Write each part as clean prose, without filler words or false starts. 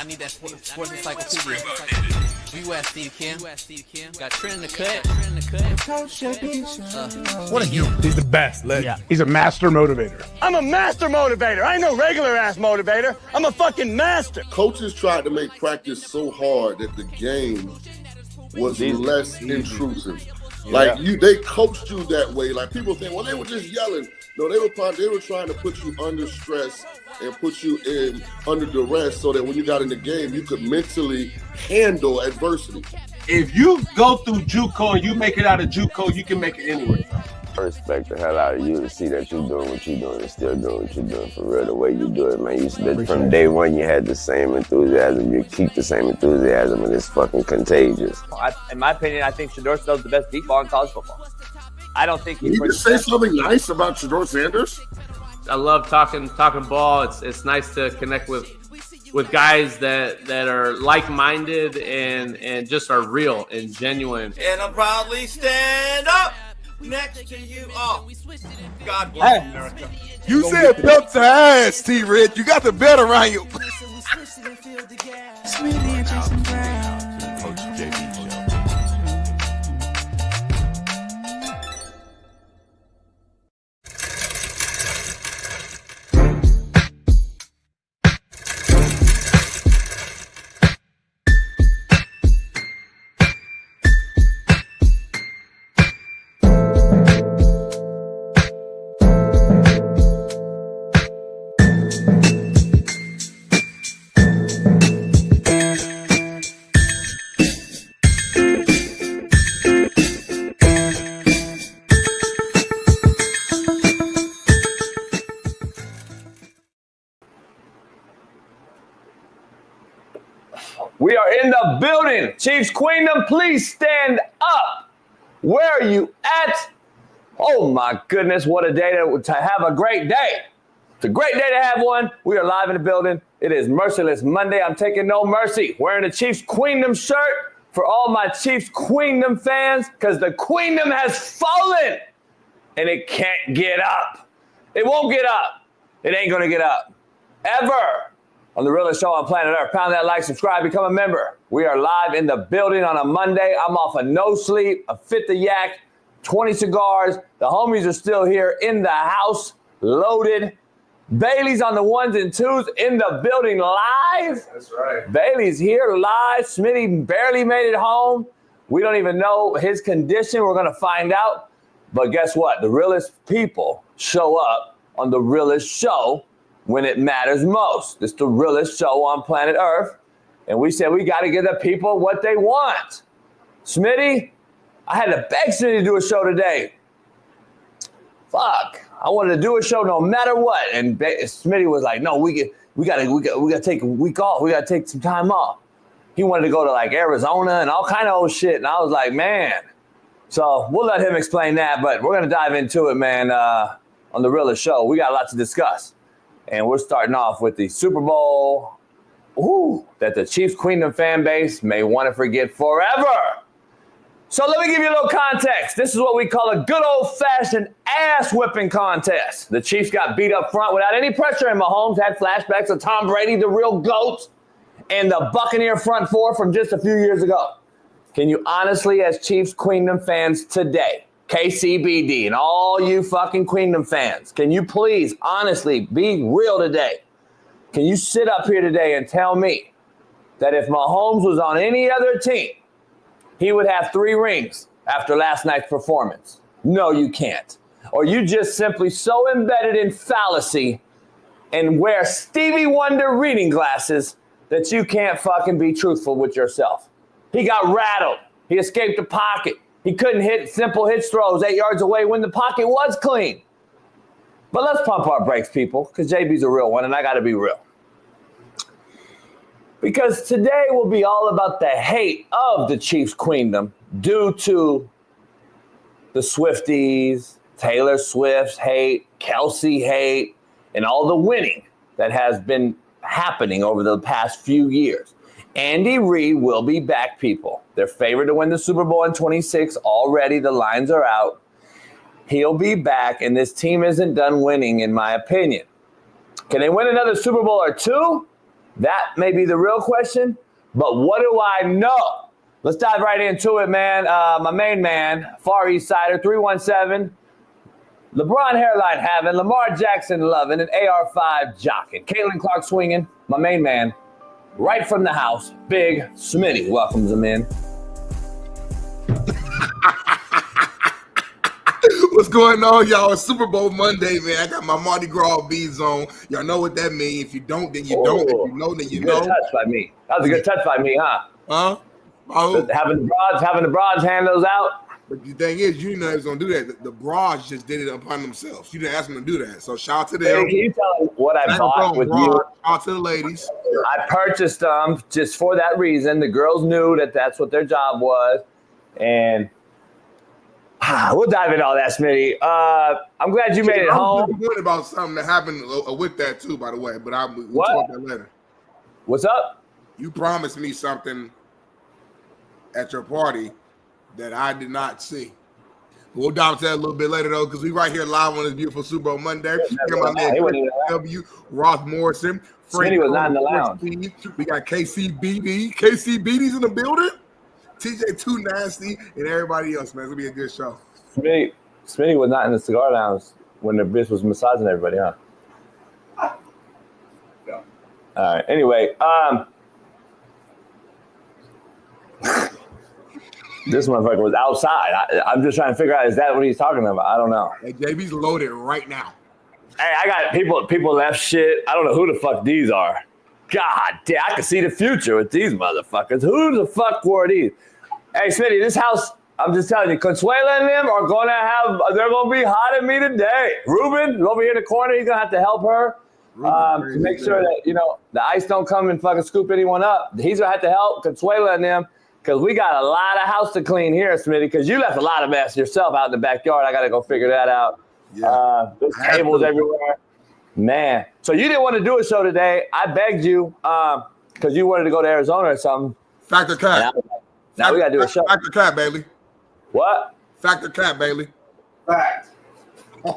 need that sports encyclopedia. We West Steve Kim. Got Trent in the cut. What are you? He's the best. He's a master motivator. I'm a master motivator. I ain't no regular ass motivator. I'm a fucking master. Coaches tried to make practice so hard that the game was less intrusive. Like they coached you that way. Like people think, well, they were just yelling. No, they were trying to put you under stress and put you in under duress so that when you got in the game, you could mentally handle adversity. If you go through JUCO and you make it out of JUCO, you can make it anywhere. I respect the hell out of you to see that you're doing what you're doing and still doing what you're doing for real, the way you do it, man. From day one, you had the same enthusiasm. You keep the same enthusiasm, and it's fucking contagious. In my opinion, I think Shedeur Sanders is the best deep ball in college football. I don't think Can you just say something nice about Shedeur Sanders? I love talking ball. It's nice to connect with guys that are like-minded and just are real and genuine. And I proudly stand up next to you all. God bless America. You said belt to ass, T-Red. You got the belt around you. We are in the building. Chiefs Queendom, please stand up. Where are you at? Oh my goodness, what a day to have a great day. It's a great day to have one. We are live in the building. It is Merciless Monday. I'm taking no mercy. Wearing a Chiefs Queendom shirt for all my Chiefs Queendom fans because the Queendom has fallen and it can't get up. It won't get up. It ain't going to get up. Ever. On the realest show on Planet ERF. Pound that like, subscribe, become a member. We are live in the building on a Monday. I'm off of no sleep, a fifth of yak, 20 cigars. The homies are still here in the house, loaded. Bailey's on the ones and twos in the building live. That's right. Bailey's here live. Smitty barely made it home. We don't even know his condition. We're going to find out. But guess what? The realest people show up on the realest show when it matters most. It's the realest show on planet Earth. And we said we got to give the people what they want. Smitty, I had to beg Smitty to do a show today. Fuck. I wanted to do a show no matter what. And Smitty was like, no, we got to take a week off. We got to take some time off. He wanted to go to like Arizona and all kind of old shit. And I was like, man. So we'll let him explain that. But we're going to dive into it, man, on the realest show. We got a lot to discuss. And we're starting off with the Super Bowl that the Chiefs Queendom fan base may want to forget forever. So let me give you a little context. This is what we call a good old-fashioned ass-whipping contest. The Chiefs got beat up front without any pressure, and Mahomes had flashbacks of Tom Brady, the real GOAT, and the Buccaneer front four from just a few years ago. Can you honestly, as Chiefs Queendom fans today, KCBD, and all you fucking Queendom fans, can you please honestly be real today? Can you sit up here today and tell me that if Mahomes was on any other team, he would have 3 rings after last night's performance? No, you can't. Or you just simply so embedded in fallacy and wear Stevie Wonder reading glasses that you can't fucking be truthful with yourself. He got rattled. He escaped the pocket. He couldn't hit simple hitch throws 8 yards away when the pocket was clean. But let's pump our brakes, people, because JB's a real one, and I got to be real. Because today will be all about the hate of the Chiefs Queendom due to the Swifties, Taylor Swift's hate, Kelsey hate, and all the winning that has been happening over the past few years. Andy Reid will be back, people. They're favored to win the Super Bowl in 26 already. The lines are out. He'll be back, and this team isn't done winning, in my opinion. Can they win another Super Bowl or 2? That may be the real question, but what do I know? Let's dive right into it, man. My main man, Far East Sider, 317. LeBron hairline having, Lamar Jackson loving, and AR5 jocking. Caitlin Clark swinging, my main man, right from the house, Big Smitty welcomes him in. What's going on, y'all? It's Super Bowl Monday, man. I got my Mardi Gras beads on. Y'all know what that means. If you don't, then you don't. If you know, then you know. Good touch by me. That was a good touch by me, huh? Huh? Oh. Having the broads hand those out. But the thing is, you know, they was gonna do that. The broads just did it upon themselves. You didn't ask them to do that. So shout out to them. Hey, can you tell them what I bought with you? Shout out to the ladies. I purchased them just for that reason. The girls knew that that's what their job was, and we'll dive into all that, Smitty. I'm glad you made it home. I'm disappointed about something that happened with that too, by the way. But we'll talk about that later. What's up? You promised me something at your party that I did not see. We'll dive into that a little bit later, though, because we right here live on this beautiful Super Bowl Monday. Got my man W. Roth Morrison. Smitty was not in the lounge. We got KCBD. KCBD's in the building. TJ Too Nasty and everybody else, man. It's going to be a good show. Smitty was not in the cigar lounge when the bitch was massaging everybody, huh? Yeah. All right. Anyway, this motherfucker was outside. I'm just trying to figure out, is that what he's talking about? I don't know. Hey, JB's loaded right now. Hey, I got people left shit. I don't know who the fuck these are. God damn, I can see the future with these motherfuckers. Who the fuck were these? Hey, Smitty, this house, I'm just telling you, Consuela and them are going to they're going to be hot at me today. Ruben, over here in the corner, he's going to have to help her to make sure that, you know, the ice don't come and fucking scoop anyone up. He's going to have to help Consuela and them. Because we got a lot of house to clean here, Smitty, because you left a lot of mess yourself out in the backyard. I got to go figure that out. Yeah. There's tables everywhere. Man. So you didn't want to do a show today. I begged you because you wanted to go to Arizona or something. Factor Cap. Now we got to do a show. Factor Cap, Bailey. What? Factor Cap, Bailey. Fact. Now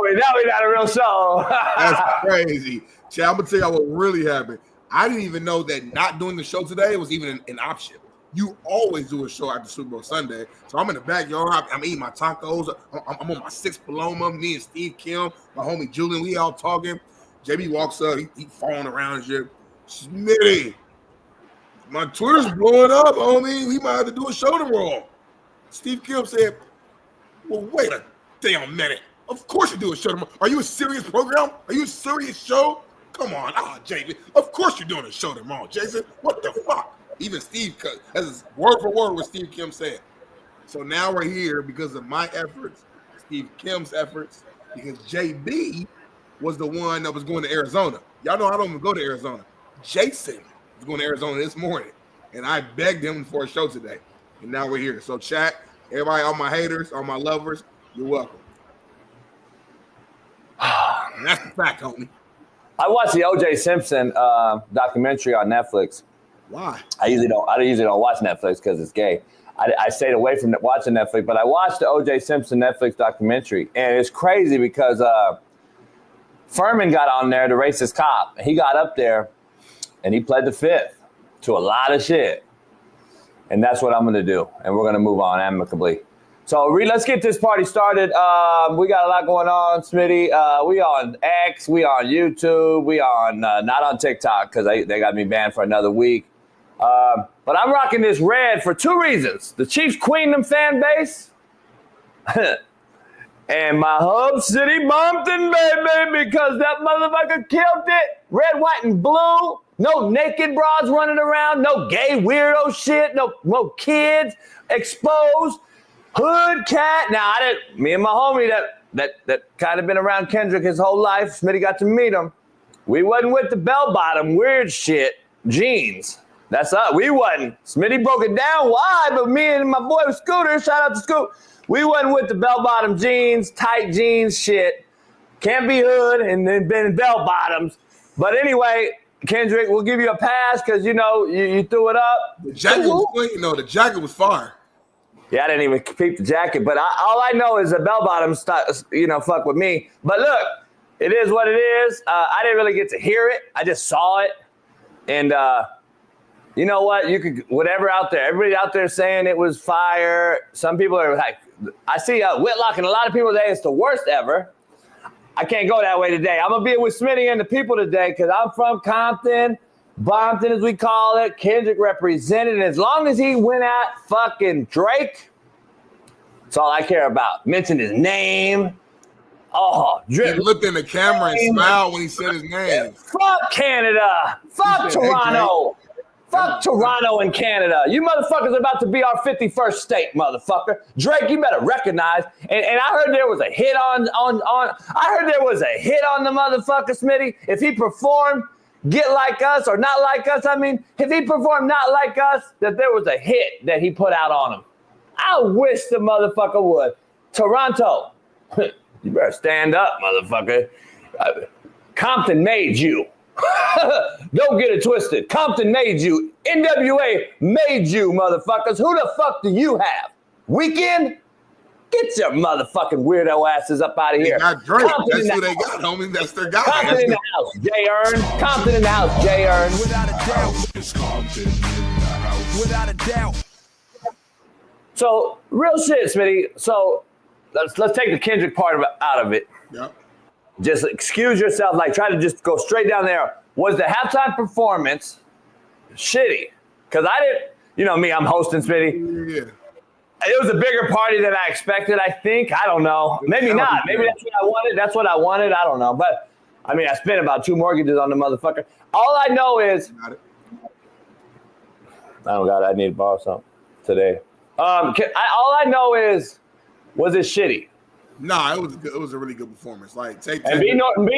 we got a real show. That's crazy. Chad, I'm going to tell you what really happened. I didn't even know that not doing the show today was even an option. You always do a show after Super Bowl Sunday. So I'm in the backyard. I'm eating my tacos. I'm on my sixth Paloma. Me and Steve Kim, my homie Julian, we all talking. JB walks up. He falling around and shit. Smitty, my Twitter's blowing up, homie. We might have to do a show tomorrow. Steve Kim said, well, wait a damn minute. Of course you do a show tomorrow. Are you a serious program? Are you a serious show? Come on, JB. Of course you're doing a show tomorrow, Jason. What the fuck? Even Steve, that's word for word what Steve Kim said. So now we're here because of my efforts, Steve Kim's efforts, because JB was the one that was going to Arizona. Y'all know I don't even go to Arizona. Jason was going to Arizona this morning, and I begged him for a show today. And now we're here. So chat, everybody, all my haters, all my lovers, you're welcome. And that's the fact, homie. I watched the O.J. Simpson documentary on Netflix. Why? I usually don't watch Netflix because it's gay. I stayed away from watching Netflix, but I watched the O.J. Simpson Netflix documentary, and it's crazy because Furman got on there, the racist cop. He got up there, and he pled the fifth to a lot of shit, and that's what I'm going to do, and we're going to move on amicably. So let's get this party started. We got a lot going on, Smitty. We on X, we on YouTube, we on not on TikTok because they got me banned for another week. But I'm rocking this red for two reasons: the Chiefs Queendom fan base, and my Hub City Bumpton, baby, because that motherfucker killed it. Red, white, and blue. No naked broads running around. No gay weirdo shit. No kids exposed. Hood cat. Now, me and my homie that kind of been around Kendrick his whole life, Smitty got to meet him. We wasn't with the bell-bottom weird shit jeans. That's us. We wasn't. Smitty broke it down why, but me and my boy Scooter, shout out to Scoot, we wasn't with the bell-bottom jeans, tight jeans shit. Can't be hood and then been bell-bottoms. But anyway, Kendrick, we'll give you a pass because, you know, you threw it up. The jacket was clean. No, the jacket was fire. Yeah, I didn't even peep the jacket, but all I know is the bell bottoms, fuck with me. But look, it is what it is. I didn't really get to hear it. I just saw it. And you know what? You could, whatever out there, everybody out there saying it was fire. Some people are like, I see Whitlock and a lot of people say it's the worst ever. I can't go that way today. I'm going to be with Smitty and the people today because I'm from Compton, Bompton as we call it. Kendrick represented. And as long as he went at fucking Drake, that's all I care about. Mention his name. Oh, Drake. He looked in the camera and smiled when he said his name. Fuck Canada. Fuck Toronto. Fuck Toronto and Canada. You motherfuckers are about to be our 51st state, motherfucker. Drake, you better recognize. And I heard there was a hit on I heard there was a hit on the motherfucker, Smitty. If he performed Get Like Us or Not Like Us, I mean, if he performed Not Like Us, that there was a hit that he put out on him. I wish the motherfucker would. Toronto, you better stand up, motherfucker. Compton made you. Don't get it twisted. Compton made you. NWA made you, motherfuckers. Who the fuck do you have? Weekend? Get your motherfucking weirdo asses up out of here. They got Drake. Compton That's who they got, homie. That's their guy. Compton in the house, Jay Earn. Compton in the house, Jay Earn. Without a doubt. It's Compton in the house. Without a doubt. So, real shit, Smitty. So, let's take the Kendrick part out of it. Yep. Just excuse yourself, like try to just go straight down there. Was the halftime performance shitty? Because I didn't, you know me, I'm hosting, Smitty. Yeah. It was a bigger party than I expected, I think. I don't know. Maybe not. Maybe that's what I wanted. That's what I wanted. I don't know. But, I mean, I spent about 2 mortgages on the motherfucker. All I know is, oh, God, I need to borrow something today. All I know is, was it shitty? Nah, it was a really good performance. Like, and be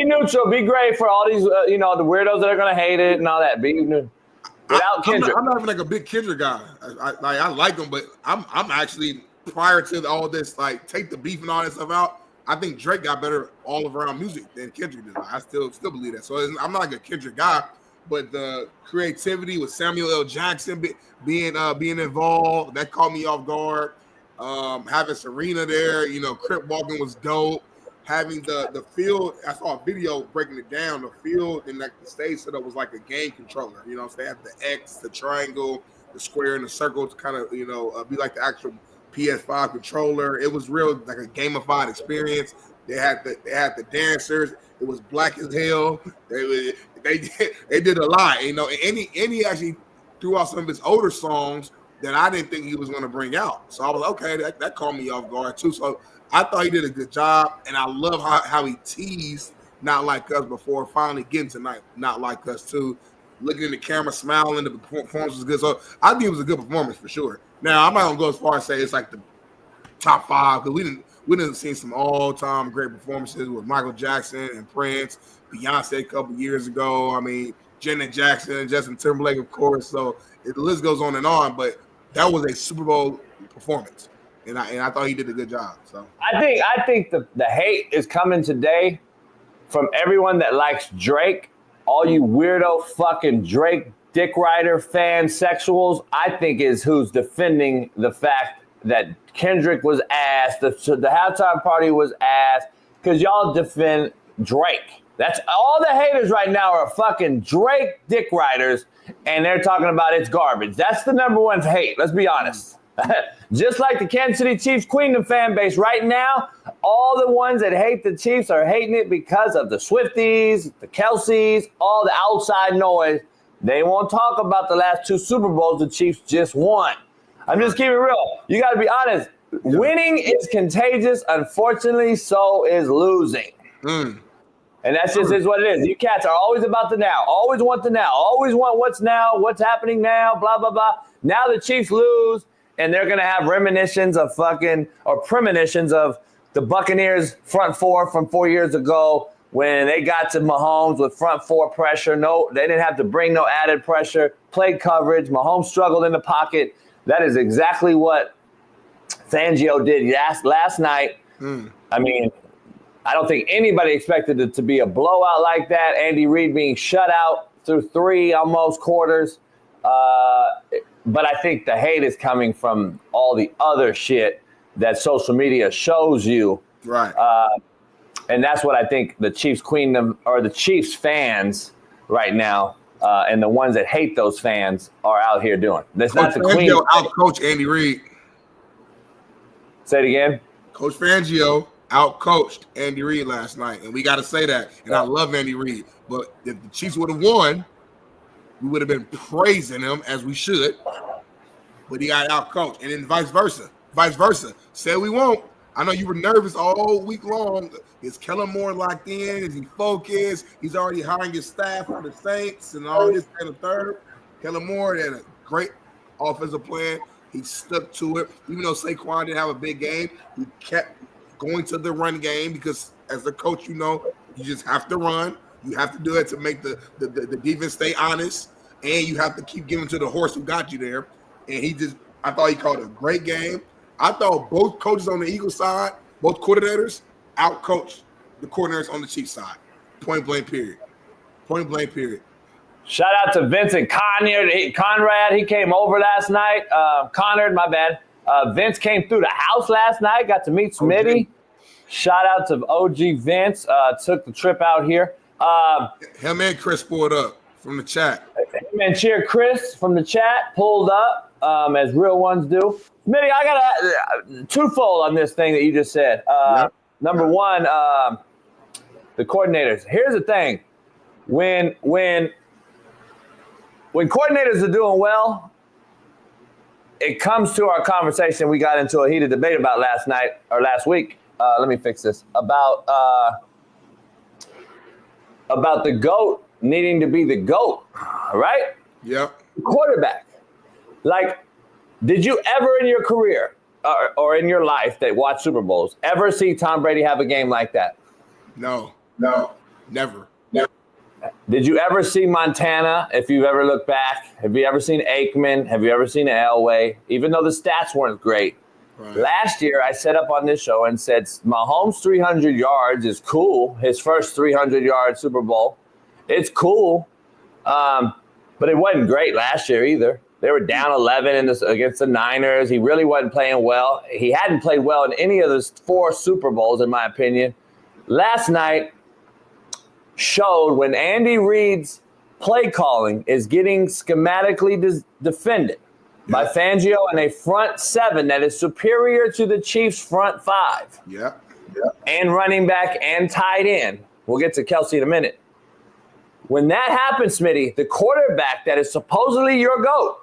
neutral, be great for all these, the weirdos that are gonna hate it and all that. Be without Kendrick. I'm not even like a big Kendrick guy. I like him, but I'm actually prior to all this, like take the beef and all that stuff out. I think Drake got better all around music than Kendrick did. I still believe that. So I'm not like a Kendrick guy, but the creativity with Samuel L. Jackson being involved, that caught me off guard. Having Serena there, Crip walking was dope. Having the field, I saw a video breaking it down. The field and like the stage setup was like a game controller. They have the X, the triangle, the square, and the circle to kind of be like the actual PS5 controller. It was real like a gamified experience. They had the dancers. It was black as hell. They did a lot. And he actually threw out some of his older songs that I didn't think he was going to bring out. So I was okay. That caught me off guard too. So I thought he did a good job, and I love how he teased Not Like Us before finally getting to Not Like Us too. Looking in the camera, smiling. The performance was good. So I think it was a good performance for sure. Now I'm not gonna go as far as say it's like the top 5 because we didn't see some all-time great performances with Michael Jackson and Prince, Beyonce a couple years ago. I mean, Janet Jackson, Justin Timberlake, of course. So the list goes on, but that was a Super Bowl performance, and I thought he did a good job. So I think the hate is coming today from everyone that likes Drake. All you weirdo fucking Drake dick rider fan sexuals, I think is who's defending the fact that Kendrick was ass, the halftime party was ass, because y'all defend Drake. That's all the haters right now are fucking Drake dick riders, and they're talking about it's garbage. That's the number one hate. Let's be honest. Just like the Kansas City Chiefs Queendom fan base right now, all the ones that hate the Chiefs are hating it because of the Swifties, the Kelseys, all the outside noise. They won't talk about the last 2 Super Bowls the Chiefs just won. I'm just keeping it real. You got to be honest. Winning is contagious. Unfortunately, so is losing. And that's just is what it is. You cats are always about the now. Always want the now. Always want what's now, what's happening now, blah, blah, blah. Now the Chiefs lose, and they're going to have premonitions of the Buccaneers front 4 from 4 years ago when they got to Mahomes with front 4 pressure. No, they didn't have to bring no added pressure. Played coverage. Mahomes struggled in the pocket. That is exactly what Fangio did last night. I mean, I don't think anybody expected it to be a blowout like that. Andy Reid being shut out through 3 almost quarters. But I think the hate is coming from all the other shit that social media shows you. Right. And that's what I think the Chiefs queendom or the Chiefs fans right now, and the ones that hate those fans are out here doing. That's not the queen. Out coach Andy Reid. Say it again. Coach Fangio out coached Andy Reid last night, and we got to say that. And I love Andy Reid, but if the Chiefs would have won, we would have been praising him as we should. But he got out coached, and then vice versa. Say we won't. I know you were nervous all week long. Is Kellen Moore locked in? Is he focused? He's already hiring his staff for the Saints and all this and the third. Kellen Moore had a great offensive plan. He stuck to it. Even though Saquon didn't have a big game, he kept going to the run game because as a coach, you just have to run. You have to do it to make the defense stay honest, and you have to keep giving to the horse who got you there. And I thought he called a great game. I thought both coaches on the Eagles side, both coordinators, out-coached the coordinators on the Chiefs side. Point blank period. Shout out to Vincent Conrad. He came over last night. Conrad, my bad. Vince came through the house last night. Got to meet Smitty. Shout out to OG Vince. Took the trip out here. Him and Chris pulled up from the chat. Him and Cheer Chris from the chat pulled up, as real ones do. Smitty, I got a twofold on this thing that you just said. Number one, the coordinators. Here's the thing. When coordinators are doing well, it comes to our conversation we got into a heated debate about last week. Let me fix this. About the GOAT needing to be the GOAT, right? Yep. Quarterback. Like, did you ever in your career or in your life that watched Super Bowls ever see Tom Brady have a game like that? No, never. Did you ever see Montana, if you've ever looked back? Have you ever seen Aikman? Have you ever seen Elway? Even though the stats weren't great. Right. Last year, I set up on this show and said Mahomes' 300 yards is cool. His first 300-yard Super Bowl. It's cool. But it wasn't great last year either. They were down 11 against the Niners. He really wasn't playing well. He hadn't played well in any of those 4 Super Bowls, in my opinion. Last night showed when Andy Reid's play calling is getting schematically defended by Fangio and a front 7 that is superior to the Chiefs' front 5. Yeah. And running back and tight end. We'll get to Kelsey in a minute. When that happens, Smitty, the quarterback that is supposedly your GOAT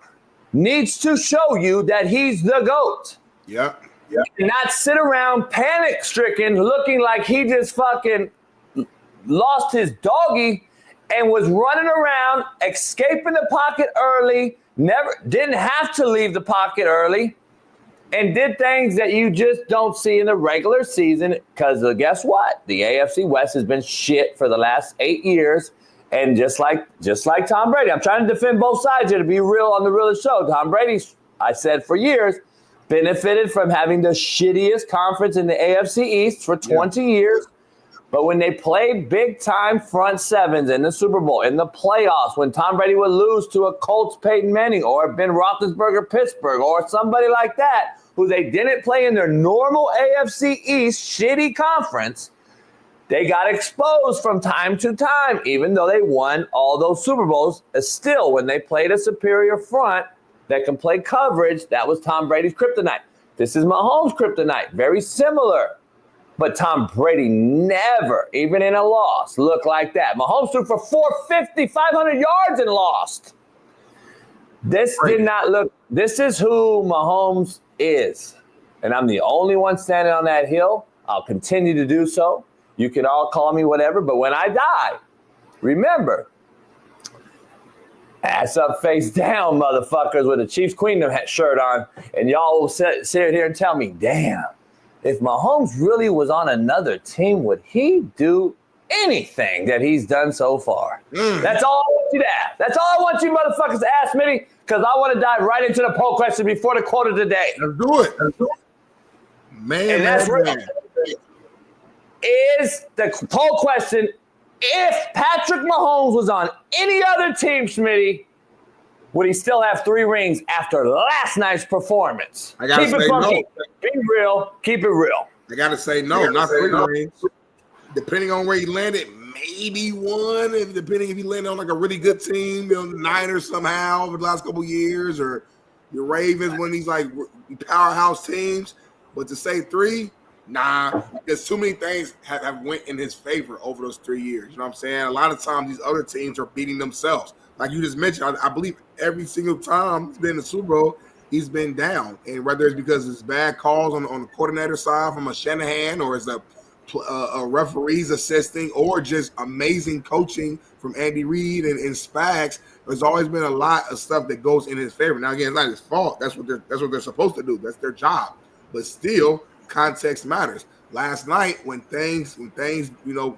needs to show you that he's the GOAT. Yeah. And not sit around panic-stricken looking like he just fucking lost his doggy and was running around, escaping the pocket early, didn't have to leave the pocket early, and did things that you just don't see in the regular season because guess what? The AFC West has been shit for the last 8 years. And just like Tom Brady, I'm trying to defend both sides here to be real on the realest show. Tom Brady, I said for years, benefited from having the shittiest conference in the AFC East for 20 years. But when they played big-time front 7s in the Super Bowl, in the playoffs, when Tom Brady would lose to a Colts Peyton Manning or Ben Roethlisberger Pittsburgh or somebody like that, who they didn't play in their normal AFC East shitty conference, they got exposed from time to time, even though they won all those Super Bowls. Still, when they played a superior front that can play coverage, that was Tom Brady's kryptonite. This is Mahomes' kryptonite. Very similar. But Tom Brady never, even in a loss, looked like that. Mahomes threw for 450, 500 yards and lost. This did not look – this is who Mahomes is. And I'm the only one standing on that hill. I'll continue to do so. You can all call me whatever, but when I die, remember, ass up, face down, motherfuckers, with a Chiefs Queendom shirt on, and y'all will sit here and tell me, damn, if Mahomes really was on another team, would he do anything that he's done so far? That's all I want you to ask. That's all I want you motherfuckers to ask me, because I want to dive right into the poll question before the quote of the day. Let's do it. Man, and that's real. Is the poll question, if Patrick Mahomes was on any other team, Smitty, would he still have 3 rings after last night's performance? I gotta keep it say funky. no. Be real. Keep it real. I got to say no, not 3 rings. depending on where he landed, maybe one. Depending if he landed on like a really good team, the Niners somehow over the last couple of years, or the Ravens, one of these like powerhouse teams. But to say 3, nah, because too many things have went in his favor over those 3 years. You know what I'm saying? A lot of times these other teams are beating themselves. Like you just mentioned, I believe every single time he's been in the Super Bowl, he's been down. And whether it's because it's bad calls on the coordinator side from a Shanahan, or it's a referees assisting, or just amazing coaching from Andy Reid and Spags, there's always been a lot of stuff that goes in his favor. Now, again, it's not his fault. That's what they're supposed to do. That's their job. But still, context matters. Last night, when things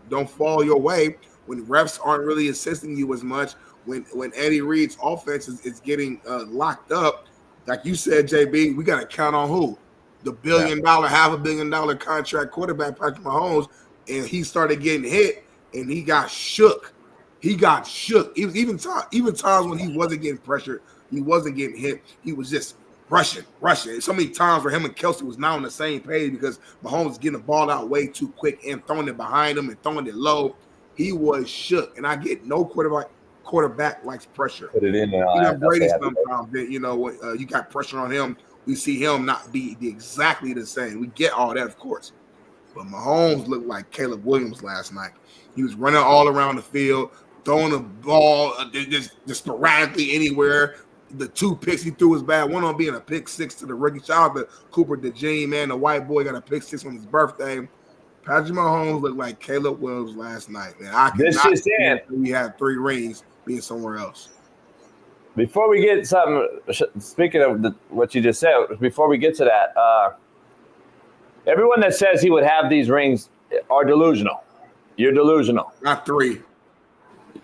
don't fall your way, when refs aren't really assisting you as much, when Andy Reid's offense is getting locked up, like you said, JB, we got to count on who? The $1 billion contract quarterback, Patrick Mahomes, and he started getting hit, and he got shook. He got shook. Even times when he wasn't getting pressured, he wasn't getting hit. He was just rushing. So many times where him and Kelsey was not on the same page because Mahomes was getting the ball out way too quick and throwing it behind him and throwing it low. He was shook, and I get no quarterback likes pressure. Put it in there. Even Brady sometimes, you got pressure on him. We see him not be exactly the same. We get all that, of course. But Mahomes looked like Caleb Williams last night. He was running all around the field, throwing the ball just sporadically anywhere. The 2 picks he threw was bad. One on being a pick 6 to the rookie. Shout out to Cooper DeJean, man. The white boy got a pick 6 on his birthday. Patrick Mahomes looked like Caleb Williams last night, man. I could not see we had 3 rings being somewhere else. Before we get speaking of what you just said, before we get to that, everyone that says he would have these rings are delusional. You're delusional. Not 3.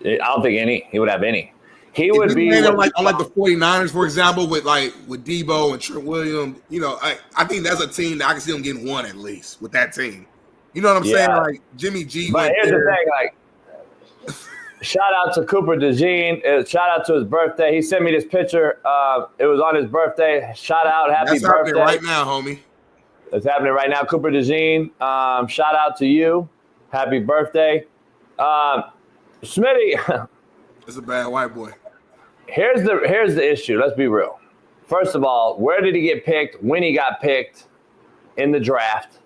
I don't think he would have any. He would be on like the 49ers, for example, with Debo and Trent Williams. I think that's a team that I can see them getting 1 at least with that team. You know what I'm saying? Like Jimmy G. But here's the thing, like, shout out to Cooper DeJean. Shout out to his birthday. He sent me this picture. It was on his birthday. Shout out, happy birthday. That's happening right now, homie. It's happening right now. Cooper DeJean, shout out to you. Happy birthday. Smitty. It's a bad white boy. Here's the issue. Let's be real. First of all, where did he get picked? When he got picked in the draft,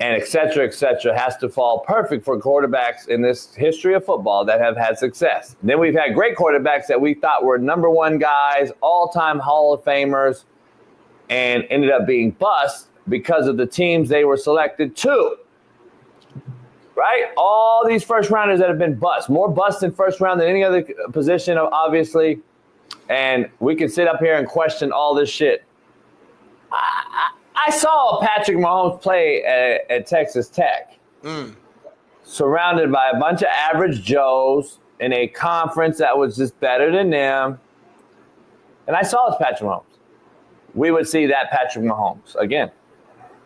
and et cetera, has to fall perfect for quarterbacks in this history of football that have had success. And then we've had great quarterbacks that we thought were number 1 guys, all-time Hall of Famers, and ended up being bust because of the teams they were selected to. Right? All these first rounders that have been bust, more bust in first round than any other position, obviously. And we can sit up here and question all this shit. I saw Patrick Mahomes play at Texas Tech, surrounded by a bunch of average Joes in a conference that was just better than them. And I saw it's Patrick Mahomes. We would see that Patrick Mahomes again.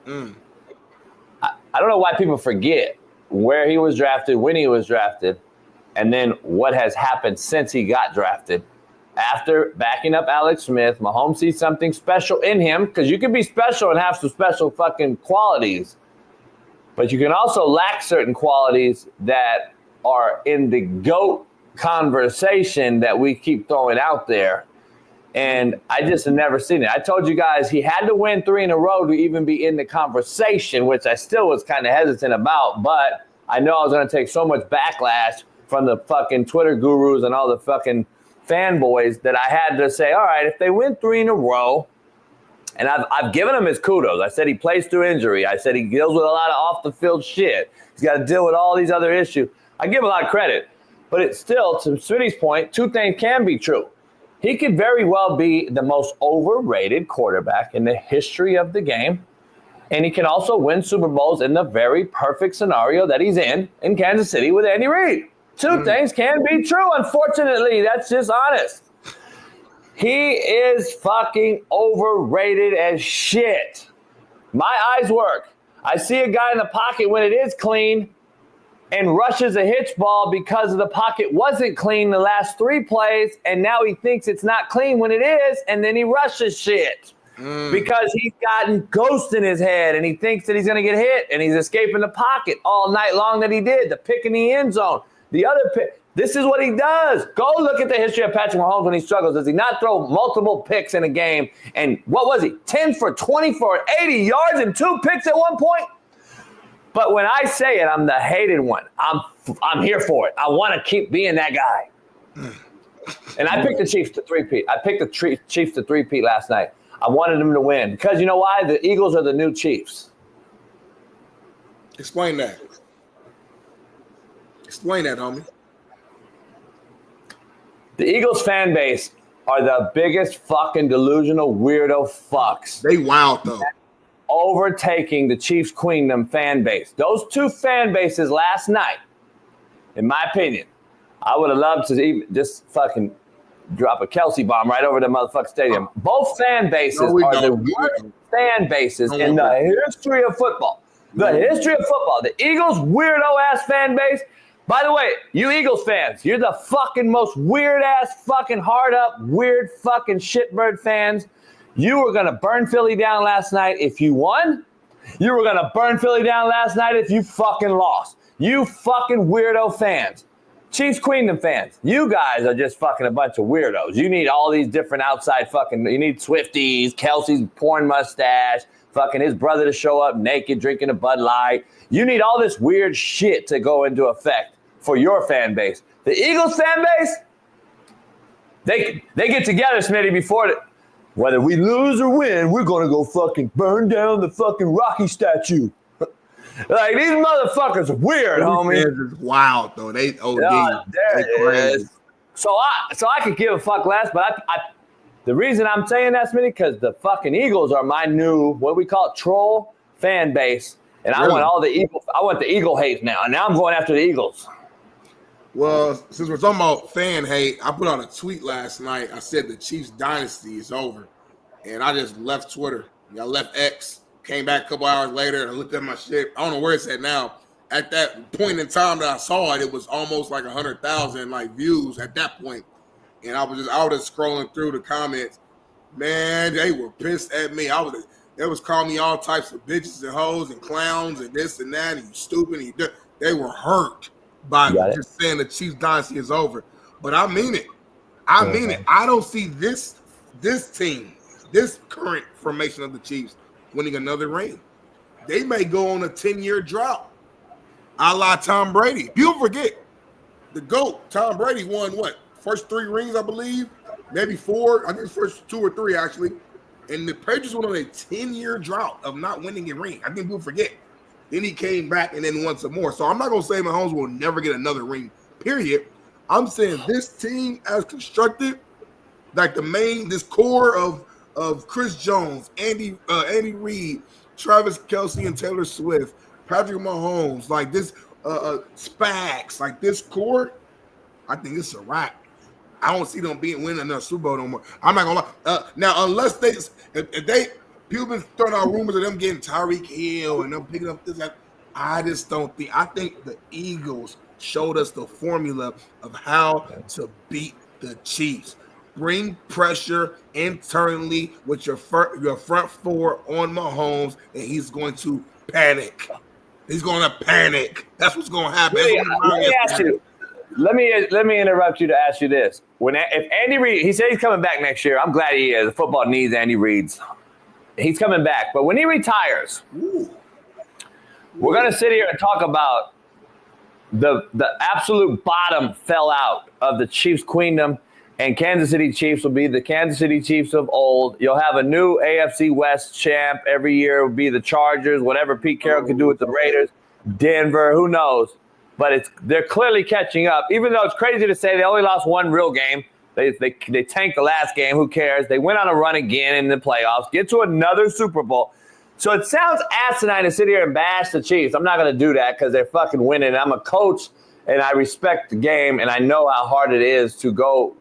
I don't know why people forget where he was drafted, when he was drafted, and then what has happened since he got drafted. After backing up Alex Smith, Mahomes sees something special in him, because you can be special and have some special fucking qualities, but you can also lack certain qualities that are in the GOAT conversation that we keep throwing out there. And I just have never seen it. I told you guys he had to win 3 in a row to even be in the conversation, which I still was kind of hesitant about. But I know I was going to take so much backlash from the fucking Twitter gurus and all the fucking fanboys that I had to say, all right, if they win 3 in a row, and I've given him his kudos. I said he plays through injury. I said he deals with a lot of off-the-field shit. He's got to deal with all these other issues. I give him a lot of credit. But it's still, to Smitty's point, 2 things can be true. He could very well be the most overrated quarterback in the history of the game. And he can also win Super Bowls in the very perfect scenario that he's in Kansas City with Andy Reid. 2 things can be true, unfortunately. That's just honest. He is fucking overrated as shit. My eyes work. I see a guy in the pocket when it is clean and rushes a hitch ball because the pocket wasn't clean the last 3 plays, and now he thinks it's not clean when it is, and then he rushes shit. because he's gotten ghost in his head and he thinks that he's going to get hit and he's escaping the pocket all night long that he did. The pick in the end zone, the other pick. This is what he does. Go look at the history of Patrick Mahomes when he struggles. Does he not throw multiple picks in a game? And what was he? 10 for 20 for 80 yards and 2 picks at one point? But when I say it, I'm the hated one. I'm here for it. I want to keep being that guy. And I picked the Chiefs to three-peat. I picked the Chiefs to three-peat last night. I wanted them to win. Because you know why? The Eagles are the new Chiefs. Explain that. Explain that, homie. The Eagles fan base are the biggest fucking delusional weirdo fucks. They wild, though. Overtaking the Chiefs Queendom fan base. Those two fan bases last night, in my opinion, I would have loved to even just fucking drop a Kelsey bomb right over the motherfucking stadium. Both fan bases are the worst fan bases in the history of football. The history of football. The Eagles' weirdo-ass fan base. By the way, you Eagles fans, you're the fucking most weird-ass, fucking hard-up, weird fucking shitbird fans. You were going to burn Philly down last night if you won. You were going to burn Philly down last night if you fucking lost. You fucking weirdo fans. Chiefs Queendom fans, you guys are just fucking a bunch of weirdos. You need all these different outside fucking, you need Swifties, Kelsey's porn mustache, fucking his brother to show up naked drinking a Bud Light. You need all this weird shit to go into effect for your fan base. The Eagles fan base, they get together, Smitty, before whether we lose or win, we're going to go fucking burn down the fucking Rocky statue. Like, these motherfuckers are weird, homie. It's wild, though. They OD. So I could give a fuck less, but the reason I'm saying that, Smitty, because the fucking Eagles are my new, what we call it, troll fan base. And I want all the Eagles. I want the Eagle hate now. And now I'm going after the Eagles. Well, since we're talking about fan hate, I put out a tweet last night. I said the Chiefs dynasty is over. And I just left Twitter. I left X. Came back a couple hours later and I looked at my shit. I don't know where it's at now. At that point in time that I saw it, it was almost like 100,000 like views at that point. And I was just scrolling through the comments. Man, they were pissed at me. They was calling me all types of bitches and hoes and clowns and this and that. And you stupid. And they were hurt by just saying the Chiefs dynasty is over. But I mean it. I mean it. I don't see this team, this current formation of the Chiefs, winning another ring. They may go on a 10-year drought, a la Tom Brady. People forget the GOAT, Tom Brady, won what? First 3 rings, I believe, maybe 4. I think first 2 or 3 actually. And the Patriots went on a 10-year drought of not winning a ring. I think people forget. Then he came back and then won some more. So I'm not gonna say Mahomes will never get another ring. Period. I'm saying this team, as constructed, like this core of Chris Jones, Andy Reid, Travis Kelce, and Taylor Swift, Patrick Mahomes, like this Spags, like this core, I think it's a wrap. I don't see them winning another Super Bowl no more. I'm not gonna lie. Now, unless people been throwing out rumors of them getting Tyreek Hill and them picking up this, I just don't think. I think the Eagles showed us the formula of how to beat the Chiefs. Bring pressure internally with your front four on Mahomes, and he's going to panic. He's going to panic. That's what's going to happen. Let me ask you. Let me interrupt you to ask you this. If Andy Reid, he said he's coming back next year. I'm glad he is. The football needs Andy Reid's. He's coming back. But when he retires, we're going to sit here and talk about the absolute bottom fell out of the Chiefs Queendom. And Kansas City Chiefs will be the Kansas City Chiefs of old. You'll have a new AFC West champ every year. It will be the Chargers, whatever Pete Carroll could do with the Raiders, Denver, who knows. But they're clearly catching up. Even though it's crazy to say they only lost 1 real game. They tanked the last game. Who cares? They went on a run again in the playoffs, get to another Super Bowl. So it sounds asinine to sit here and bash the Chiefs. I'm not going to do that because they're fucking winning. I'm a coach. And I respect the game, and I know how hard it is to go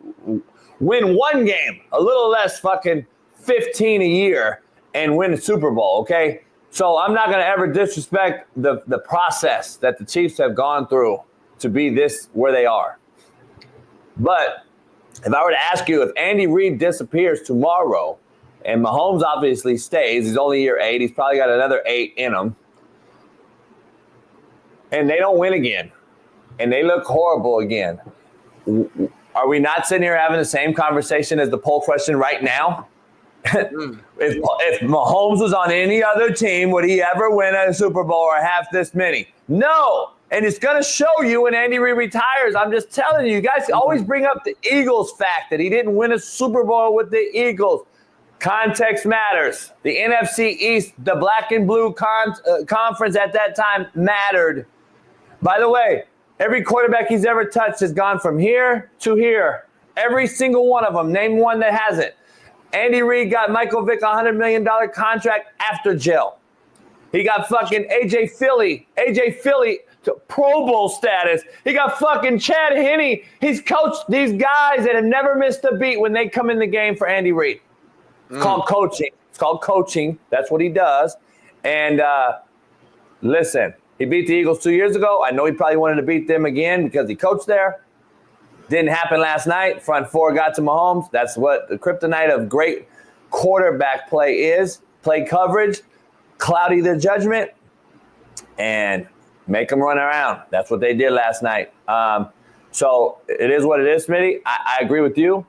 win 1 game, a little less fucking 15 a year, and win a Super Bowl, okay? So I'm not going to ever disrespect the process that the Chiefs have gone through to be where they are. But if I were to ask you, if Andy Reid disappears tomorrow, And Mahomes obviously stays. He's only year 8. He's probably got another 8 in him. And they don't win again. And they look horrible again. Are we not sitting here having the same conversation as the poll question right now? If Mahomes was on any other team, would he ever win a Super Bowl or have this many? No. And it's going to show you when Andy Reid retires. I'm just telling you, you guys always bring up the Eagles fact that he didn't win a Super Bowl with the Eagles. Context matters. The NFC East, the black and blue conference at that time mattered. By the way, every quarterback he's ever touched has gone from here to here. Every single one of them. Name one that hasn't. Andy Reid got Michael Vick a $100 million contract after jail. He got fucking AJ Philly to Pro Bowl status. He got fucking Chad Henne. He's coached these guys that have never missed a beat when they come in the game for Andy Reid. It's called coaching. It's called coaching. That's what he does. And listen, he beat the Eagles 2 years ago. I know he probably wanted to beat them again because he coached there. Didn't happen last night. Front four got to Mahomes. That's what the kryptonite of great quarterback play is. Play coverage, cloudy their judgment, and make them run around. That's what they did last night. So it is what it is, Smitty. I agree with you.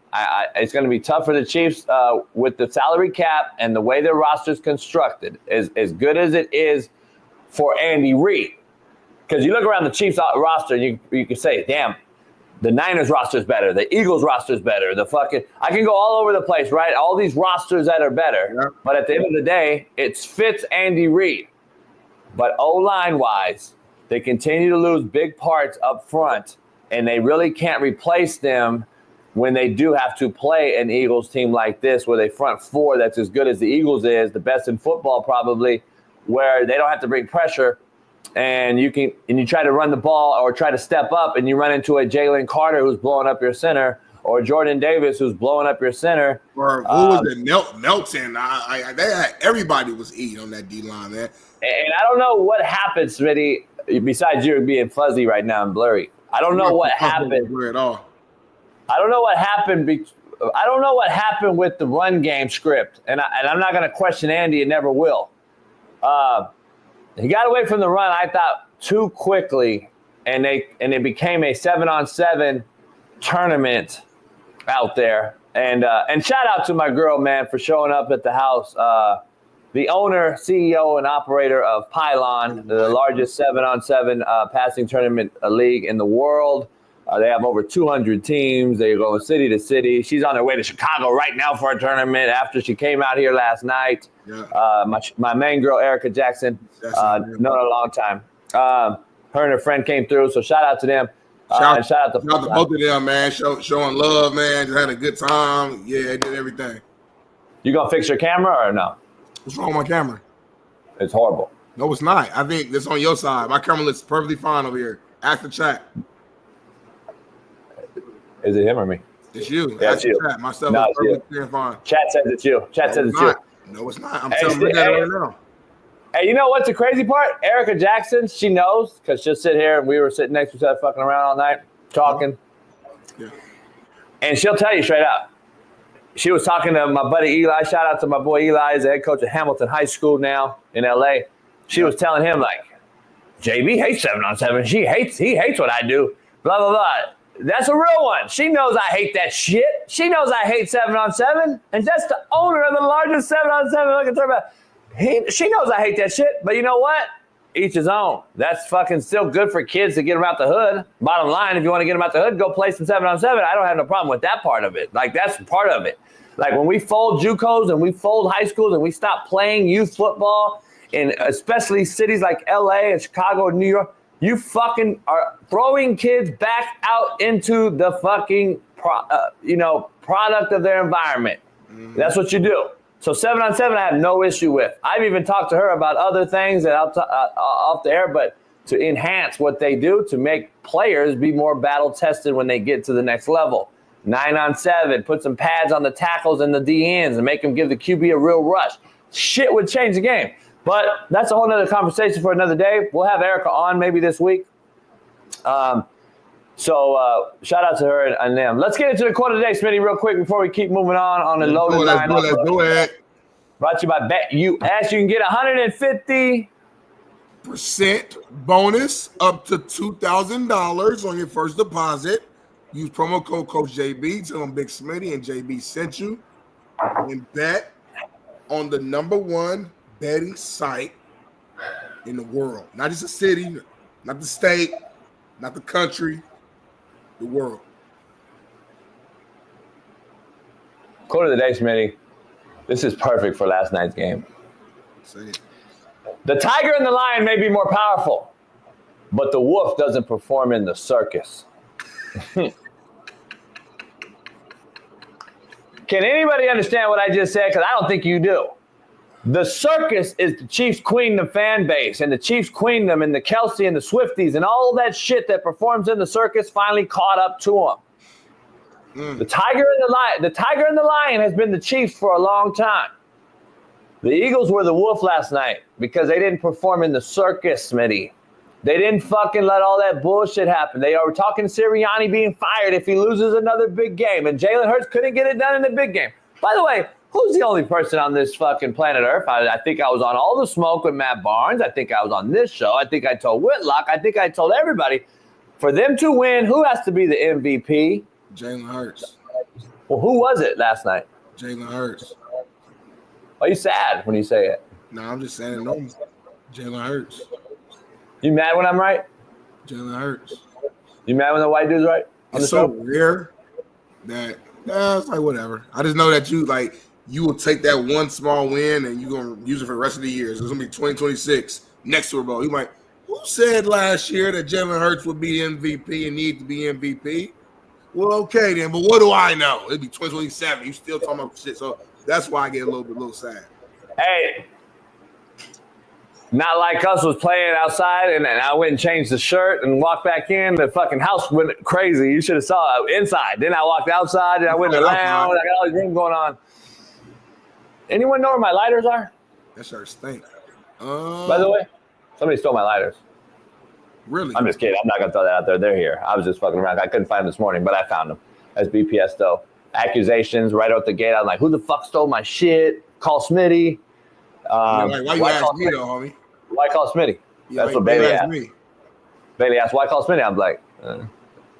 It's going to be tough for the Chiefs with the salary cap and the way their roster is constructed, as good as it is for Andy Reid. Because you look around the Chiefs roster, and you can say, damn, the Niners roster is better. The Eagles roster is better. I can go all over the place, right? All these rosters that are better. Yeah. But at the end of the day, it fits Andy Reid. But O-line wise, they continue to lose big parts up front, and they really can't replace them when they do have to play an Eagles team like this, where they front four that's as good as the Eagles is, the best in football probably, where they don't have to bring pressure. And you try to run the ball or try to step up, and you run into a Jalen Carter who's blowing up your center, or Jordan Davis who's blowing up your center. Or who was it? Melton. Everybody was eating on that D line, man. And I don't know what happened, Smitty. Besides you being fuzzy right now and blurry, I don't know what happened. At all. I don't know what happened. I don't know what happened with the run game script, and I'm not going to question Andy. It never will. He got away from the run, I thought, too quickly, and it became a 7-on-7 tournament out there. And shout out to my girl, man, for showing up at the house. The owner, CEO, and operator of Pylon, the largest 7-on-7 passing tournament league in the world. They have over 200 teams. They go city to city. She's on her way to Chicago right now for a tournament after she came out here last night. Yeah. My main girl, Erica Jackson, known a long time. Her and her friend came through, so shout out to them. Shout out to both of them, man. Showing love, man. Just had a good time. Yeah, they did everything. You gonna fix your camera or no? What's wrong with my camera? It's horrible. No, it's not. I think it's on your side. My camera looks perfectly fine over here. Ask the chat. Is it him or me? It's you. Yeah, it's you. Chat. Myself is perfectly fine. Chat says it's you. Chat says it's you. No, it's not. I'm telling you right now. Hey, you know what's the crazy part? Erica Jackson, she knows because she'll sit here and we were sitting next to each other fucking around all night, talking. Yeah. And she'll tell you straight up. She was talking to my buddy Eli. Shout out to my boy Eli. He's the head coach at Hamilton High School now in LA. She was telling him, like, JB hates 7-on-7. He hates what I do. Blah, blah, blah. That's a real one. She knows I hate that shit. She knows I hate 7-on-7. And that's the owner of the largest 7-on-7 fucking tournament. She knows I hate that shit. But you know what? Each his own. That's fucking still good for kids to get them out the hood. Bottom line, if you want to get them out the hood, go play some 7-on-7. I don't have no problem with that part of it. Like, that's part of it. Like, when we fold JUCOs and we fold high schools and we stop playing youth football, in especially cities like LA and Chicago and New York, you fucking are throwing kids back out into the fucking, product of their environment. Mm-hmm. That's what you do. So 7-on-7, I have no issue with. I've even talked to her about other things that off the air, but to enhance what they do to make players be more battle tested when they get to the next level. 9-on-7, put some pads on the tackles and the DNs and make them give the QB a real rush. Shit would change the game. But that's a whole nother conversation for another day. We'll have Erica on maybe this week. So shout out to her and them. Let's get into the quote of the day, Smitty, real quick before we keep moving on the loaded line. Let's do it. Brought to you by BetUS. You can get 150% bonus up to $2,000 on your first deposit. Use promo code Coach JB. Tell them Big Smitty and JB sent you. And bet on the #1 betting site in the world. Not just a city, not the state, not the country, the world. Quote of the day, Smitty. This is perfect for last night's game. Say it. The tiger and the lion may be more powerful, but the wolf doesn't perform in the circus. Can anybody understand what I just said? Because I don't think you do. The circus is the Chiefs Queendom fan base, and the Chiefs Queendom and the Kelsey and the Swifties and all that shit that performs in the circus finally caught up to them. The tiger and the lion has been the Chiefs for a long time. The Eagles were the wolf last night because they didn't perform in the circus, Smitty. They didn't fucking let all that bullshit happen. They are talking Sirianni being fired if he loses another big game, and Jalen Hurts couldn't get it done in the big game. By the way, who's the only person on this fucking planet Earth? I think I was on All the Smoke with Matt Barnes. I think I was on this show. I think I told Whitlock. I think I told everybody. For them to win, who has to be the MVP? Jalen Hurts. Well, who was it last night? Jalen Hurts. Are you sad when you say it? No, I'm just saying it normal. Jalen Hurts. You mad when I'm right? Jalen Hurts. You mad when the white dude's right? It's so rare that it's like whatever. I just know that you will take that one small win and you're gonna use it for the rest of the year. So it's gonna be 2026 next Super Bowl. You might. Who said last year that Jalen Hurts would be MVP and need to be MVP? Well, okay then, but what do I know? It'd be 2027. You still talking about shit, so that's why I get a little sad. Hey, not like us was playing outside, and I went and changed the shirt and walked back in. The fucking house went crazy. You should have saw it inside. Then I walked outside, and I went to the lounge. I got all these things going on. Anyone know where my lighters are? That shirt stink. By the way, somebody stole my lighters. Really? I'm just kidding. I'm not going to throw that out there. They're here. I was just fucking around. I couldn't find them this morning, but I found them. As BPS, though. Accusations right out the gate. I was like, who the fuck stole my shit? Call Smitty. Why you ask me, though, homie? Why call Smitty? Yeah, that's what Bailey asked me. Bailey asked, why call Smitty? I'm like,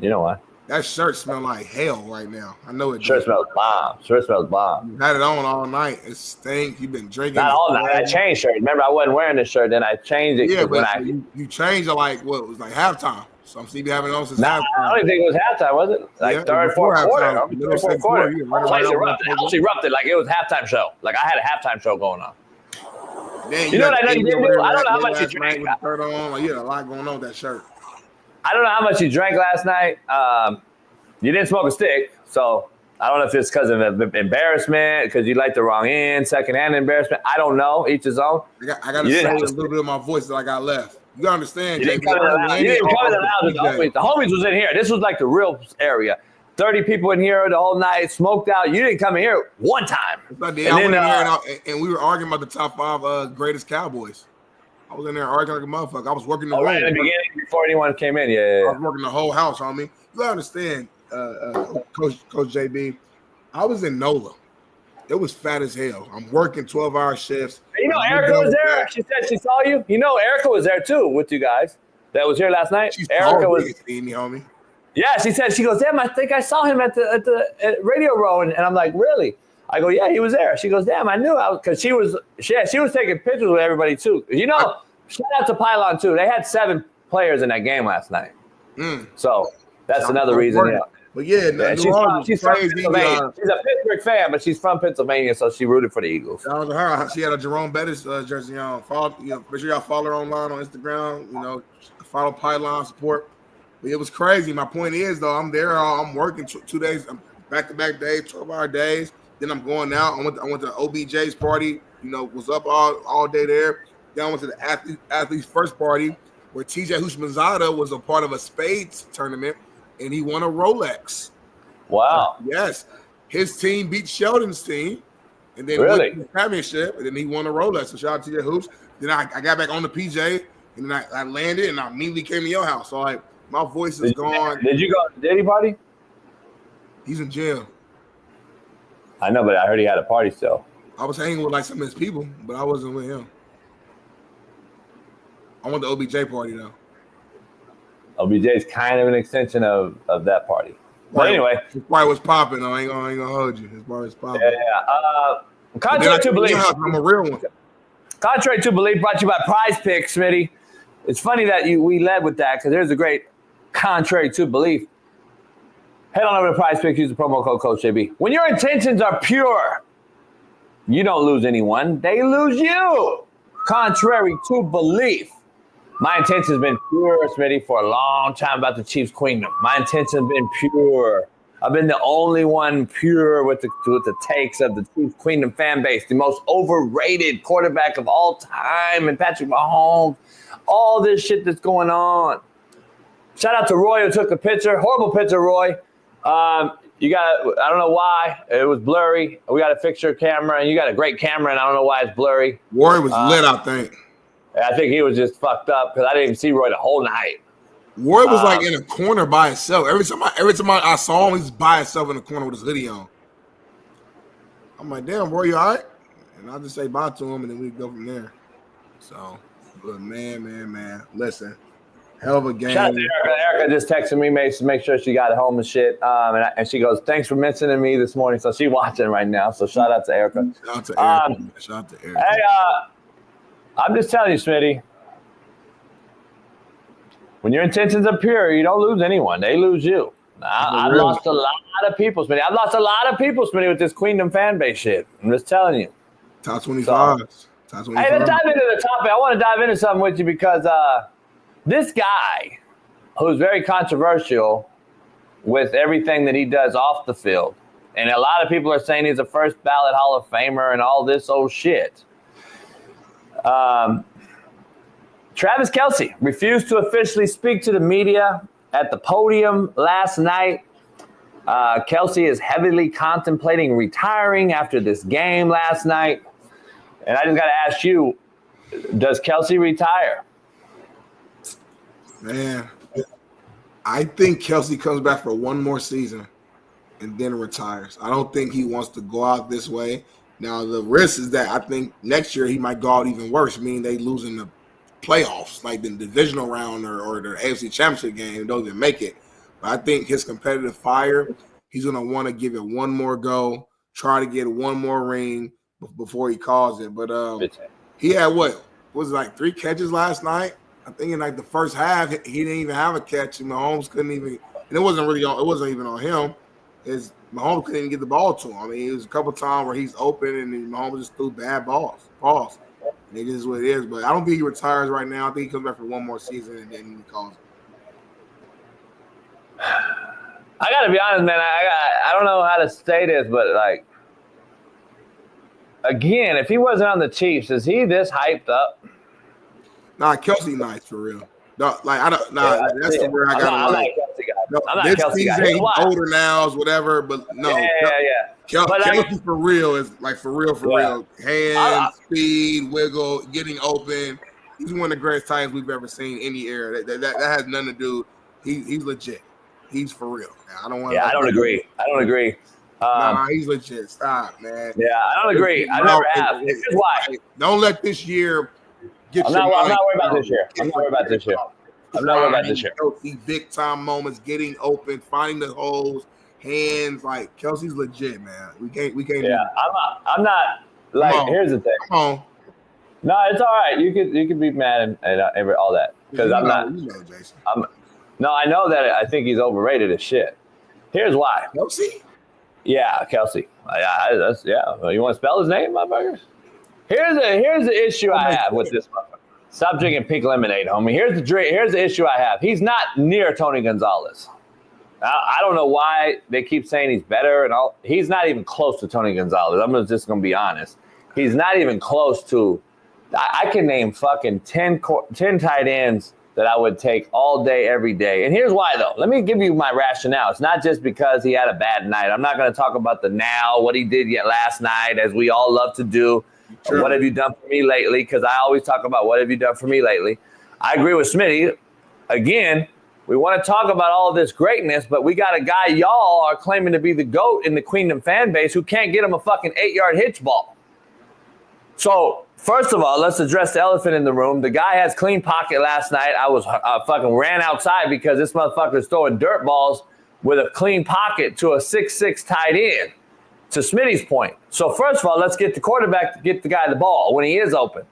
you know why? That shirt smells like hell right now. I know it. Shirt smells bomb. Shirt smells bomb. You had it on all night. It stinks. You've been drinking. Not all night. I changed shirt. Remember, I wasn't wearing this shirt. Then I changed it. Yeah, but you changed it like, what? It was like halftime. So I'm seeing you having it on since halftime. I don't even think it was halftime, was it? Like third, fourth quarter. Third, fourth quarter. The house erupted like it was a halftime show. Like I had a halftime show going on. Man, you know what I know you didn't do? I don't know how much you drank. With the shirt on. Like, you had a lot going on with that shirt. I don't know how much you drank last night. You didn't smoke a stick, so I don't know if it's because of embarrassment, because you liked the wrong end, secondhand embarrassment. I don't know. Each his own. I got to say a little bit of my voice that I got left. You gotta understand, you didn't come in the lounge with the homies. The homies was in here. This was like the real area. 30 people in here the whole night, smoked out. You didn't come in here one time. I went in here and we were arguing about the top 5 greatest Cowboys. I was in there arguing like a motherfucker. I was working the right in the beginning before anyone came in. Yeah. I was working the whole house, homie. You gotta understand, Coach JB. I was in NOLA. It was fat as hell. I'm working 12-hour shifts. You know, Erica was there. She said she saw you. You know, Erica was there too with you guys. That was here last night. Erica was. Me, homie. Yeah, she said. She goes, damn, I think I saw him at Radio Row, and I'm like, really? I go, yeah, he was there. She goes, damn, I knew because she was taking pictures with everybody too. You know, shout out to Pylon too. They had 7 players in that game last night. So that's another reason. Yeah. But yeah, she's from Pennsylvania. She's a Pittsburgh fan, but she's from Pennsylvania, so she rooted for the Eagles. Shout out to her. She had a Jerome Bettis jersey on. Make sure y'all follow her online on Instagram. You know, follow Pylon support. But it was crazy. My point is, though, I'm there. I'm working 2 days, back-to-back days, 12-hour days. Then I'm going out. I went to OBJ's party. You know, was up all day there. Then I went to the athlete's first party where TJ Houshmandzadeh was a part of a spades tournament. And he won a Rolex. Wow. Yes. His team beat Sheldon's team. And then won the championship. And then he won a Rolex. So shout out to your hoops. Then I got back on the PJ. And then I landed and I immediately came to your house. So like my voice is gone. Did you go to the Diddy party? He's in jail. I know, but I heard he had a party still. I was hanging with like some of his people, but I wasn't with him. I went to OBJ party though. OBJ is kind of an extension of that party. But anyway, his party was popping. Though. I ain't gonna hold you. His party was popping. Yeah. Contrary to belief, I'm a real one. Contrary to belief, brought to you by Prize Picks, Smitty. It's funny that we led with that because there's a great contrary to belief. Head on over to Prize Picks. Use the promo code Coach JB. When your intentions are pure, you don't lose anyone. They lose you. Contrary to belief. My intention has been pure, Smitty, for a long time about the Chiefs Queendom. My intention has been pure. I've been the only one pure with the takes of the Chiefs Queendom fan base, the most overrated quarterback of all time, and Patrick Mahomes. All this shit that's going on. Shout out to Roy who took the picture. Horrible picture, Roy. You got, I don't know why. It was blurry. We got to fix your camera, and you got a great camera, and I don't know why it's blurry. Roy was lit, I think. I think he was just fucked up because I didn't even see Roy the whole night. Roy was like in a corner by himself. Every time I saw him, he was by himself in the corner with his hoodie on. I'm like, damn, Roy, you all right? And I'll just say bye to him, and then we go from there. So, but man. Listen, hell of a game. Shout out to Erica. Erica just texted me, make sure she got home and shit. And she goes, thanks for mentioning me this morning. So she's watching right now. So shout out to Erica. Shout out to Erica. Shout out to Erica. Hey, I'm just telling you, Smitty. When your intentions are pure, you don't lose anyone. They lose you. I've lost a lot of people, Smitty. I've lost a lot of people, Smitty, with this Queendom fan base shit. I'm just telling you. Top 25. Top 25. Hey, let's dive into the topic. I want to dive into something with you because this guy, who's very controversial with everything that he does off the field, and a lot of people are saying he's a first ballot Hall of Famer and all this old shit. Travis Kelce refused to officially speak to the media at the podium last night. Kelce is heavily contemplating retiring after this game last night. And I just got to ask you, does Kelce retire? Man, I think Kelce comes back for one more season and then retires. I don't think he wants to go out this way. Now, the risk is that I think next year he might go out even worse, meaning they lose in the playoffs, like the divisional round or the AFC Championship game, don't even make it. But I think his competitive fire, he's going to want to give it one more go, try to get one more ring before he calls it. But he had what was it, like 3 catches last night? I think in like the first half, he didn't even have a catch. And Mahomes couldn't even, and it wasn't even on him. Mahomes couldn't even get the ball to him. I mean, it was a couple times where he's open and then Mahomes just threw bad balls. And it is what it is. But I don't think he retires right now. I think he comes back for one more season and then he calls it. I got to be honest, man. I don't know how to say this, but like, again, if he wasn't on the Chiefs, is he this hyped up? Nah, Kelce nice for real. No, like I don't. Nah, yeah, that's where I got. I'm not a Kelce guy. No, I'm not a Kelce guy. He's older now, whatever. But no, Kelce for real is like for real. Hands, speed, wiggle, getting open. He's one of the greatest Titans we've ever seen any era. That has nothing to do. He's legit. He's for real. I don't want. Yeah, I don't agree. Nah, he's legit. Stop, man. Yeah, I don't agree. I never have. Here's why. Don't let this year. I'm not worried about this year. I'm not worried about this year. These big time moments, getting open, finding the holes, hands. Like Kelce's legit, man. We can't. Yeah, I'm not. Like, here's the thing. Come on. No, it's all right. You could be mad and all that because I'm not. You know, Jason. No, I know that. I think he's overrated as shit. Here's why. Kelce. Yeah, Kelce. Yeah. You want to spell his name, motherfuckers? Here's the issue I have with this motherfucker. Stop drinking pink lemonade, homie. Here's the issue I have. He's not near Tony Gonzalez. I don't know why they keep saying he's better and all. He's not even close to Tony Gonzalez. I'm just gonna be honest. He's not even close to. I can name fucking 10 tight ends that I would take all day, every day. And here's why, though. Let me give you my rationale. It's not just because he had a bad night. I'm not going to talk about what he did last night, as we all love to do. Sure. What have you done for me lately? Because I always talk about what have you done for me lately. I agree with Smitty. Again, we want to talk about all of this greatness, but we got a guy y'all are claiming to be the GOAT in the Queendom fan base who can't get him a fucking 8-yard hitch ball. So, first of all, let's address the elephant in the room. The guy has clean pocket last night. I fucking ran outside because this motherfucker's throwing dirt balls with a clean pocket to a 6'6" tight end, to Smitty's point. So, first of all, let's get the quarterback to get the guy the ball when he is open.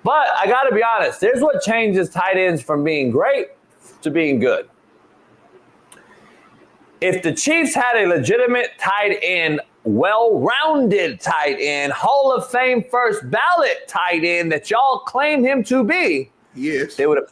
But I got to be honest, there's what changes tight ends from being great to being good. If the Chiefs had a legitimate tight end, well-rounded tight end, Hall of Fame first ballot tight end that y'all claim him to be, yes, they would have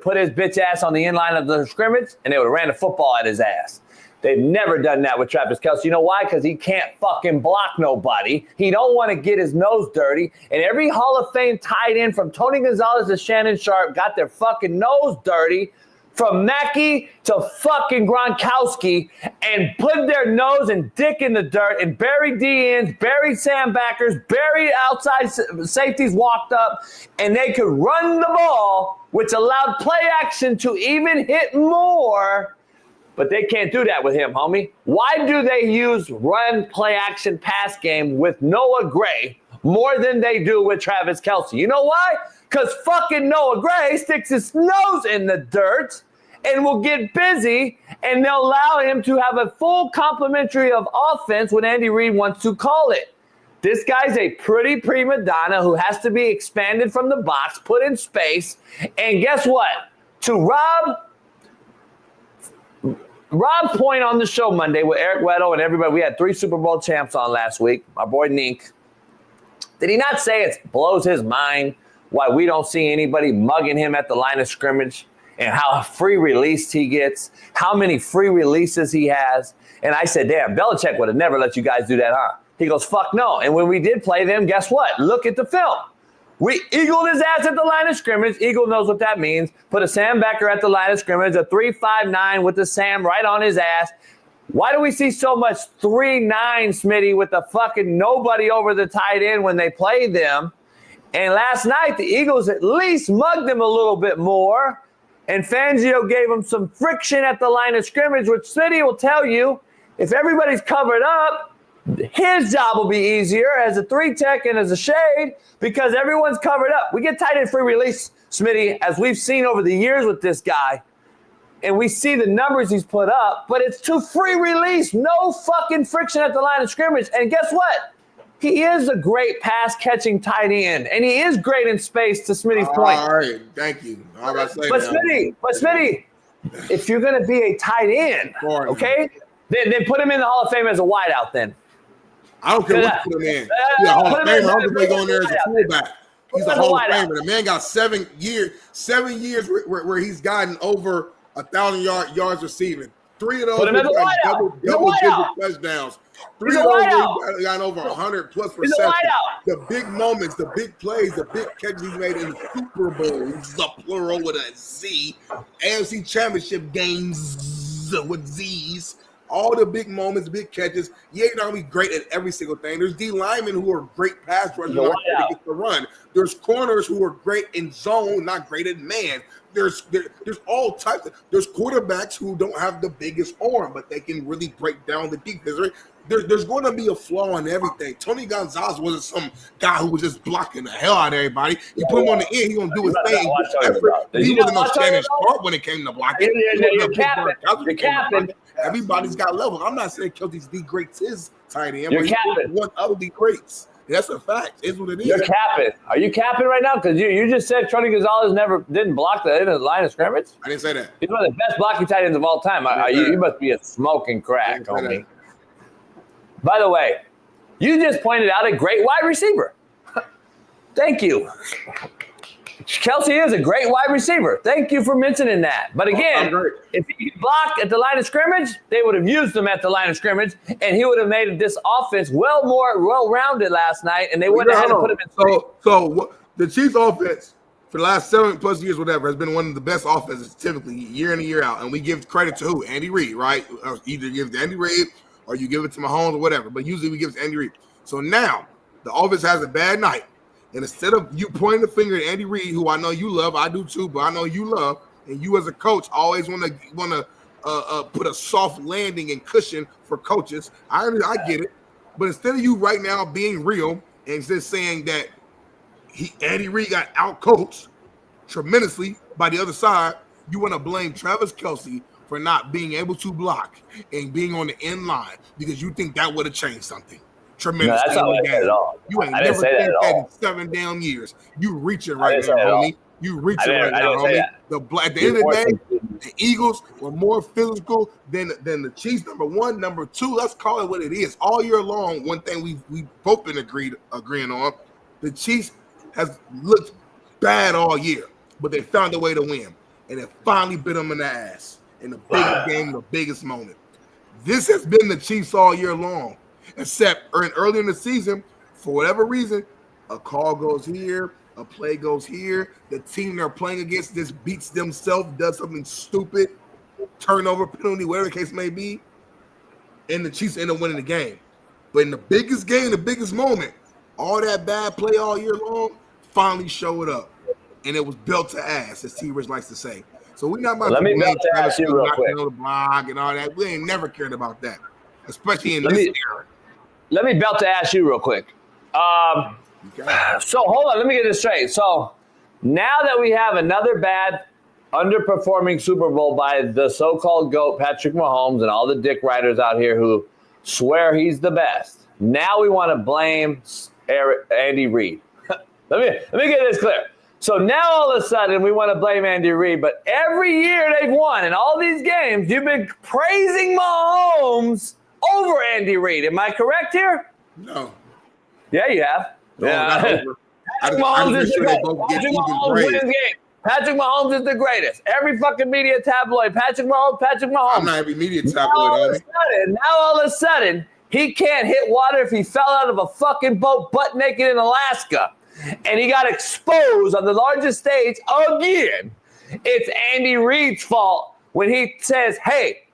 put his bitch ass on the end line of the scrimmage and they would have ran the football at his ass. They've never done that with Travis Kelce. You know why? Because he can't fucking block nobody. He don't want to get his nose dirty. And every Hall of Fame tight end from Tony Gonzalez to Shannon Sharp got their fucking nose dirty, from Mackey to fucking Gronkowski, and put their nose and dick in the dirt and buried DNs, buried Sam backers, buried outside safeties walked up, and they could run the ball, which allowed play action to even hit more. But they can't do that with him, homie. Why do they use run, play action, pass game with Noah Gray more than they do with Travis Kelce? You know why? Because fucking Noah Gray sticks his nose in the dirt and will get busy, and they'll allow him to have a full complementary of offense when Andy Reid wants to call it. This guy's a pretty prima donna who has to be expanded from the box, put in space, and guess what? To Rob's point on the show Monday with Eric Weddle and everybody, we had 3 Super Bowl champs on last week, my boy Nink. Did he not say it blows his mind why we don't see anybody mugging him at the line of scrimmage and how free released he gets, how many free releases he has? And I said, damn, Belichick would have never let you guys do that, huh? He goes, fuck no. And when we did play them, guess what? Look at the film. We eagled his ass at the line of scrimmage. Eagle knows what that means. Put a Sam backer at the line of scrimmage, a 3-5-9 with the Sam right on his ass. Why do we see so much 3-9, Smitty, with the fucking nobody over the tight end when they play them? And last night, the Eagles at least mugged him a little bit more. And Fangio gave him some friction at the line of scrimmage, which Smitty will tell you, if everybody's covered up, his job will be easier as a 3-tech and as a shade because everyone's covered up. We get tight end free release, Smitty, as we've seen over the years with this guy. And we see the numbers he's put up, but it's to free release, no fucking friction at the line of scrimmage. And guess what? He is a great pass-catching tight end, and he is great in space, to Smitty's point. All right, thank you. But Smitty, if you're going to be a tight end, okay, then put him in the Hall of Fame as a wideout then. I don't care what you put him in. He's a Hall of Famer. I don't think they go in there as a fullback. He's a Hall of Famer. The man got 7 years where he's gotten over 1,000 yards receiving. 3 of those double-digit touchdowns. 3 of those he's gotten over 100+ receptions. The big moments, the big plays, the big catches he made in the Super Bowl, which is a plural with a Z. AFC Championship games with Z's. All the big moments, big catches. Yeah, you're not going to be great at every single thing. There's D linemen who are great pass rushers, not great to get the run. There's corners who are great in zone, not great at man. There's all types of, there's quarterbacks who don't have the biggest arm, but they can really break down the defense. There's going to be a flaw in everything. Tony Gonzalez wasn't some guy who was just blocking the hell out of everybody. You put him on the end, he's going to do his thing. He wasn't no Shannon Sharp when it came to blocking. You're capping. Everybody's got levels. I'm not saying Kelce's the greats his tight end, but he's one of the greats. That's a fact. It's what it is. You're capping. Are you capping right now? Because you just said Tony Gonzalez didn't block the end of the line of scrimmage. I didn't say that. He's one of the best blocking tight ends of all time. You must be a smoking crack, homie. By the way, you just pointed out a great wide receiver. Thank you. Kelce is a great wide receiver. Thank you for mentioning that. But again, if he could block at the line of scrimmage, they would have used him at the line of scrimmage, and he would have made this offense well-rounded last night, and they wouldn't have had to put him in. So the Chiefs' offense for the last 7+ years, whatever, has been one of the best offenses typically year in and year out. And we give credit to who? Andy Reid, right? Either give it to Andy Reid or you give it to Mahomes or whatever. But usually we give it to Andy Reid. So now the offense has a bad night. And instead of you pointing the finger at Andy Reid, who I know you love, I do too, but I know you love, and you as a coach always want to put a soft landing and cushion for coaches. I get it. But instead of you right now being real and just saying that Andy Reid got outcoached tremendously by the other side. You want to blame Travis Kelce for not being able to block and being on the end line because you think that would have changed something tremendously. No, that's not what I said at all. You ain't I didn't never say that said at that all. in 7 damn years. You reaching right didn't say now, that at all. homie. You reaching right I now, didn't say homie. that. At the end of the day, the Eagles were more physical than the Chiefs. Number one, number two. Let's call it what it is. All year long, one thing we both been agreeing on: the Chiefs has looked bad all year, but they found a way to win, and it finally bit them in the ass in the biggest game, the biggest moment. This has been the Chiefs all year long, except early in the season, for whatever reason, a call goes here. A play goes here. The team they're playing against just beats themselves, does something stupid, turnover, penalty, whatever the case may be, and the Chiefs end up winning the game. But in the biggest game, the biggest moment, all that bad play all year long finally showed up, and it was built to ass, as T. Rich likes to say. So we're not about Let to me blame belt to Travis ass you real not quick. being on the blog and all that. We ain't never cared about that, especially in this era. Let me belt to ask you real quick. So hold on, let me get this straight. So now that we have another bad, underperforming Super Bowl by the so-called GOAT, Patrick Mahomes, and all the dick riders out here who swear he's the best, now we want to blame Andy Reid. let me get this clear. So now all of a sudden we want to blame Andy Reid, but every year they've won in all these games, you've been praising Mahomes over Andy Reid. Am I correct here? No. Yeah, you have. Yeah. Patrick Mahomes is the greatest. Patrick Mahomes is the greatest. Every fucking media tabloid, Patrick Mahomes. I'm not every media tabloid. Now all of a sudden, he can't hit water if he fell out of a fucking boat butt naked in Alaska. And he got exposed on the largest stage again. It's Andy Reid's fault when he says, hey,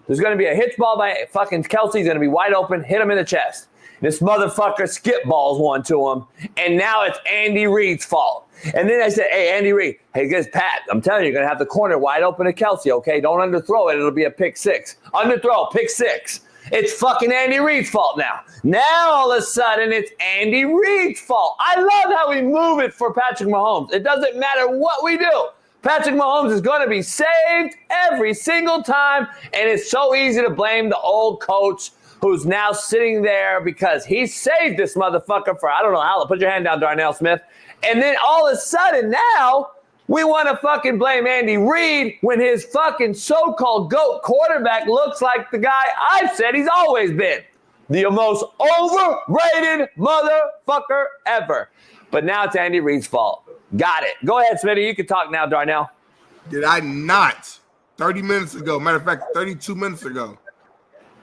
there's going to be a hitch ball by fucking Kelce. He's going to be wide open. Hit him in the chest. This motherfucker skip balls one to him, and now it's Andy Reid's fault. And then I said, hey, Andy Reid, hey, guys, Pat, I'm telling you, you're going to have the corner wide open to Kelce, okay? Don't underthrow it. It'll be a pick six. Underthrow, pick six. It's fucking Andy Reid's fault now. Now, all of a sudden, it's Andy Reid's fault. I love how we move it for Patrick Mahomes. It doesn't matter what we do. Patrick Mahomes is going to be saved every single time, and it's so easy to blame the old coach who's now sitting there because he saved this motherfucker for, I don't know how, put your hand down, Darnell Smith. And then all of a sudden now, we want to fucking blame Andy Reid when his fucking so-called GOAT quarterback looks like the guy I've said he's always been. The most overrated motherfucker ever. But now it's Andy Reid's fault. Got it. Go ahead, Smitty. You can talk now, Darnell. Did I not, 30 minutes ago, matter of fact, 32 minutes ago,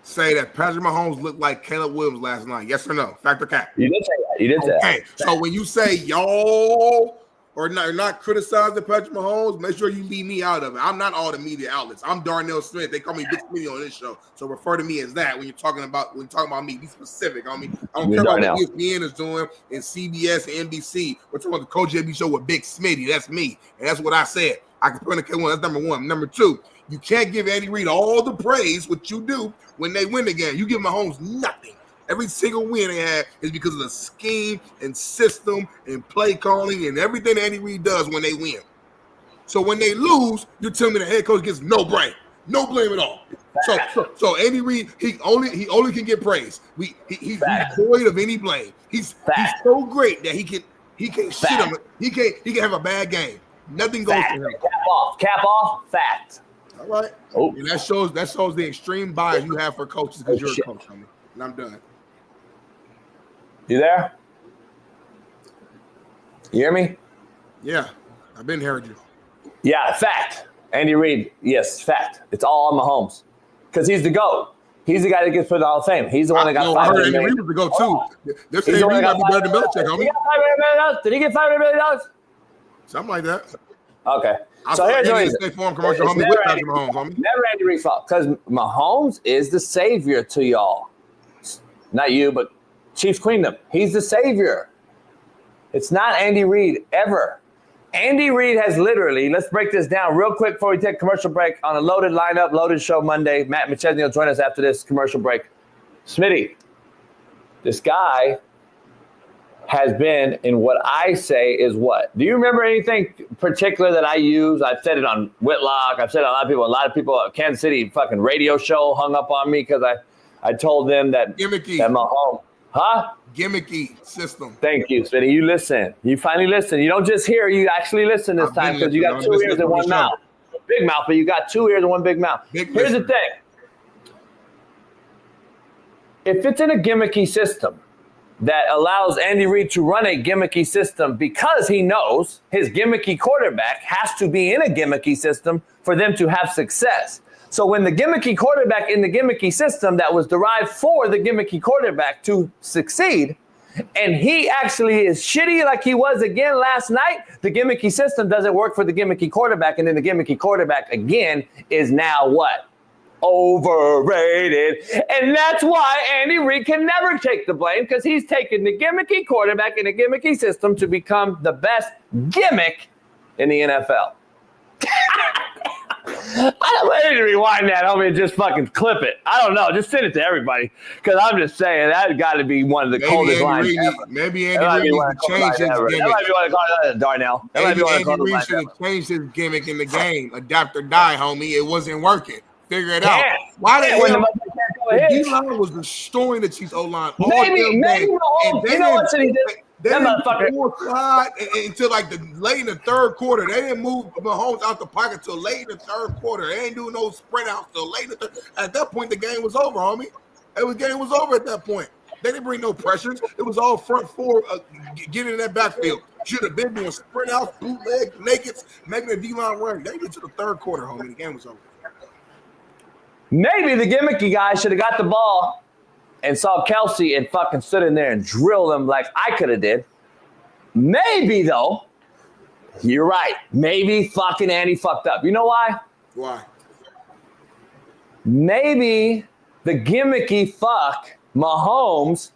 say that Patrick Mahomes looked like Caleb Williams last night? Yes or no? Fact or cap? You did say that. You did say that. Okay, so when you say y'all or not criticizing Patrick Mahomes, make sure you leave me out of it. I'm not all the media outlets. I'm Darnell Smith. They call me Big Smitty on this show. So refer to me as that when you're talking about me. Be specific on me. I don't care about what ESPN is doing and CBS and NBC. We're talking about the Coach JB show with Big Smitty. That's me. And that's what I said. I can point to K1. That's number one. Number two, you can't give Andy Reid all the praise, what you do when they win the game. You give Mahomes nothing. Every single win they had is because of the scheme and system and play calling and everything that Andy Reid does when they win. So when they lose, you tell me the head coach gets no blame at all. So Andy Reid, he only can get praise. He's void of any blame. He's so great that he can shit on it. He can have a bad game. Nothing goes to him. Cap off. Fact. All right. Oh. And that shows the extreme bias you have for coaches because you're a coach, homie. And I'm done. You there? You hear me? Yeah, I've been hearing you. Yeah, fact. Andy Reid, yes, fact. It's all on Mahomes because he's the GOAT. He's the guy that gets put in the Hall of Fame. He's the one that got $500 million. Andy Reid was the GOAT too. They're saying Reid might be better than Belichick, homie. Did he get $500 million? Something like that. Okay. So here's the reason. Never Andy Reid's fault because Mahomes is the savior to y'all. Not you, but Chiefs Queendom. He's the savior. It's not Andy Reid ever. Andy Reid has literally, let's break this down real quick before we take a commercial break on a loaded lineup, loaded show Monday. Matt McChesney will join us after this commercial break. Smitty, this guy has been in what I say is what? Do you remember anything particular that I use? I've said it on Whitlock. I've said it on a lot of people at Kansas City fucking radio show hung up on me because I told them that Mahomes. Huh? Gimmicky system. Thank you, Smitty. You listen. You finally listen. You don't just hear. You actually listen this time because you got 2 ears and 1 mouth. Big mouth, but you got 2 ears and 1 big mouth. Here's the thing. If it's in a gimmicky system that allows Andy Reid to run a gimmicky system because he knows his gimmicky quarterback has to be in a gimmicky system for them to have success. So when the gimmicky quarterback in the gimmicky system that was derived for the gimmicky quarterback to succeed, and he actually is shitty like he was again last night, the gimmicky system doesn't work for the gimmicky quarterback, and then the gimmicky quarterback again is now what? Overrated. And that's why Andy Reid can never take the blame because he's taken the gimmicky quarterback in a gimmicky system to become the best gimmick in the NFL. I need to rewind that, homie, and just fucking clip it. I don't know. Just send it to everybody because I'm just saying that's got to be one of the coldest lines ever. Maybe Andy Reid needs to change his gimmick. That might be what I call it, Darnell. Andy Reid should have changed his gimmick in the game. Adapt or die, homie. It wasn't working. Figure it out. Why the hell? The D-line was destroying the Chiefs O-line all damn day. And they didn't until like the late in the third quarter. They didn't move Mahomes out the pocket till late in the third quarter. They ain't doing no sprint out till late in the third. At that point, the game was over, homie. The game was over at that point. They didn't bring no pressures. It was all front four getting in that backfield. Should have been doing sprint out, bootleg, nakeds, making the D-line run. They get to the third quarter, homie. The game was over. Maybe the gimmicky guy should have got the ball and saw Kelsey and fucking stood in there and drilled him like I could have did. Maybe, though, you're right. Maybe fucking Andy fucked up. You know why? Why? Maybe the gimmicky fuck Mahomes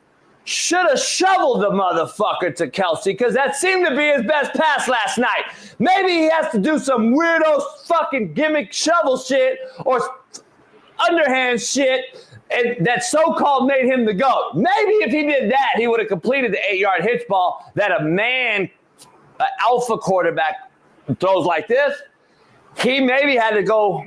should have shoveled the motherfucker to Kelsey because that seemed to be his best pass last night. Maybe he has to do some weirdo fucking gimmick shovel shit or underhand shit and that so-called made him the GOAT. Maybe if he did that, he would have completed the 8-yard hitch ball that an alpha quarterback throws like this. He maybe had to go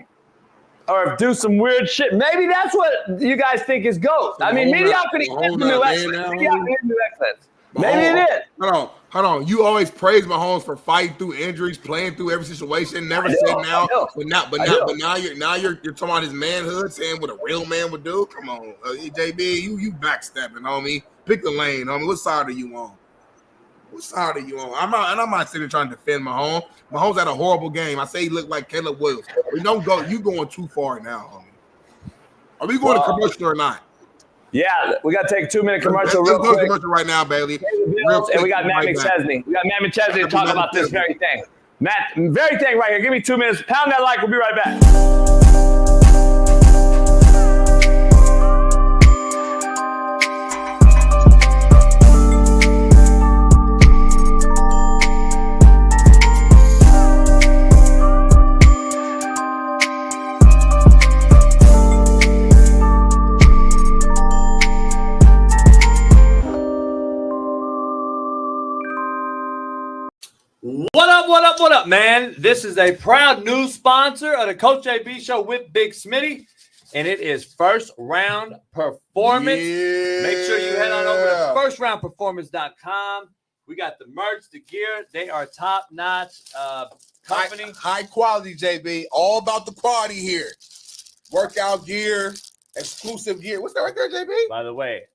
or do some weird shit. Maybe that's what you guys think is GOAT. I mean, mediocrity is the new excellence. Maybe it is. Hold on. You always praise Mahomes for fighting through injuries, playing through every situation. Never said now, but now you're talking about his manhood, saying what a real man would do. Come on, JB, you backstepping, homie. Pick a lane, homie. What side are you on? I'm not sitting trying to defend Mahomes. Mahomes had a horrible game. I say he looked like Caleb Williams. We don't go. You going too far now, homie. Are we going to commercial or not? Yeah, we got to take a 2-minute commercial real quick. Commercial right now, Bailey. And we got Matt McChesney. We got Matt McChesney to talk about this very thing. Matt, very thing right here. Give me 2 minutes. Pound that like. We'll be right back. What up, man? This is a proud new sponsor of the Coach JB Show with Big Smitty, and it is First Round Performance. Yeah. Make sure you head on over to firstroundperformance.com. We got the merch, the gear. They are top-notch company. High quality, JB. All about the quality here. Workout gear, exclusive gear. What's that right there, JB? By the way,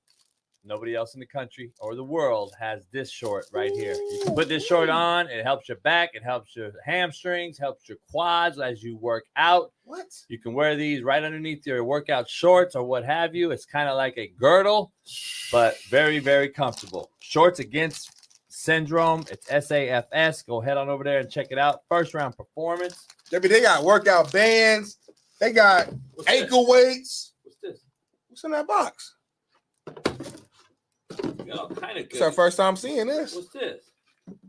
nobody else in the country or the world has this short right here. You can put this short on. It helps your back. It helps your hamstrings, helps your quads as you work out. What? You can wear these right underneath your workout shorts or what have you. It's kind of like a girdle, but very, very comfortable. Shorts Against Syndrome. It's SAFS. Go head on over there and check it out. First Round Performance. JB, they got workout bands. They got ankle weights. What's this? What's in that box? Kind of it's our first time seeing this. What's this?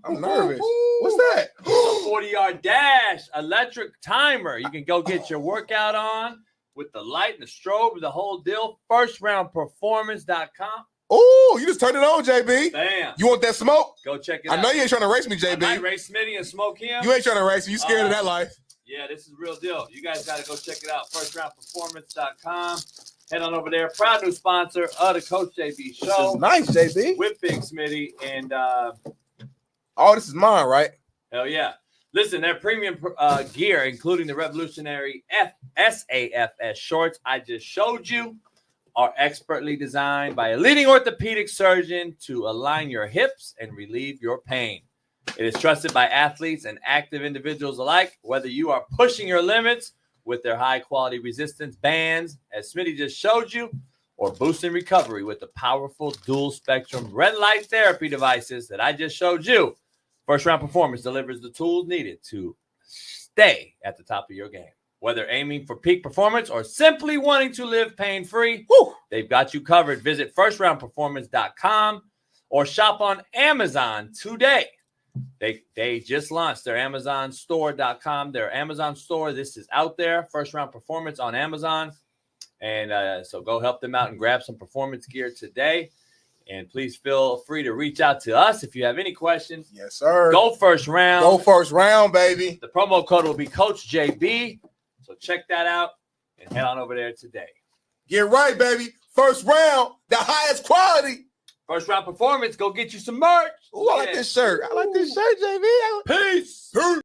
I'm nervous. What's that? A 40-yard dash electric timer. You can go get your workout on with the light and the strobe and the whole deal. Firstroundperformance.com. Oh, you just turned it on, JB. Bam. You want that smoke? Go check it out. I know you ain't trying to race me, I might JB. race Smitty and smoke him. You ain't trying to race me. You scared of that life. Yeah, this is the real deal. You guys got to go check it out. FirstRoundPerformance.com. Head on over there. Proud new sponsor of the Coach JB Show. Nice, JB. With Big Smitty. And oh, this is mine, right? hell yeah. Listen, their premium gear, including the revolutionary SAFS shorts I just showed you, are expertly designed by a leading orthopedic surgeon to align your hips and relieve your pain. It is trusted by athletes and active individuals alike, whether you are pushing your limits with their high-quality resistance bands, as Smitty just showed you, or boosting recovery with the powerful dual-spectrum red light therapy devices that I just showed you. First Round Performance delivers the tools needed to stay at the top of your game. Whether aiming for peak performance or simply wanting to live pain-free, they've got you covered. Visit FirstRoundPerformance.com or shop on Amazon today. They just launched their AmazonStore.com, their Amazon store. This is out there, First Round Performance on Amazon. And so go help them out and grab some performance gear today. And please feel free to reach out to us if you have any questions. Yes, sir. Go First Round. Go First Round, baby. The promo code will be Coach JB. So check that out and head on over there today. Get right, baby. First Round, the highest quality. First Round Performance. Go get you some merch. Ooh, I like this shirt. I like this shirt, JB. Peace. Peace.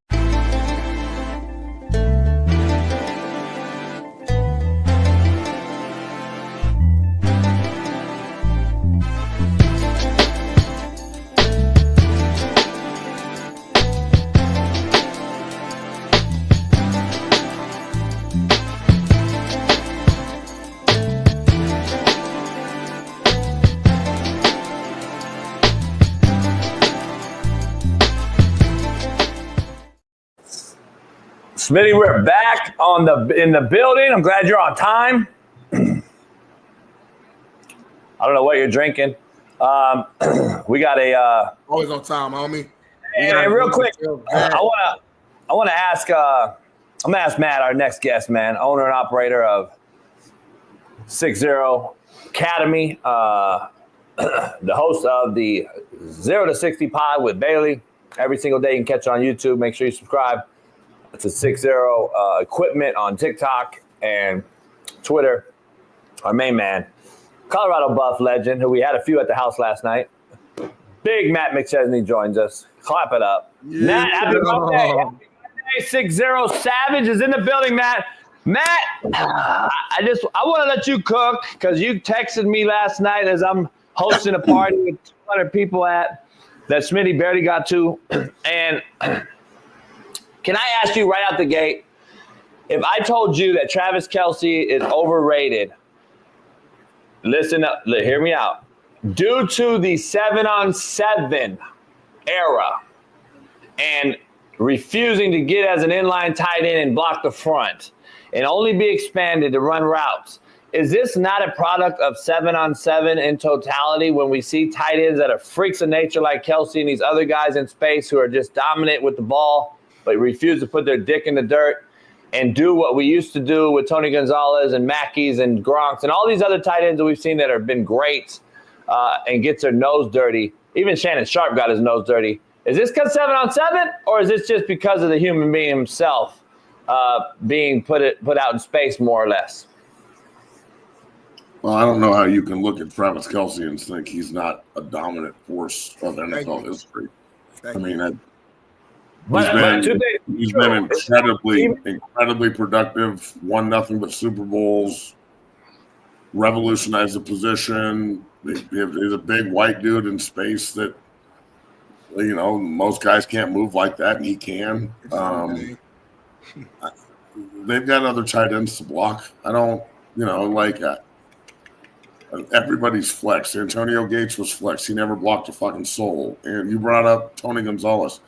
Smitty, we're back in the building. I'm glad you're on time. I don't know what you're drinking. We got a always on time, homie. And real quick, I want to ask. I'm gonna ask Matt, our next guest, man, owner and operator of 6-0 Academy, the host of the 0 to 60 pod with Bailey. Every single day you can catch it on YouTube. Make sure you subscribe. It's a 6-0 equipment on TikTok and Twitter. Our main man, Colorado Buff legend, who we had a few at the house last night. Big Matt McChesney joins us. Clap it up. Yeah. Matt, happy birthday. Happy birthday. 6-0 Savage is in the building, Matt. Matt, I want to let you cook because you texted me last night as I'm hosting a party with 200 people that Smitty barely got to. And can I ask you right out the gate, if I told you that Travis Kelce is overrated, listen up, hear me out. Due to the 7-on-7 era and refusing to get as an inline tight end and block the front and only be expanded to run routes, is this not a product of 7-on-7 in totality when we see tight ends that are freaks of nature like Kelce and these other guys in space who are just dominant with the ball but refuse to put their dick in the dirt and do what we used to do with Tony Gonzalez and Mackey's and Gronks and all these other tight ends that we've seen that have been great and gets their nose dirty. Even Shannon Sharp got his nose dirty. Is this because 7-on-7, or is this just because of the human being himself being put out in space more or less? Well, I don't know how you can look at Travis Kelce and think he's not a dominant force of NFL history. I mean, he's been incredibly productive, won nothing but Super Bowls, revolutionized the position. He's a big white dude in space that, you know, most guys can't move like that, and he can. They've got other tight ends to block. I don't, you know, like everybody's flexed. Antonio Gates was flexed. He never blocked a fucking soul. And you brought up Tony Gonzalez.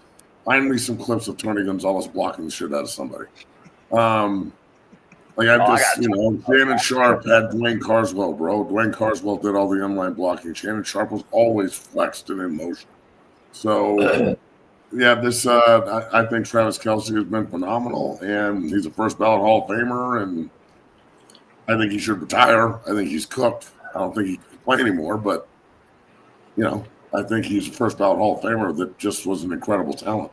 Find me some clips of Tony Gonzalez blocking the shit out of somebody. Shannon Sharp had Dwayne Carswell, bro. Dwayne Carswell did all the inline blocking. Shannon Sharp was always flexed and in motion. So, I think Travis Kelce has been phenomenal, and he's a first ballot Hall of Famer, and I think he should retire. I think he's cooked. I don't think he can play anymore, but I think he's a first ballot Hall of Famer that just was an incredible talent.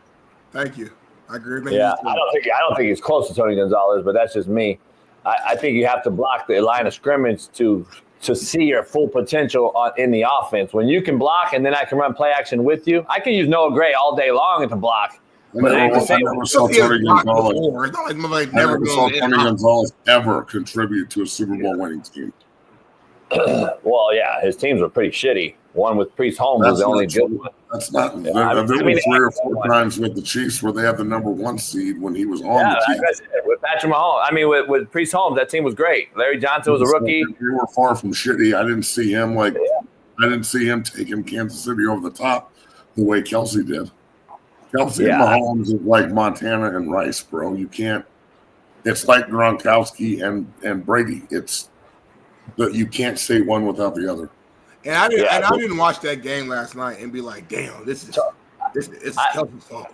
Thank you. I agree. Yeah, I don't think he's close to Tony Gonzalez, but that's just me. I think you have to block the line of scrimmage to see your full potential in the offense. When you can block and then I can run play action with you, I can use Noah Gray all day long to block. But I never saw Tony Gonzalez ever contribute to a Super Bowl winning team. Well, yeah, his teams were pretty shitty. One with Priest Holmes was the only good one. That's not. There were 3 or 4 times with the Chiefs where they had the number 1 seed when he was on the team. With Patrick Mahomes, with Priest Holmes, that team was great. Larry Johnson was a rookie. We were far from shitty. I didn't see him I didn't see him taking Kansas City over the top the way Kelsey did. Kelsey and Mahomes is like Montana and Rice, bro. You can't. It's like Gronkowski and Brady. It's that you can't say one without the other. And I didn't watch that game last night and be like, damn, this is Kelsey's fault.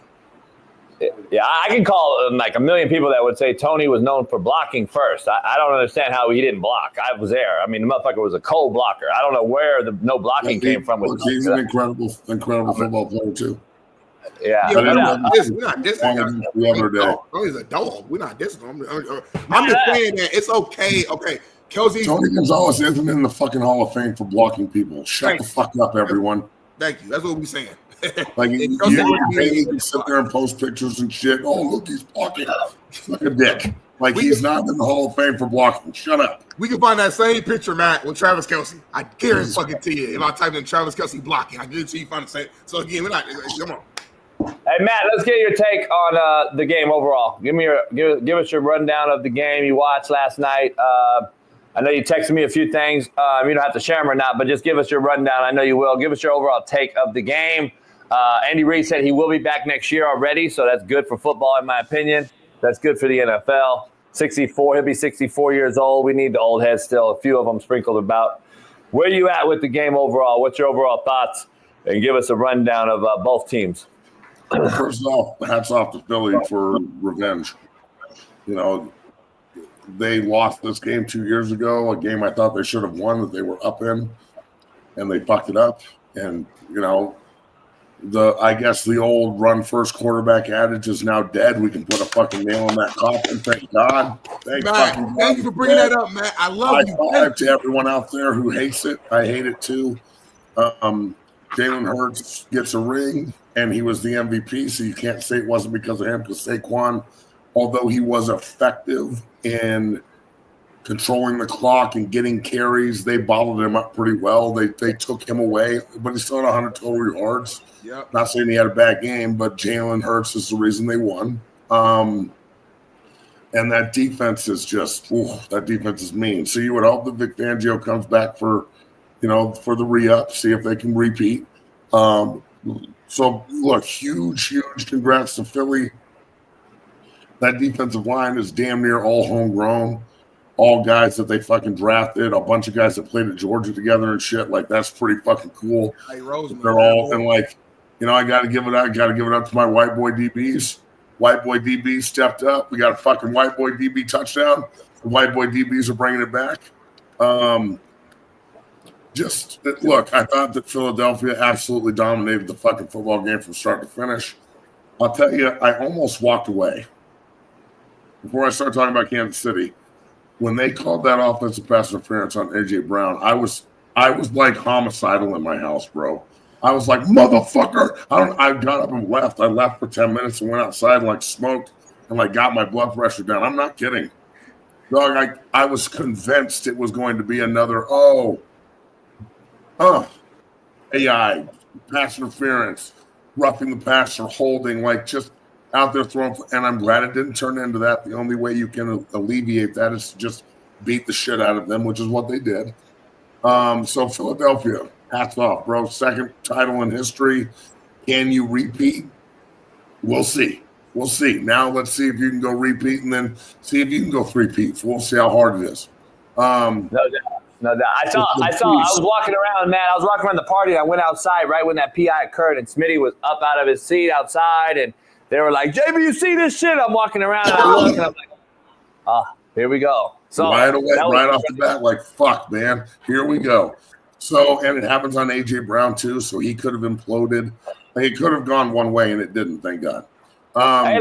Yeah, I can call like a million people that would say Tony was known for blocking first. I don't understand how he didn't block. I was there. I mean, the motherfucker was a cold blocker. I don't know where the no blocking came from. He's an incredible football player too. Yeah, we're not dissing him. The other day, he's a dog. We're not dissing him. I'm just saying that it's okay. Okay. Kelsey, Tony Gonzalez isn't in the fucking Hall of Fame for blocking people. Shut the fuck up, everyone. Thank you. That's what we're saying. Like you can sit there and post pictures and shit. Oh, look, he's blocking. Like a dick. Like he's not in the Hall of Fame for blocking. Shut up. We can find that same picture, Matt, with Travis Kelsey. I guarantee fucking to you. If I type in Travis Kelsey blocking, I guarantee you find the same. So again, we're not. Come on. Hey Matt, let's get your take on the game overall. Give us your rundown of the game you watched last night. I know you texted me a few things. You don't have to share them or not, but just give us your rundown. I know you will. Give us your overall take of the game. Andy Reid said he will be back next year already, so that's good for football, in my opinion. That's good for the NFL. 64, he'll be 64 years old. We need the old heads still, a few of them sprinkled about. Where you at with the game overall? What's your overall thoughts? And give us a rundown of both teams. First off, hats off to Philly for revenge. They lost this game 2 years ago, a game I thought they should have won that they were up in, and they fucked it up. And, I guess the old run first quarterback adage is now dead. We can put a fucking nail in that coffin. Thank God. Thank you for bringing that up, Matt. I love you. High five to everyone out there who hates it. I hate it too. Jalen Hurts gets a ring, and he was the MVP, so you can't say it wasn't because of him, because Saquon, although he was effective in controlling the clock and getting carries, they bottled him up pretty well. They took him away, but he still had 100 total yards. Yep. Not saying he had a bad game, but Jalen Hurts is the reason they won. And that defense is that defense is mean. So you would hope that Vic Fangio comes back for the re-up, see if they can repeat. So look, huge congrats to Philly. That defensive line is damn near all homegrown. All guys that they fucking drafted, a bunch of guys that played at Georgia together and shit. Like, that's pretty fucking cool. They're all, and I got to give it up to my white boy DBs. White boy DBs stepped up. We got a fucking white boy DB touchdown. The white boy DBs are bringing it back. Look, I thought that Philadelphia absolutely dominated the fucking football game from start to finish. I'll tell you, I almost walked away. Before I started talking about Kansas City, when they called that offensive pass interference on A.J. Brown, I was like homicidal in my house, bro. I was like, motherfucker. I got up and left. I left for 10 minutes and went outside and smoked and got my blood pressure down. I'm not kidding. Dog, I was convinced it was going to be another, AI, pass interference, roughing the passer, holding, just out there throwing, and I'm glad it didn't turn into that. The only way you can alleviate that is to just beat the shit out of them, which is what they did. So Philadelphia, hats off, bro. Second title in history. Can you repeat? We'll see. Now let's see if you can go repeat, and then see if you can go three-peats. We'll see how hard it is. No doubt. I was walking around, man. I was walking around the party, and I went outside right when that PI occurred, and Smitty was up out of his seat outside, and they were like, JB, you see this shit? I'm walking around, and I look, and I'm like, here we go. So right away, right off the bat, fuck, man. Here we go. So, and it happens on AJ Brown too. So he could have imploded. He could have gone one way, and it didn't. Thank God. Hey,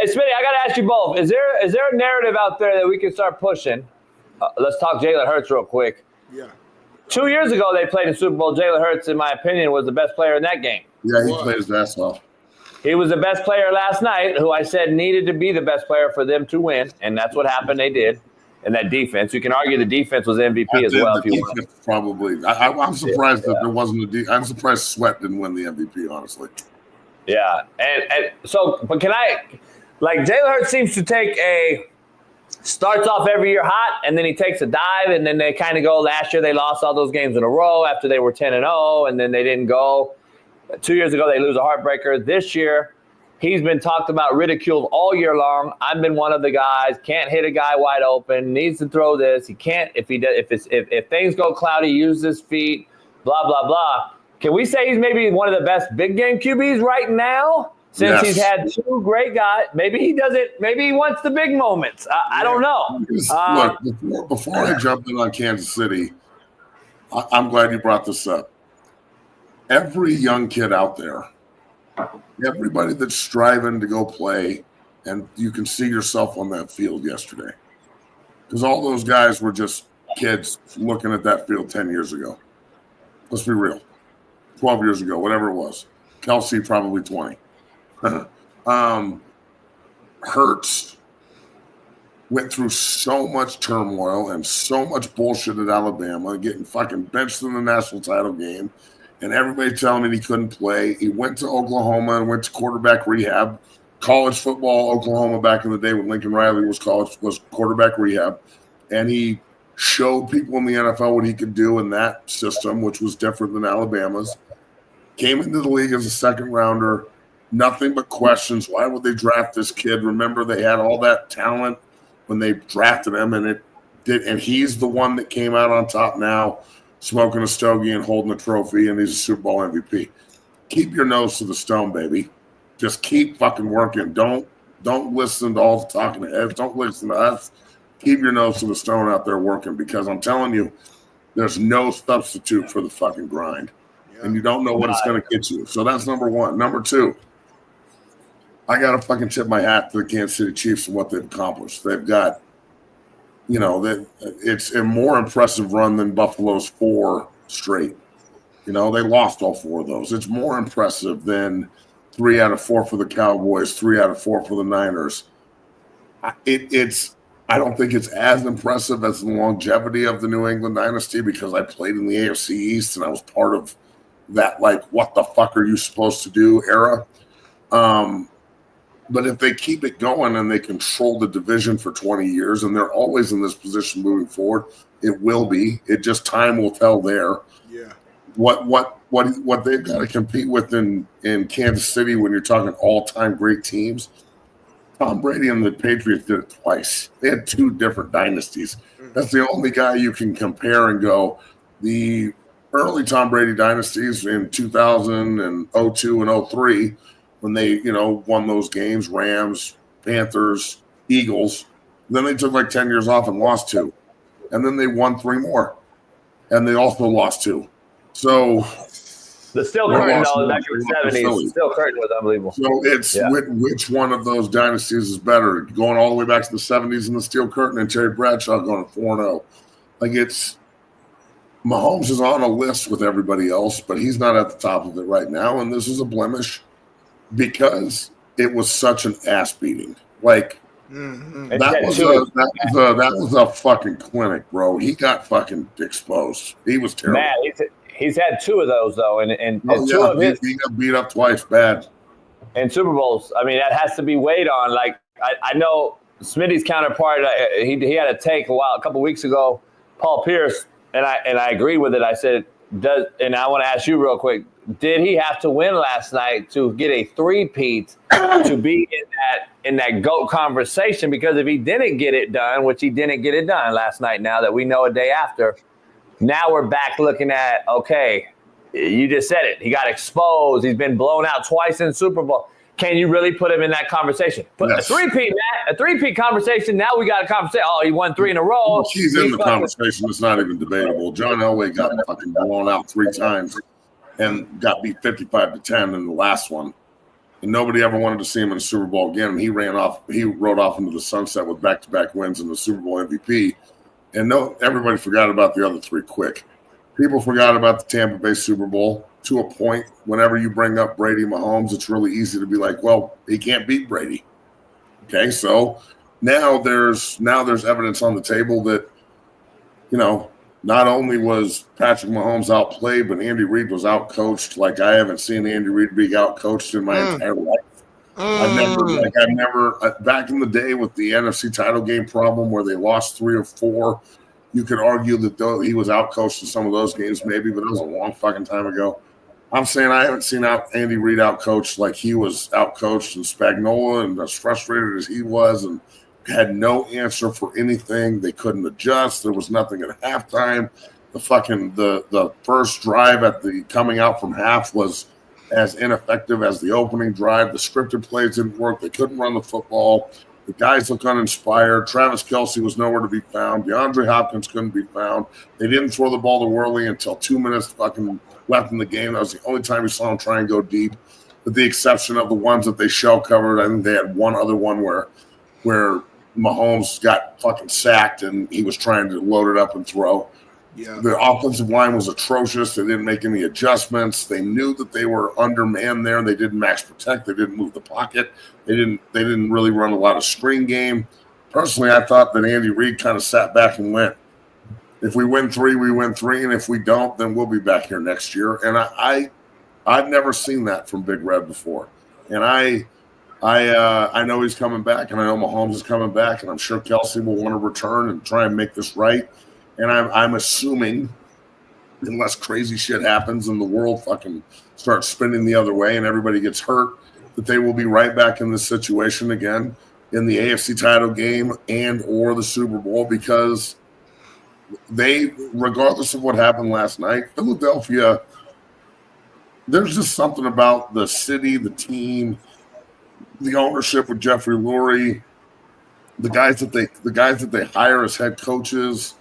Smitty, I got to ask you both. Is there a narrative out there that we can start pushing? Let's talk Jalen Hurts real quick. Yeah. 2 years ago, they played in Super Bowl. Jalen Hurts, in my opinion, was the best player in that game. Yeah, he played his ass off. He was the best player last night, who I said needed to be the best player for them to win, and that's what happened. They did. And that defense, you can argue the defense was MVP as well. If you want. Probably. I'm surprised that there wasn't I'm surprised Sweat didn't win the MVP, honestly. Yeah, and so, but can I, like, Jalen Hurts seems to take starts off every year hot, and then he takes a dive, and then they kind of go. Last year they lost all those games in a row after they were 10-0, and then they didn't go. 2 years ago they lose a heartbreaker. This year he's been talked about, ridiculed all year long. I've been one of the guys. Can't hit a guy wide open. Needs to throw this. He can't if things go cloudy. Use his feet. Blah blah blah. Can we say he's maybe one of the best big game QBs right now? Since he's had two great guys, maybe he doesn't. Maybe he wants the big moments. I don't know. Look, before I jump in on Kansas City, I'm glad you brought this up. Every young kid out there, everybody that's striving to go play, and you can see yourself on that field yesterday, because all those guys were just kids looking at that field 10 years ago. Let's be real. 12 years ago, whatever it was. Kelsey, probably 20. Hurts went through so much turmoil and so much bullshit at Alabama, getting fucking benched in the national title game, and everybody telling him he couldn't play. He went to Oklahoma and went to quarterback rehab. College football, Oklahoma back in the day when Lincoln Riley was quarterback rehab, and he showed people in the NFL what he could do in that system, which was different than Alabama's. Came into the league as a second rounder. Nothing but questions. Why would they draft this kid? Remember, they had all that talent when they drafted him, and he's the one that came out on top now, smoking a stogie and holding a trophy, and he's a Super Bowl MVP. Keep your nose to the stone, baby. Just keep fucking working. Don't listen to all the talking heads. Don't listen to us. Keep your nose to the stone out there working, because I'm telling you, there's no substitute for the fucking grind. Yeah. And you don't know what it's going to get you. So that's number one. Number two, I got to fucking tip my hat to the Kansas City Chiefs and what they've accomplished. They've got, it's a more impressive run than Buffalo's 4 straight. They lost all 4 of those. It's more impressive than 3 out of 4 for the Cowboys, 3 out of 4 for the Niners. I don't think it's as impressive as the longevity of the New England dynasty, because I played in the AFC East and I was part of that, like, what the fuck are you supposed to do era. But if they keep it going and they control the division for 20 years and they're always in this position moving forward, it will be. It just time will tell there. Yeah. What they've got to compete with in Kansas City when you're talking all-time great teams. Tom Brady and the Patriots did it twice. They had 2 different dynasties. That's the only guy you can compare and go, the early Tom Brady dynasties in 2000 and 02 and 03, when they, won those games, Rams, Panthers, Eagles. Then they took like 10 years off and lost 2. And then they won 3 more. And they also lost 2. So the Steel Curtain, though, back in the 70s, Steel Curtain was unbelievable. So it's which one of those dynasties is better? Going all the way back to the 70s and the Steel Curtain, and Terry Bradshaw going 4-0. Like, Mahomes is on a list with everybody else, but he's not at the top of it right now. And this is a blemish because it was such an ass beating. Like, that was a fucking clinic, bro. He got fucking exposed. He was terrible. Man, he's had 2 of those, though, and 2 of his. He got beat up twice bad. And Super Bowls, I mean, that has to be weighed on. Like, I know Smitty's counterpart, he had a take a couple weeks ago, Paul Pierce, and I agreed with it. I said, and I want to ask you real quick, did he have to win last night to get a 3-peat to be in that GOAT conversation? Because if he didn't get it done, which he didn't get it done last night, now that we know a day after, now we're back looking at, okay, you just said it. He got exposed. He's been blown out twice in Super Bowl. can you really put him in that conversation? Put a three-peat, Matt. A three-peat conversation. Now we got a conversation. Oh, he won 3 in a row. He's in the conversation. It's not even debatable. John Elway got fucking blown out 3 times and got beat 55-10 in the last one. And nobody ever wanted to see him in the Super Bowl again. And he rode off into the sunset with back-to-back wins and the Super Bowl MVP. And everybody forgot about the other 3 quick. People forgot about the Tampa Bay Super Bowl to a point. Whenever you bring up Brady Mahomes, it's really easy to be like, well, he can't beat Brady. Okay, so now there's evidence on the table that, not only was Patrick Mahomes outplayed, but Andy Reid was outcoached. Like I haven't seen Andy Reid be outcoached in my entire life. I've never back in the day with the NFC title game problem where they lost 3 or 4. You could argue that he was outcoached in some of those games, maybe, but it was a long fucking time ago. I'm saying I haven't seen Andy Reid outcoached like he was outcoached, and Spagnuolo, and as frustrated as he was, and had no answer for anything. They couldn't adjust. There was nothing at halftime. The first drive at the coming out from half was as ineffective as the opening drive. The scripted plays didn't work. They couldn't run the football. The guys look uninspired. Travis Kelce was nowhere to be found. DeAndre Hopkins couldn't be found. They didn't throw the ball to Worley until 2 minutes fucking left in the game. That was the only time we saw him try and go deep, with the exception of the ones that they shell covered. I think they had one other one where Mahomes got fucking sacked and he was trying to load it up and throw. Yeah. The offensive line was atrocious. They didn't make any adjustments. They knew that they were undermanned there. They didn't max protect. They didn't move the pocket. They didn't really run a lot of screen game. Personally, I thought that Andy Reid kind of sat back and went, if we win 3, we win 3, and if we don't, then we'll be back here next year. And I've never seen that from Big Red before. And I know he's coming back, and I know Mahomes is coming back, and I'm sure Kelce will want to return and try and make this right. And I'm assuming, unless crazy shit happens and the world fucking starts spinning the other way and everybody gets hurt, that they will be right back in this situation again in the AFC title game and or the Super Bowl, because they, regardless of what happened last night, Philadelphia, there's just something about the city, the team, the ownership with Jeffrey Lurie, the guys that they hire as head coaches,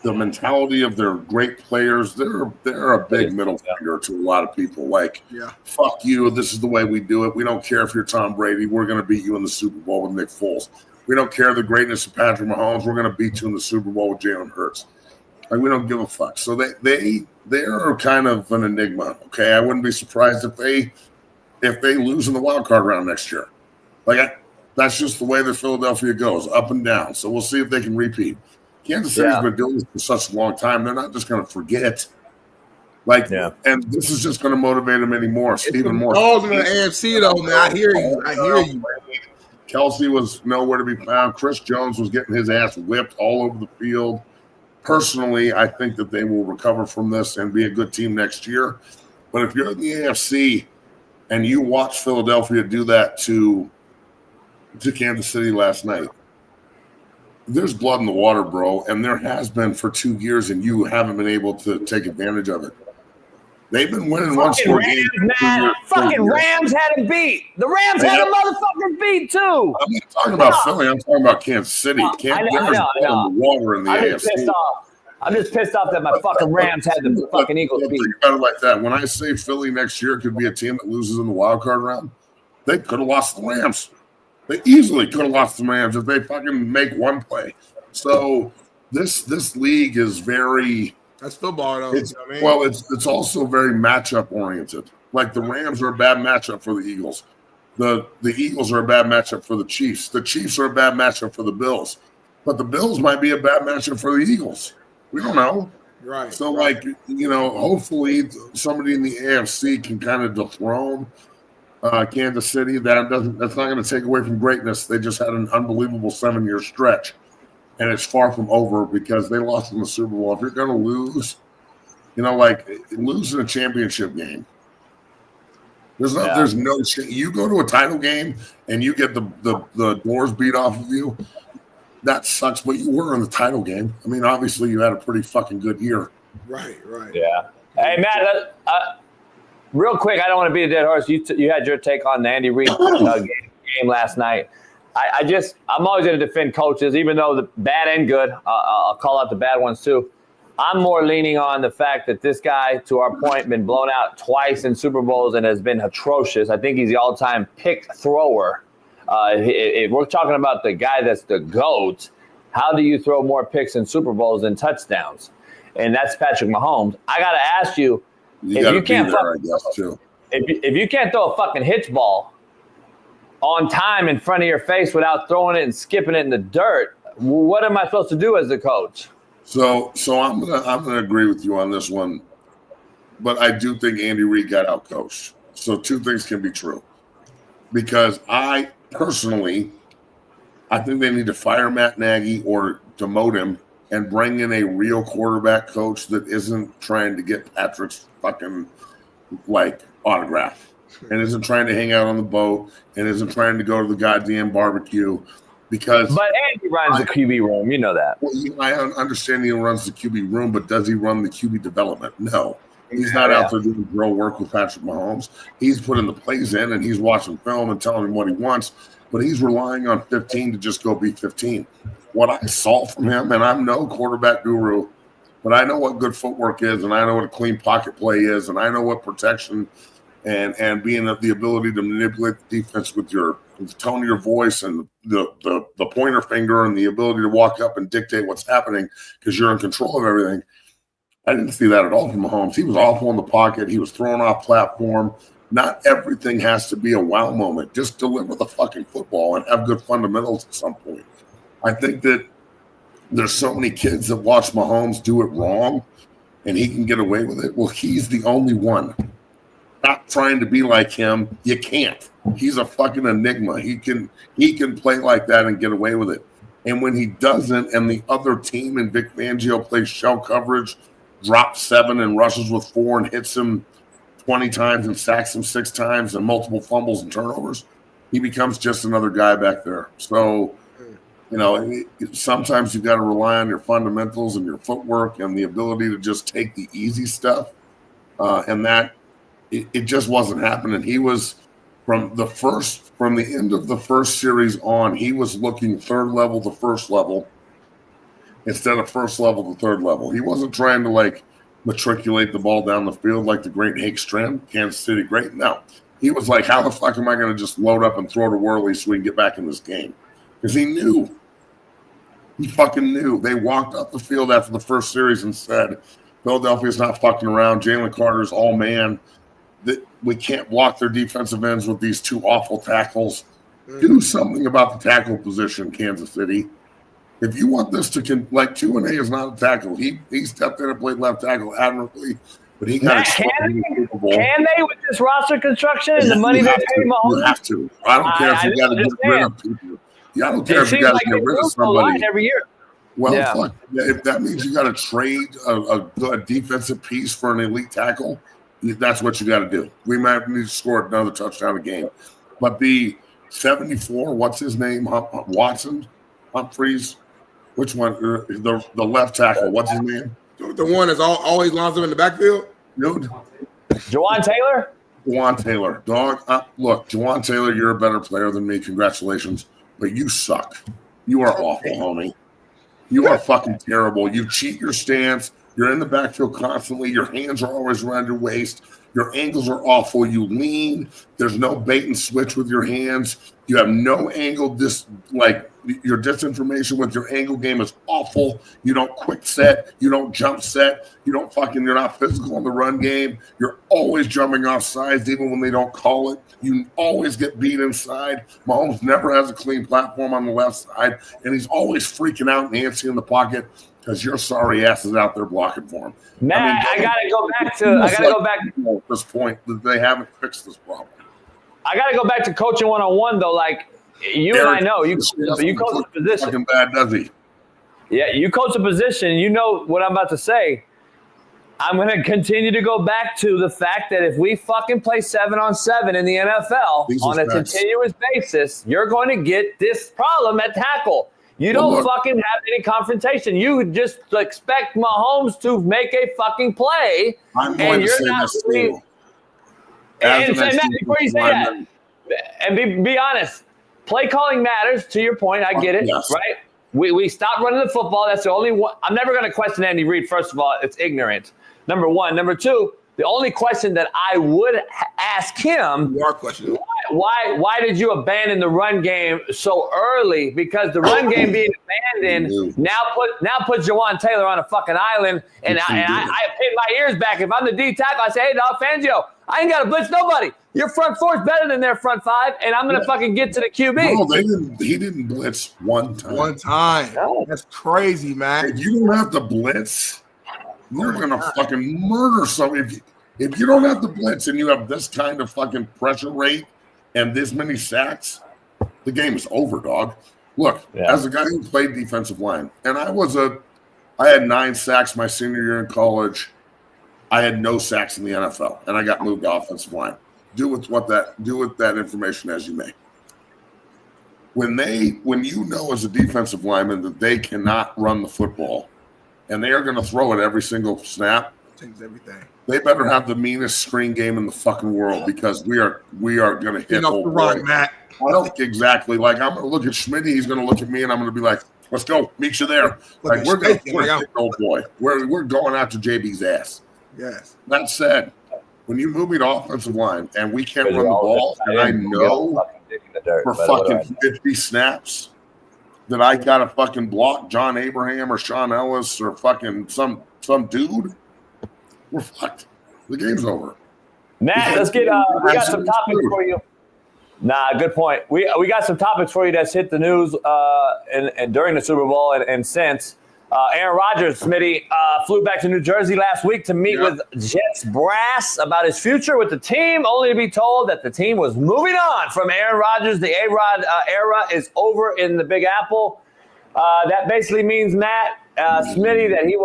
the mentality of their great players. They're a big middle finger to a lot of people. Like, fuck you, this is the way we do it. We don't care if you're Tom Brady. We're going to beat you in the Super Bowl with Nick Foles. We don't care the greatness of Patrick Mahomes. We're going to beat you in the Super Bowl with Jalen Hurts. Like, we don't give a fuck. So they're kind of an enigma. Okay, I wouldn't be surprised if they lose in the wild card round next year. That's just the way that Philadelphia goes, up and down. So we'll see if they can repeat. Kansas City's been doing this for such a long time. They're not just going to forget. And this is just going to motivate them anymore. Even more. Balls in the AFC, though, man. I hear you. Kelce was nowhere to be found. Chris Jones was getting his ass whipped all over the field. Personally, I think that they will recover from this and be a good team next year. But if you're in the AFC and you watch Philadelphia do that to Kansas City last night, there's blood in the water, bro, and there has been for 2 years, and you haven't been able to take advantage of it. They've been winning one score games. Fucking Rams had him beat. The Rams had him motherfucking beat too. I'm not talking about Philly. I'm talking about Kansas City. There's blood in the water in the AFC. I'm just pissed off that my fucking Rams had the fucking Eagles beat. Think about it like that. When I say Philly next year could be a team that loses in the wild card round, they could have lost the Rams. They easily could have lost the Rams if they fucking make one play. So this league is very. That's football, though. Well, it's also very matchup oriented. Like the Rams are a bad matchup for the Eagles. The Eagles are a bad matchup for the Chiefs. The Chiefs are a bad matchup for the Bills. But the Bills might be a bad matchup for the Eagles. We don't know. Right. So, hopefully somebody in the AFC can kind of dethrone Kansas City. That's not going to take away from greatness. They just had an unbelievable 7-year stretch, and it's far from over because they lost in the Super Bowl. If you're going to lose, lose in a championship game, there's no you go to a title game and you get the doors beat off of you. That sucks, but you were in the title game. I mean, obviously you had a pretty fucking good year. Right. Yeah. Hey, Matt, Real quick, I don't want to beat a dead horse. You had your take on the Andy Reid game last night. I'm always going to defend coaches, even though the bad and good. I'll call out the bad ones too. I'm more leaning on the fact that this guy, to our point, been blown out twice in Super Bowls and has been atrocious. I think he's the all-time pick thrower. If we're talking about the guy that's the GOAT, how do you throw more picks in Super Bowls than touchdowns? And that's Patrick Mahomes. I got to ask you, if you can't throw a fucking hitch ball on time in front of your face without throwing it and skipping it in the dirt, what am I supposed to do as the coach? So I'm gonna agree with you on this one, but I do think Andy Reid got outcoached. So two things can be true, because I personally, I think they need to fire Matt Nagy or demote him and bring in a real quarterback coach that isn't trying to get Patrick's fucking autograph and isn't trying to hang out on the boat and isn't trying to go to the goddamn barbecue. But Andy runs the QB room, you know that. Well, I understand he runs the QB room, but does he run the QB development? No. He's not out there doing real work with Patrick Mahomes. He's putting the plays in and he's watching film and telling him what he wants, but he's relying on 15 to just go be 15. What I saw from him, and I'm no quarterback guru, but I know what good footwork is, and I know what a clean pocket play is, and I know what protection and being the ability to manipulate the defense with the tone of your voice and the pointer finger and the ability to walk up and dictate what's happening because you're in control of everything. I didn't see that at all from Mahomes. He was awful in the pocket. He was thrown off platform. Not everything has to be a wow moment. Just deliver the fucking football and have good fundamentals at some point. I think that there's so many kids that watch Mahomes do it wrong and he can get away with it. Well, he's the only one. Not trying to be like him. You can't. He's a fucking enigma. He can play like that and get away with it. And when he doesn't, and the other team and Vic Fangio plays shell coverage, drops 7 and rushes with 4 and hits him 20 times and sacks him 6 times and multiple fumbles and turnovers, he becomes just another guy back there. So, sometimes you've got to rely on your fundamentals and your footwork and the ability to just take the easy stuff. And that it just wasn't happening. He was from the end of the first series on, he was looking third level to first level instead of first level to third level. He wasn't trying to matriculate the ball down the field like the great Hank Stram, Kansas City great. No, he was like, how the fuck am I going to just load up and throw to Worley so we can get back in this game? Because he knew. He fucking knew. They walked up the field after the first series and said, Philadelphia's not fucking around. Jalen Carter's all man. That we can't block their defensive ends with these 2 awful tackles. Do something about the tackle position, Kansas City. If you want this to Q&A is not a tackle. He stepped in and played left tackle admirably, but he got Can they with this roster construction and the money they pay Mahomes? You have to. I don't care if you got to get rid of people. I don't care if you got to get rid of somebody every year. Well, fuck. If that means you got to trade a defensive piece for an elite tackle, that's what you got to do. We might need to score another touchdown a game. But the 74, what's his name? Watson? Humphreys? Which one? The left tackle. What's his name? The one that's always lines up in the backfield? Dude. Jawan Taylor? Jawan Taylor. Dog, look, Jawan Taylor, you're a better player than me. Congratulations. But you suck. You are awful, homie. You are fucking terrible. You cheat your stance. You're in the backfield constantly. Your hands are always around your waist. Your angles are awful. You lean. There's no bait and switch with your hands. You have no angle. Your disinformation with your angle game is awful. You don't quick set. You don't jump set. You're not physical in the run game. You're always jumping off sides, even when they don't call it. You always get beat inside. Mahomes never has a clean platform on the left side, and he's always freaking out and antsy in the pocket because your sorry ass is out there blocking for him. Matt, I gotta go back to at this point that they haven't fixed this problem. I gotta go back to coaching 101 though. You and I know you coach the position. Fucking bad, does he? Yeah, you coach the position. You know what I'm about to say. I'm going to continue to go back to the fact that if we fucking play 7-on-7 in the NFL on a continuous basis, you're going to get this problem at tackle. You don't fucking have any confrontation. You just expect Mahomes to make a fucking play. I'm going to say this too. And before you say that, and be honest, play calling matters. To your point, I get it, right? We stopped running the football. That's the only one. I'm never going to question Andy Reid. First of all, it's ignorant. Number one. Number two, the only question that I would ask him, why did you abandon the run game so early? Because the run game being abandoned now puts Jawan Taylor on a fucking island, and I pin my ears back. If I'm the D tackle, I say, hey, dog, Fangio, I ain't got to blitz nobody. Your front four is better than their front five, and I'm going to fucking get to the QB. No, he didn't blitz one time. One time. Oh. That's crazy, man. If you don't have to blitz, you're going to fucking murder somebody. If you don't have to blitz and you have this kind of fucking pressure rate and this many sacks, the game is over, dog. Look, as a guy who played defensive line, and I had 9 sacks my senior year in college. I had no sacks in the NFL, and I got moved to offensive line. Do with that information as you may. When you know as a defensive lineman that they cannot run the football, and they are going to throw it every single snap, changes everything. They better have the meanest screen game in the fucking world, because we are going to hit old boy. Run, Matt. I don't exactly. Like, I'm going to look at Smitty. He's going to look at me, and I'm going to be like, "Let's go, meet you there." Like, we're going to hit old boy. We're going after JB's ass. Yes. That said, when you move me to offensive line and we can't run the ball, and I know for fucking 50 snaps that I got to fucking block John Abraham or Sean Ellis or fucking some dude, we're fucked. The game's over. Matt, let's get we got some topics for you. Nah, good point. We got some topics for you that's hit the news and during the Super Bowl and since. Aaron Rodgers, Smitty, flew back to New Jersey last week to meet with Jets brass about his future with the team, only to be told that the team was moving on from Aaron Rodgers. The A-Rod era is over in the Big Apple. That basically means, Matt, Smitty, that he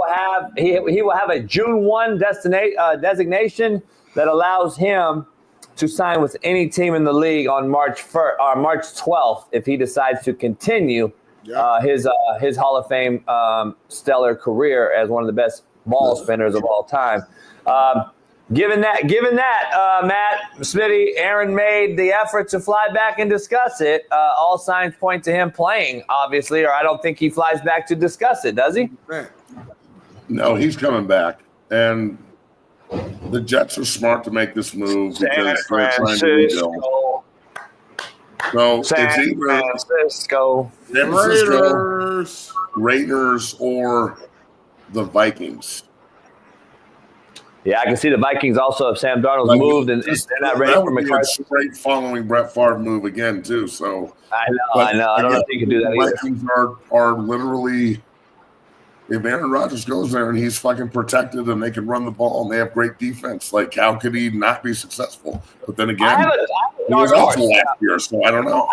will have a June 1 designation that allows him to sign with any team in the league on March 12th if he decides to continue his Hall of Fame stellar career as one of the best ball spinners of all time. Given that, Matt, Smitty, Aaron made the effort to fly back and discuss it. All signs point to him playing, obviously, or I don't think he flies back to discuss it, does he? No, he's coming back. And the Jets are smart to make this move because they're trying to rebuild. So San Francisco, Raiders, or the Vikings. Yeah, I can see the Vikings also if Sam Darnold's moved and they're not ready for McChesney. A straight following Brett Favre move again too. So I know. I don't know if you can do that the either. Vikings are literally. If Aaron Rodgers goes there and he's fucking protected and they can run the ball and they have great defense, like how could he not be successful? But then again, he was awful last year, so I don't know.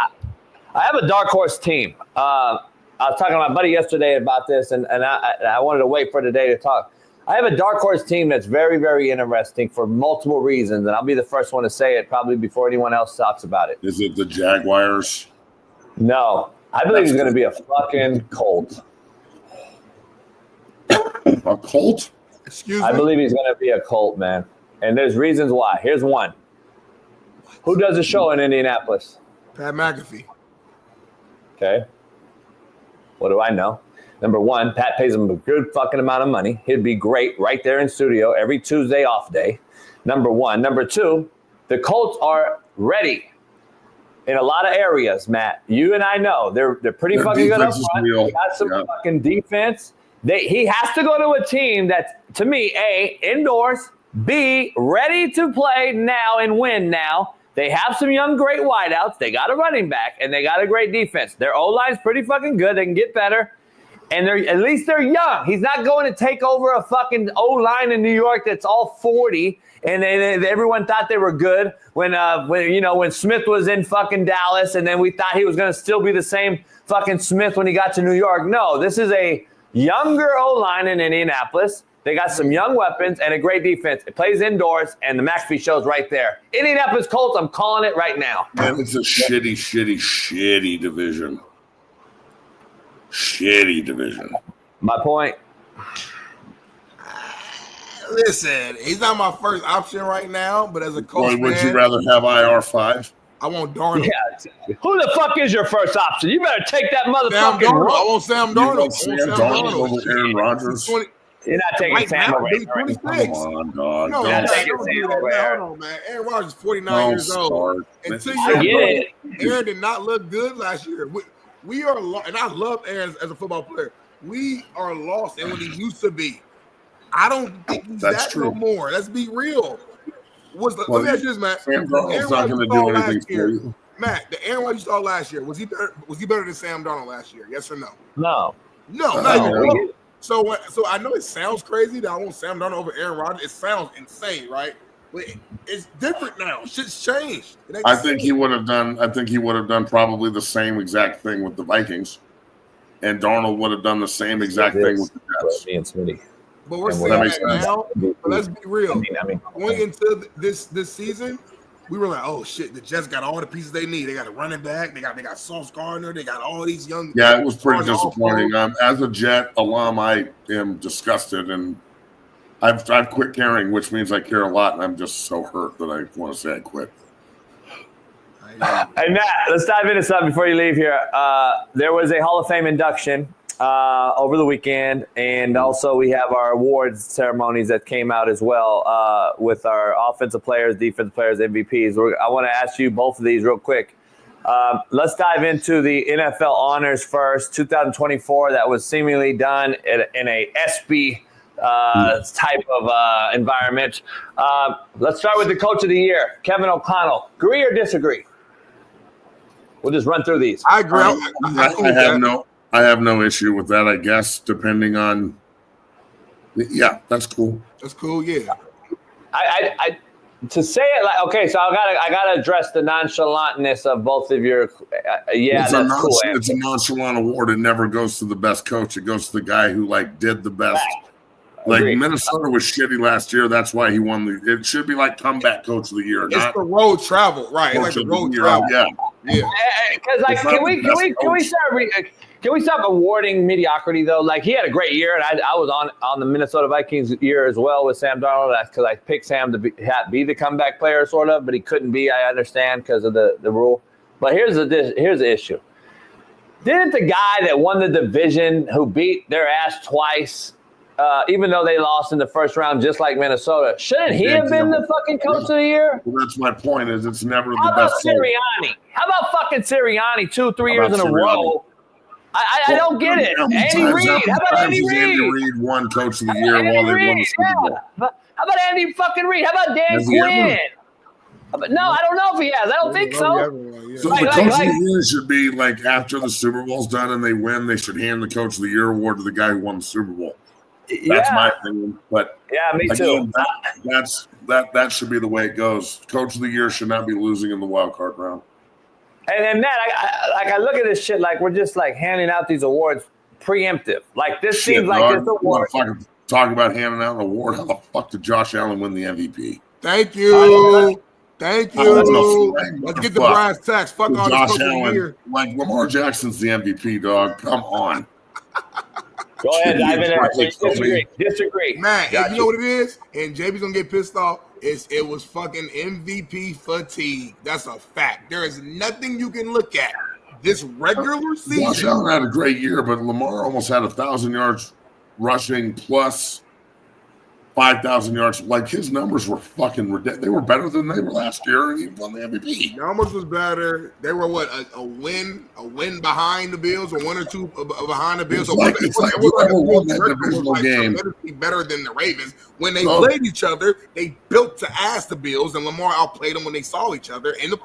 I have a dark horse team. I was talking to my buddy yesterday about this, and I wanted to wait for today to talk. I have a dark horse team that's very, very interesting for multiple reasons, and I'll be the first one to say it probably before anyone else talks about it. Is it the Jaguars? No. I believe he's going to be a fucking Colt. A Colt? Excuse me? I believe he's going to be a Colt, man. And there's reasons why. Here's one. Who does a show in Indianapolis? Pat McAfee. Okay. What do I know? Number one, Pat pays him a good fucking amount of money. He'd be great right there in studio every Tuesday off day. Number one. Number two, the Colts are ready in a lot of areas, Matt. You and I know. They're pretty fucking good up front. They got some fucking defense. He has to go to a team that's, to me, A, indoors, B, ready to play now and win now. They have some young, great wideouts. They got a running back, and they got a great defense. Their O-line's pretty fucking good. They can get better. And at least they're young. He's not going to take over a fucking O-line in New York that's all 40, and everyone thought they were good when Smith was in fucking Dallas, and then we thought he was going to still be the same fucking Smith when he got to New York. No, this is a younger O-line in Indianapolis. They got some young weapons and a great defense. It plays indoors, and the McAfee show's right there. Indianapolis Colts, I'm calling it right now. Man, it's a shitty division. Shitty division. My point. Listen, he's not my first option right now, but as a coach, Would you rather have IR5? I want Darnell. Yeah. Who the fuck is your first option? You better take that motherfucking Sam Darnold. I want Sam Darnold. Sam Darnold over Aaron Rodgers. You're not taking Sam over Aaron Rodgers. Come on, dog. No, you're not taking Sam over Aaron. Hold on, man. Aaron Rodgers is 49 years old. Until Aaron did not look good last year. We are, and I love Aaron as a football player. We are lost in what he used to be. I don't think he's that no more. Let's be real. Let me ask you this, Matt. Sam Darnold's not going to do anything for you. Matt, the Aaron Rodgers you saw last year, was he better than Sam Darnold last year? Yes or no? No. No, not even close. So I know it sounds crazy that I want Sam Darnold over Aaron Rodgers. It sounds insane, right? But it's different now. Shit's changed. I think he would have done probably the same exact thing with the Vikings, and Darnold would have done the same exact thing with the Jets. Me and Smitty. But we're saying that now. But let's be real. Going into this season, we were like, oh shit, the Jets got all the pieces they need. They got a running back. They got Sauce Gardner. They got all these young. Yeah, it was pretty disappointing. As a Jet alum, I am disgusted, and I've quit caring, which means I care a lot, and I'm just so hurt that I want to say I quit. Hey Matt, let's dive into something before you leave here. There was a Hall of Fame induction over the weekend, and also we have our awards ceremonies that came out as well with our offensive players, defensive players, MVPs. I want to ask you both of these real quick. Let's dive into the NFL honors first. 2024, that was seemingly done in a SB type of environment. Let's start with the Coach of the Year, Kevin O'Connell. Agree or disagree? We'll just run through these. I agree. I have no issue with that, I guess, depending on. Yeah, that's cool. That's cool. Yeah. I to say it like, okay, so I gotta address the nonchalantness of both of your. It's a nonchalant award. It never goes to the best coach. It goes to the guy who did the best. Agreed. Minnesota was shitty last year. That's why he won it should be comeback coach of the year. It's the road travel, right? It's like the road travel. Yeah. Because can we stop awarding mediocrity though? He had a great year, and I was on the Minnesota Vikings year as well with Sam Darnold. That's because I picked Sam to be the comeback player, sort of, but he couldn't be. I understand because of the rule. But here's the issue. Didn't the guy that won the division, who beat their ass twice, even though they lost in the first round, just like Minnesota, shouldn't he have been the fucking coach of the year? Well, that's my point. Is it's never How the best. How about Sirianni? How about fucking Sirianni 2-3 years in a row? I don't get it. Andy Reid. How about Andy Reid? Andy Reid won coach of the year while they won the Super Bowl. How about Andy fucking Reid? How about Dan Quinn? No, I don't know if he has. I don't think so. So the coach of the year should be after the Super Bowl's done and they win, they should hand the coach of the year award to the guy who won the Super Bowl. That's my opinion. But yeah, me too. That should be the way it goes. Coach of the year should not be losing in the wild card round. And Matt, I look at this shit we're just handing out these awards preemptive. This seems like this award. Talking about handing out an award. How the fuck did Josh Allen win the MVP? Thank you. Thank you. Let's get the brass tacks. Fuck all Josh this Allen. here. Lamar Jackson's the MVP, dog. Come on. Go ahead, dive in there. Disagree. Matt, you know what it is? And JB's going to get pissed off. It was fucking MVP fatigue. That's a fact. There is nothing you can look at this regular season. Josh Allen had a great year, but Lamar almost had 1,000 yards rushing plus 5,000 yards. His numbers were fucking ridiculous. They were better than they were last year, and he won the MVP. Numbers was better. They were a win behind the Bills, or 1 or 2 behind the Bills. So it's like whoever won that divisional game better than the Ravens. When they played each other, they built to ass the Bills, and Lamar outplayed them when they saw each other in the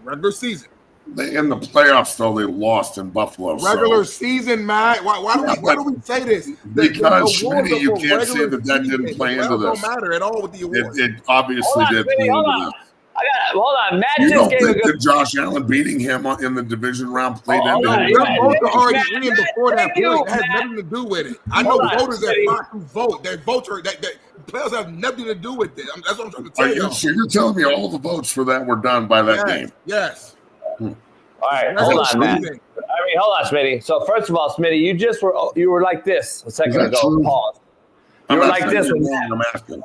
regular season. In the playoffs, though, they lost in Buffalo. Regular season, Matt. Why do we say this? Because Smitty, you can't say that didn't play into this. It don't matter at all with the awards. It obviously did play into this. Hold on. Matt you just don't gave think that Josh Allen beating him in the division round played into it? They're both already winning before that point. It has nothing to do with it. I know voters that vote. Their votes are that players have nothing to do with it. That's what I'm trying to tell you. So you're telling me all the votes for that were done by that game? Yes. All right, hold on, Matt. Hold on, Smitty. So first of all, Smitty, you were like this a second ago. Pause. You I'm were not like saying this you're with wrong, Matt. I'm asking.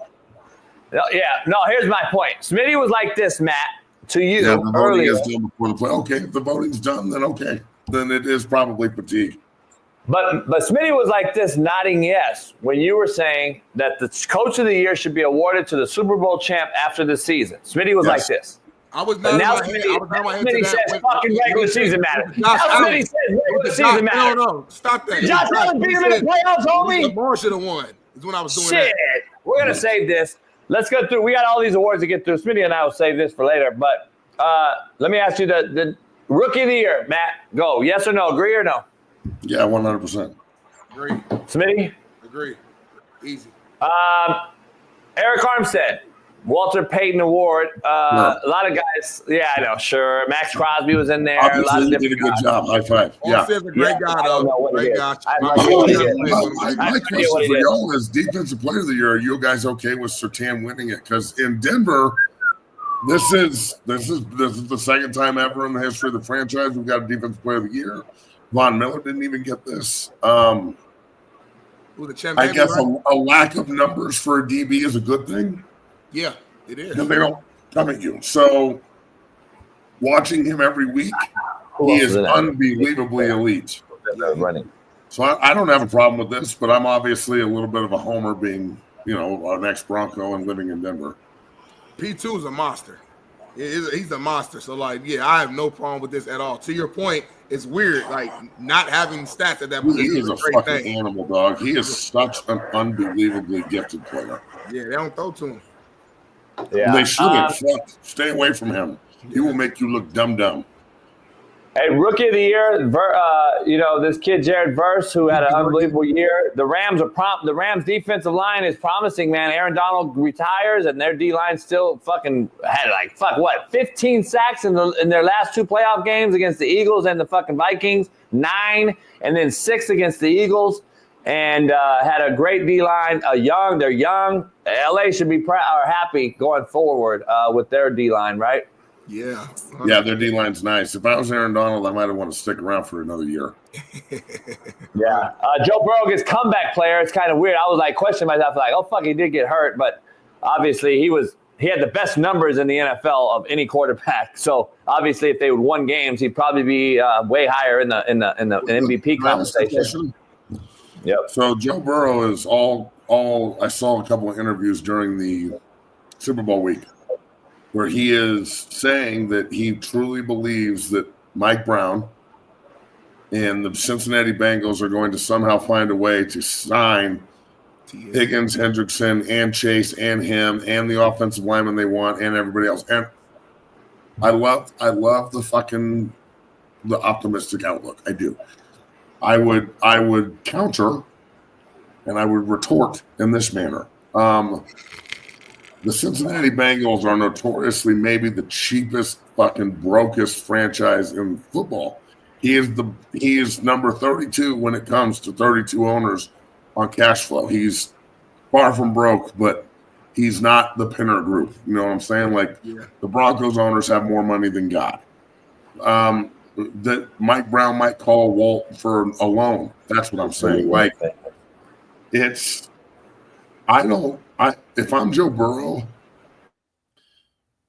No, here's my point. Smitty was like this, Matt, to you Yeah, the voting earlier. is done before the play. Okay, if the voting's done, then okay. Then it is probably fatigue. But Smitty was like this, nodding yes, when you were saying that the coach of the year should be awarded to the Super Bowl champ after the season. Smitty was like this. I was But not now I was not Smitty says fucking regular season matter. Now Smitty says regular season matter. No, stop that. Josh Allen beat him in the playoffs, homie. Morse should have won. Is when I was doing Shit. that. We're going to save this. Let's go through. We got all these awards to get through. Smitty and I will save this for later. But let me ask you the rookie of the year, Matt. Go. Yes or no? Agree or no? Yeah, 100%. Agree. Smitty? Agree. Easy. Eric Armstead, Walter Payton Award. A lot of guys. Yeah, I know. Sure. Max Crosby was in there. Obviously, a lot of you did a good job. High five. Yeah. Armstead's a great guy, though. Great guy. My question for y'all is defensive player of the year. Are you guys okay with Surtain winning it? Because in Denver, this is the second time ever in the history of the franchise we've got a defensive player of the year. Von Miller didn't even get this. I guess a lack of numbers for a DB is a good thing. Yeah, it is. Because they don't come at you. So watching him every week, he is unbelievably elite. Running. So I don't have a problem with this, but I'm obviously a little bit of a homer being, an ex-Bronco and living in Denver. P2 is a monster. He's a monster. So, I have no problem with this at all. To your point, it's weird, not having stats at that position. He is a fucking animal, dog. He is such an unbelievably gifted player. Yeah, they don't throw to him. Yeah. They shouldn't. Stay away from him. He will make you look dumb. Hey, rookie of the year, this kid Jared Verse, who had an unbelievable year. The Rams defensive line is promising, man. Aaron Donald retires, and their D line still fucking had 15 sacks in their last two playoff games against the Eagles and the fucking Vikings, 9, and then 6 against the Eagles, and had a great D line. They're young. LA should be happy going forward with their D line, right? Yeah. Yeah, their D-line's nice. If I was Aaron Donald, I might have wanted to stick around for another year. Yeah. Joe Burrow gets comeback player. It's kind of weird. I was questioning myself, oh, fuck, he did get hurt. But obviously he had the best numbers in the NFL of any quarterback. So obviously if they would won games, he'd probably be way higher in the MVP conversation. Yep. So Joe Burrow is all I saw a couple of interviews during the Super Bowl week, where he is saying that he truly believes that Mike Brown and the Cincinnati Bengals are going to somehow find a way to sign Higgins, Hendrickson, and Chase, and him, and the offensive lineman they want, and everybody else. And I love the optimistic outlook. I do. I would counter, and I would retort in this manner. The Cincinnati Bengals are notoriously maybe the cheapest, fucking brokest franchise in football. He is number 32 when it comes to 32 owners on cash flow. He's far from broke, but he's not the Pinner Group. You know what I'm saying? The Broncos owners have more money than God. That Mike Brown might call Walt for a loan. That's what I'm saying. If I'm Joe Burrow,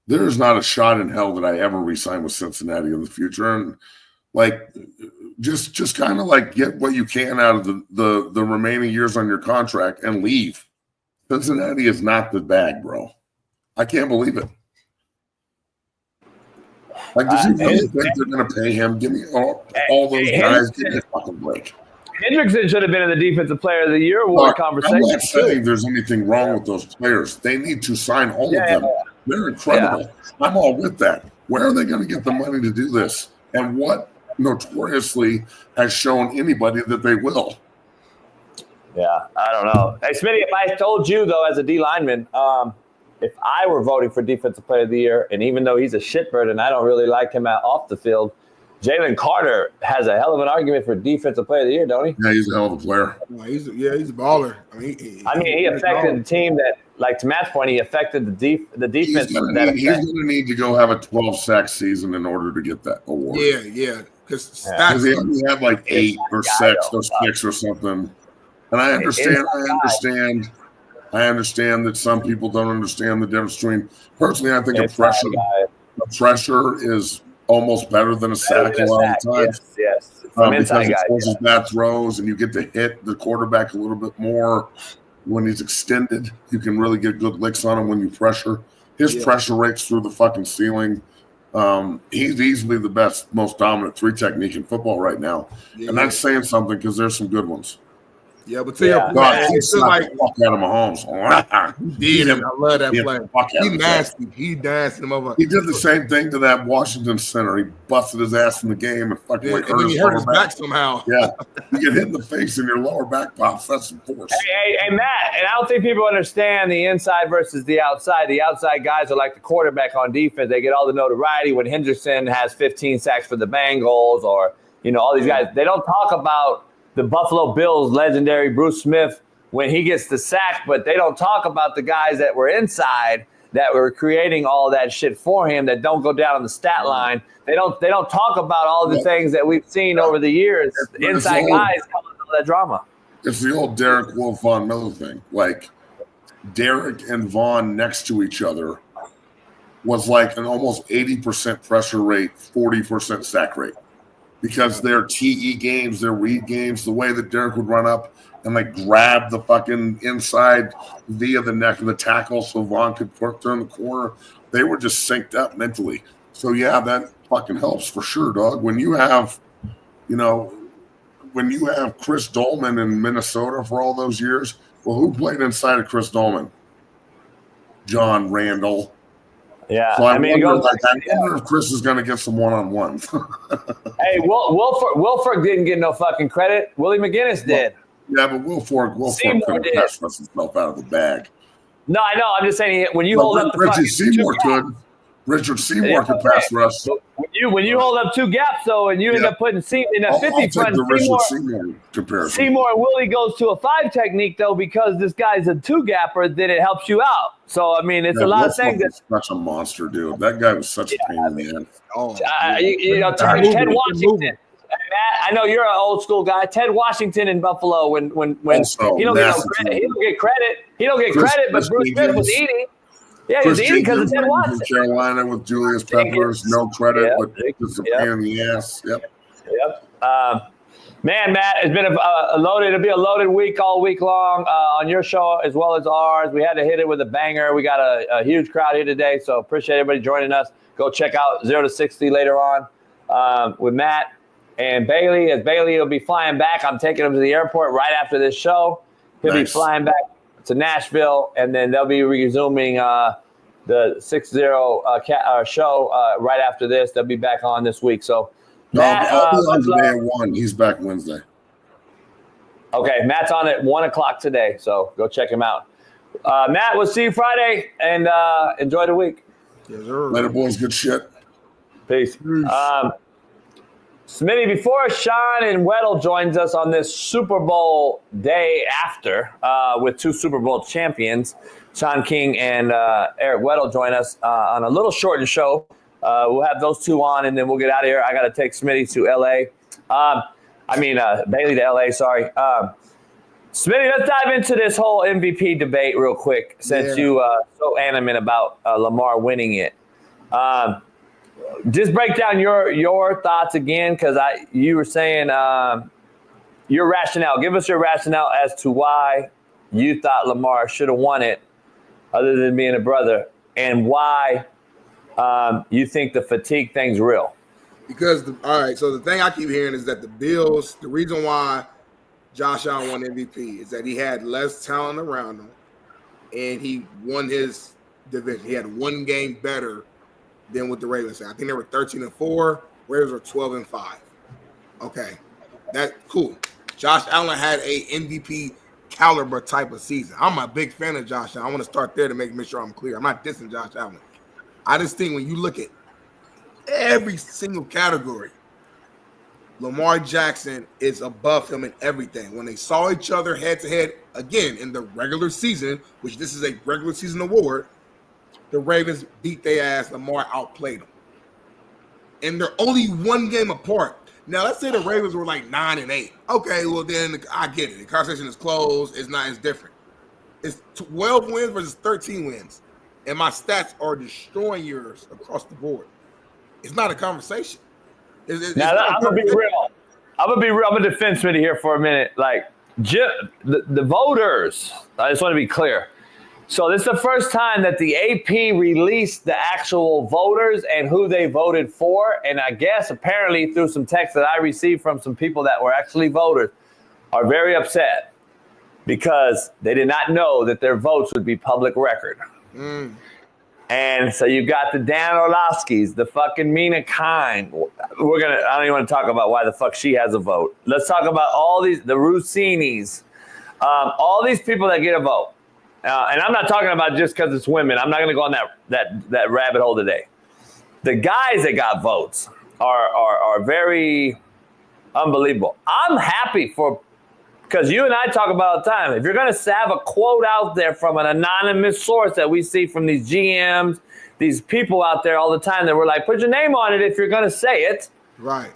there is not a shot in hell that I ever re-sign with Cincinnati in the future. And just kind of get what you can out of the remaining years on your contract and leave. Cincinnati is not the bag, bro. I can't believe it. Does he really think they're going to pay him? Give me all those guys. Give me a fucking break. Hendrickson should have been in the Defensive Player of the Year award conversation. I'm not saying there's anything wrong with those players. They need to sign all of them. They're incredible. Yeah. I'm all with that. Where are they going to get the money to do this? And what notoriously has shown anybody that they will? Yeah, I don't know. Hey, Smitty, if I told you, though, as a D lineman, if I were voting for Defensive Player of the Year, and even though he's a shitbird and I don't really like him off the field, Jalen Carter has a hell of an argument for Defensive Player of the Year, don't he? Yeah, he's a hell of a player. He's a baller. He affected the team that, to Matt's point, he affected the defense. He's going to need to go have a 12-sack season in order to get that award. Yeah. Because he only had 8 or 6 or 6 or something. And I understand I understand that some people don't understand the difference between. Personally, I think a pressure is almost better than a sack a lot of times. Yes. Because it forces bad throws, and you get to hit the quarterback a little bit more when he's extended. You can really get good licks on him when you pressure. His pressure rate's through the fucking ceiling. He's easily the best, most dominant 3 technique in football right now, and that's saying something because there's some good ones. Yeah, but to your point, it's like fuck out of Mahomes. He did him. I love that play. He nasty. He danced him over. He did the same thing to that Washington center. He busted his ass in the game and fucking and then he hurt his back somehow. Yeah, you get hit in the face and your lower back pops. That's some force. Hey, Matt, and I don't think people understand the inside versus the outside. The outside guys are like the quarterback on defense. They get all the notoriety when Henderson has 15 sacks for the Bengals, or all these guys. They don't talk about the Buffalo Bills legendary Bruce Smith when he gets the sack, but they don't talk about the guys that were inside that were creating all that shit for him that don't go down on the stat line. They don't talk about all the things that we've seen over the years. The inside guys causing all that drama. It's the old Derek Wolf Von Miller thing. Like Derek and Vaughn next to each other was like an almost 80% pressure rate, 40% sack rate. Because their TE games, their read games, the way that Derek would run up and like grab the fucking inside via the neck of the tackle so Vaughn could turn the corner, they were just synced up mentally. So yeah, that fucking helps for sure, dog. When you have, Chris Dolman in Minnesota for all those years, well, who played inside of Chris Dolman? John Randall. Yeah, so I wonder if Chris is going to get some one-on-ones. Hey, Wilfork didn't get no fucking credit. Willie McGinnis did. Yeah, but Wilfork couldn't pass himself out of the bag. No, I know. I'm just saying when you hold up the Richard Seymour could. Richard Seymour could pass rush. When you hold up 2 gaps though, and you end up putting in a 50 front, Seymour and Willie goes to a 5 technique though because this guy's a 2 gapper. Then it helps you out. So I mean, it's a lot of things. That's such a monster, dude. That guy was such a pain in the ass. Ted Washington. Matt, I know you're an old school guy. Ted Washington in Buffalo when he don't get no credit. He don't get credit. But Bruce Smith was eating. Yeah, he was eating because of Ted Watson. Carolina with Julius Peppers, no credit, but just a pain in the ass. Yep. Man, Matt, it's been it'll be a loaded week all week long on your show as well as ours. We had to hit it with a banger. We got a huge crowd here today, so appreciate everybody joining us. Go check out 0 to 60 later on with Matt and Bailey. As Bailey will be flying back, I'm taking him to the airport right after this show. He'll be flying back to Nashville, and then they'll be resuming the 6-0 show right after this. They'll be back on this week. So, Matt, I'll be on today at 1. He's back Wednesday. Okay, Matt's on at 1 o'clock today, so go check him out. Matt, we'll see you Friday, and enjoy the week. Yes, sir. Later, boys. Good shit. Peace. Smitty, before Shaun and Weddle joins us on this Super Bowl day after with 2 Super Bowl champions, Shaun King and Eric Weddle join us on a little shortened show. We'll have those 2 on, and then we'll get out of here. I got to take Smitty to L.A. Bailey to L.A., sorry. Smitty, let's dive into this whole MVP debate real quick since you so animate about Lamar winning it. Just break down your thoughts again, because you were saying your rationale. Give us your rationale as to why you thought Lamar should have won it, other than being a brother, and why you think the fatigue thing's real. Because so the thing I keep hearing is that the Bills, the reason why Josh Allen won MVP is that he had less talent around him, and he won his division. He had 1 game better than what the Ravens had. I think they were 13-4. Ravens were 12-5. Okay, that's cool. Josh Allen had a MVP caliber type of season. I'm a big fan of Josh Allen. I want to start there to make sure I'm clear. I'm not dissing Josh Allen. I just think when you look at every single category, Lamar Jackson is above him in everything. When they saw each other head-to-head, again, in the regular season, which this is a regular season award, the Ravens beat their ass. Lamar outplayed them. And they're only 1 game apart. Now, let's say the Ravens were like 9-8. Okay, well, then I get it. The conversation is closed. It's different. It's 12 wins versus 13 wins. And my stats are destroying yours across the board. It's not a conversation. Now, I'm going to be real. I'm going to defend Smitty here for a minute. Like, the voters, I just want to be clear. So this is the first time that the AP released the actual voters and who they voted for. And I guess apparently through some texts that I received from some people that were actually voters are very upset because they did not know that their votes would be public record. And so you got the Dan Orlovskis, the fucking Mina Kine. I don't even want to talk about why the fuck she has a vote. Let's talk about all these, the Russinis, all these people that get a vote. And I'm not talking about just because it's women. I'm not going to go on that rabbit hole today. The guys that got votes are very unbelievable. I'm happy because you and I talk about all the time. If you're going to have a quote out there from an anonymous source that we see from these GMs, these people out there all the time that we're like, put your name on it if you're going to say it. Right.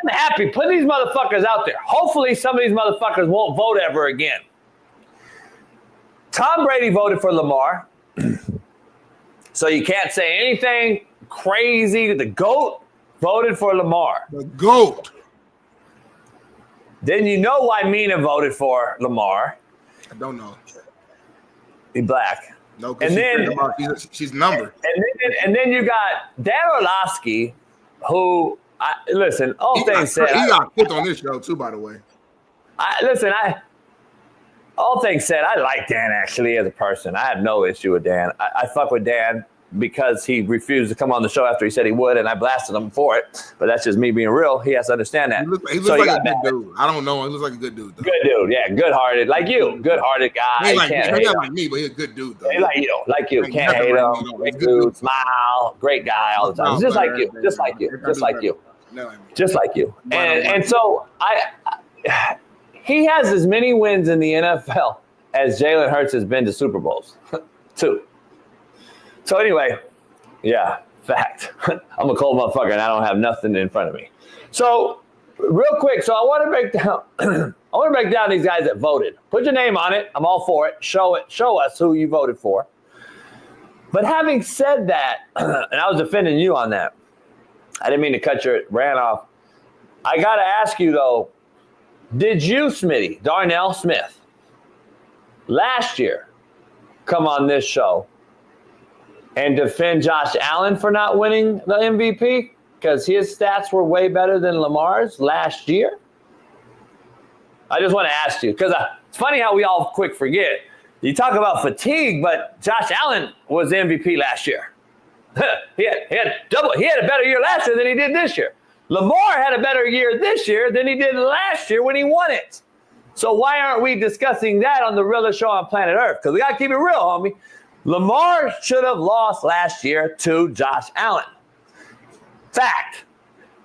I'm happy. Put these motherfuckers out there. Hopefully some of these motherfuckers won't vote ever again. Tom Brady voted for Lamar. So you can't say anything crazy. The GOAT voted for Lamar. The GOAT. Then you know why Mina voted for Lamar. I don't know. He's black. No, because she's numbered. And then you got Dan Orlovsky, who, listen, all things said. He got picked on this show, too, by the way. All things said, I like Dan actually as a person. I have no issue with Dan. I fuck with Dan because he refused to come on the show after he said he would, and I blasted him for it. But that's just me being real. He has to understand that. He looks like a good dude. I don't know. He looks like a good dude, though. Good dude, yeah. Good-hearted. Like you. Good-hearted guy. He ain't like me, but he's a good dude, though. He like you. Can't hate him. Great dude. Smile. Great guy all the time. Just like you. Just like you. And so he has as many wins in the NFL as Jalen Hurts has been to Super Bowls. 2. So anyway, yeah, fact. I'm a cold motherfucker and I don't have nothing in front of me. So real quick, so I want to break down these guys that voted. Put your name on it. I'm all for it. Show us who you voted for. But having said that, and I was defending you on that. I didn't mean to cut your rant off. I got to ask you though, did you, Smitty, Darnell Smith, last year come on this show and defend Josh Allen for not winning the MVP because his stats were way better than Lamar's last year? I just want to ask you because it's funny how we all quick forget. You talk about fatigue, but Josh Allen was the MVP last year. He had a better year last year than he did this year. Lamar had a better year this year than he did last year when he won it. So why aren't we discussing that on the realest show on planet Earth? Because we got to keep it real, homie. Lamar should have lost last year to Josh Allen. Fact.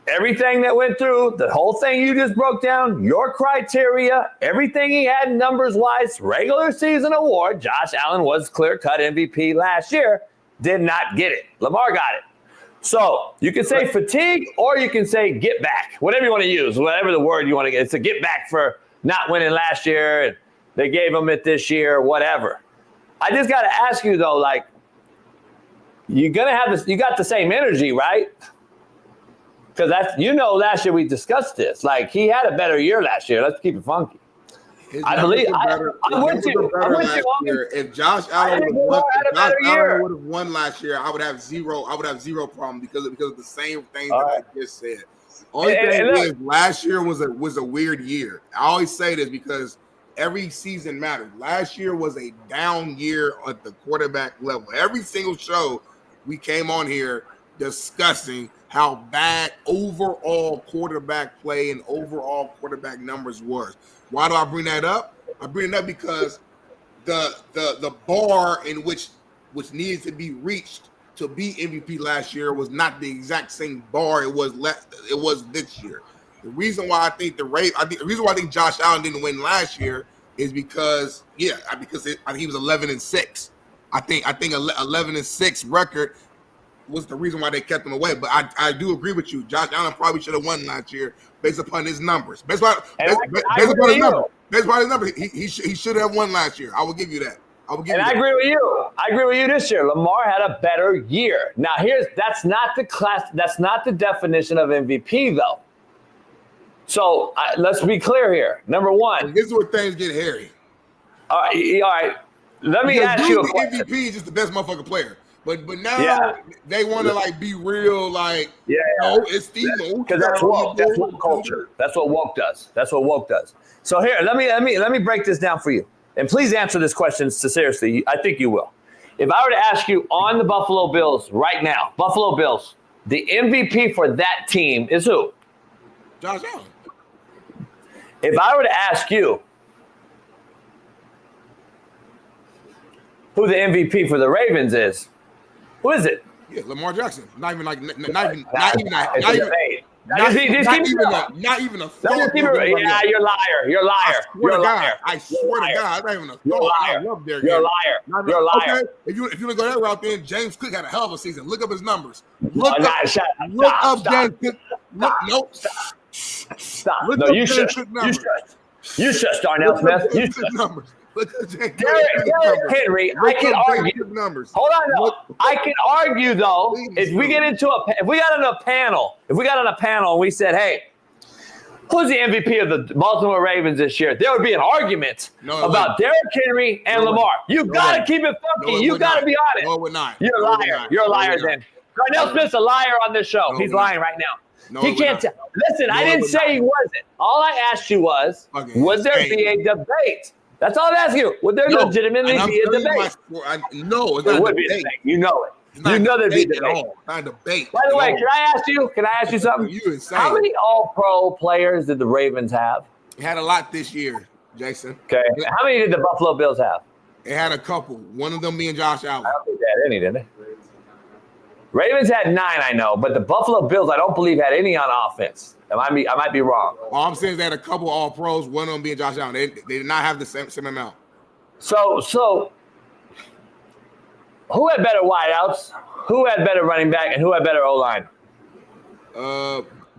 Everything that went through, the whole thing you just broke down, your criteria, everything he had numbers-wise, regular season award, Josh Allen was clear-cut MVP last year, did not get it. Lamar got it. So you can say fatigue or you can say get back, whatever you want to use, whatever the word you want to get. It's a get back for not winning last year and they gave him it this year, whatever. I just got to ask you though, like, you're going to have this, you got the same energy, right? Because last year we discussed this. Like, he had a better year last year. Let's keep it funky. I'm with you. If Josh Allen would have won last year, I would have zero problem because of the same thing that I just said. Only thing is last year was a weird year. I always say this because every season mattered. Last year was a down year at the quarterback level. Every single show we came on here discussing how bad overall quarterback play and overall quarterback numbers was. Why do I bring that up? I bring it up because the bar in which needed to be reached to be MVP last year was not the exact same bar it was this year. The reason why I think I think Josh Allen didn't win last year is because I think he was 11-6. I think 11-6 record was the reason why they kept him away. But I do agree with you. Josh Allen probably should have won last year based upon his numbers. Based upon his numbers, he should have won last year. I will give you that. I will give And you I agree with you. I agree with you this year. Lamar had a better year. Now, that's not the definition of MVP, though. So let's be clear here. Number one. This is where things get hairy. All right. Let me ask you a question. The MVP is just the best motherfucking player. But now they want to like be real, like no, it's Steve. Because that's woke culture. That's what woke does. So here, let me break this down for you. And please answer this question seriously. I think you will. If I were to ask you on the Buffalo Bills right now, Buffalo Bills, the MVP for that team is who? Josh Allen. If I were to ask you who the MVP for the Ravens is, who is it? Yeah, Lamar Jackson. Not even a thought. Yeah, you're a liar. I swear to God, not even a thought. I love Derrick You're a Henry. liar. You're a liar. Okay, if you want to go that route, then James Cook had a hell of a season. Look up his numbers. Look up James Cook. Stop. No, you shush. You shush, Darnell Smith. You shush. Numbers. Derrick Henry, I can argue. Hold on, no. I can argue though. If we got on a panel and we said, "Hey, who's the MVP of the Baltimore Ravens this year?" There would be an argument about Derrick Henry and Lamar. You gotta keep it funky. You gotta be honest. No, it would not. You're a liar. You're a liar. Then Darnell Smith's a liar on this show. He's lying right now. He can't tell. Listen, I didn't say he wasn't. All I asked you was, would there be a debate? That's all I'm asking you. Would there legitimately be a debate? No, it's there not would a be a debate. debate. You know it. You know there'd be a debate. Not a debate. By the way, can I ask you something? You insane. How many All-Pro players did the Ravens have? It had a lot this year, Jason. Okay. How many did the Buffalo Bills have? It had a couple. One of them being Josh Allen. I don't think they had any, did they? Ravens had 9, I know, but the Buffalo Bills, I don't believe had any on offense. I might be wrong. All I'm saying is they had a couple All-Pros. One of them being Josh Allen. They did not have the same amount. So who had better wideouts? Who had better running back? And who had better O-line?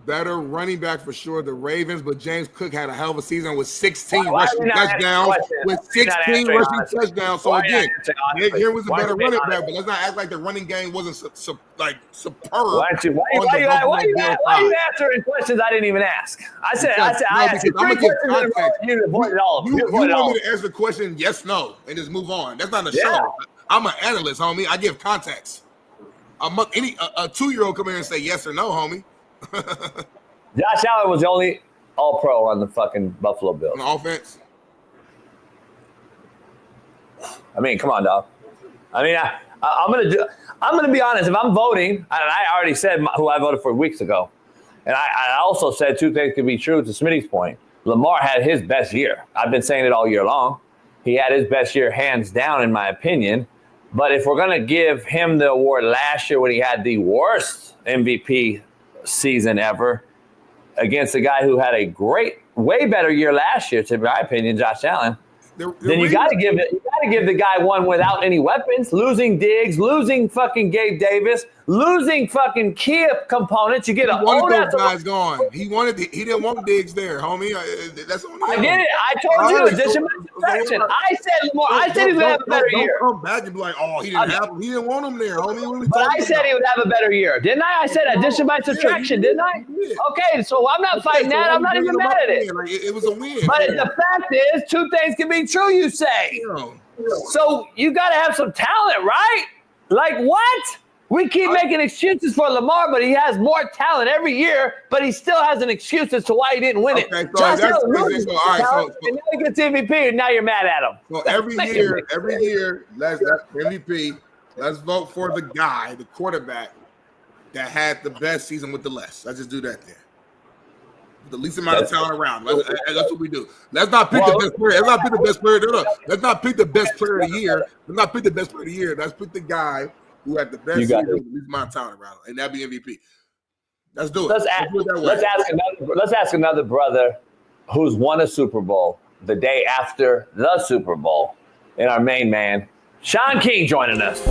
Better running back for sure, the Ravens, but James Cook had a hell of a season with 16 rushing touchdowns. So again, Nick here was a better running back, but let's not act like the running game wasn't superb. Why are you answering questions I didn't even ask? I asked you 3 questions. You avoided all of them. You want me to answer the question yes, no, and just move on. That's not a show. I'm an analyst, homie. I give context. A 2-year-old come in and say yes or no, homie. Josh Allen was the only All-Pro on the fucking Buffalo Bills. On offense? I mean, come on, dog. I mean, I'm gonna be honest. If I'm voting, and I already said who I voted for weeks ago, and I also said 2 things could be true to Smitty's point. Lamar had his best year. I've been saying it all year long. He had his best year hands down, in my opinion. But if we're gonna give him the award last year when he had the worst MVP season ever against a guy who had a way better year last year, to my opinion, Josh Allen, then you got to give the guy one without any weapons, losing Diggs, losing fucking Gabe Davis, losing fucking key components. You get a those guys gone. He didn't want Diggs there, homie. That's on him. I get it. I told you addition by subtraction. I said Lamar. I said he would have a better year. Don't come back and be like, oh, he didn't want him there, homie. But I said he would have a better year, didn't I? I said addition by subtraction, didn't I? Okay, so I'm not fighting that. I'm not even mad at it. It was a win. But the fact is, 2 things can be true, you say. So you got to have some talent, right? Like what? We keep making excuses for Lamar, but he has more talent every year, but he still has an excuse as to why he didn't win it. Okay, so and now he gets MVP, and now you're mad at him. So every year, that's MVP. Let's vote for the guy, the quarterback, that had the best season with the less. Let's just do that there. The least amount of talent around. That's what we do. Let's not pick the best player. Let's not pick the best player. No. Let's not pick the best player of the year. Let's pick the guy who had the best season with the least amount of talent around him, and that'd be MVP. Let's do it. Let's ask another brother who's won a Super Bowl the day after the Super Bowl, and our main man, Shaun King, joining us.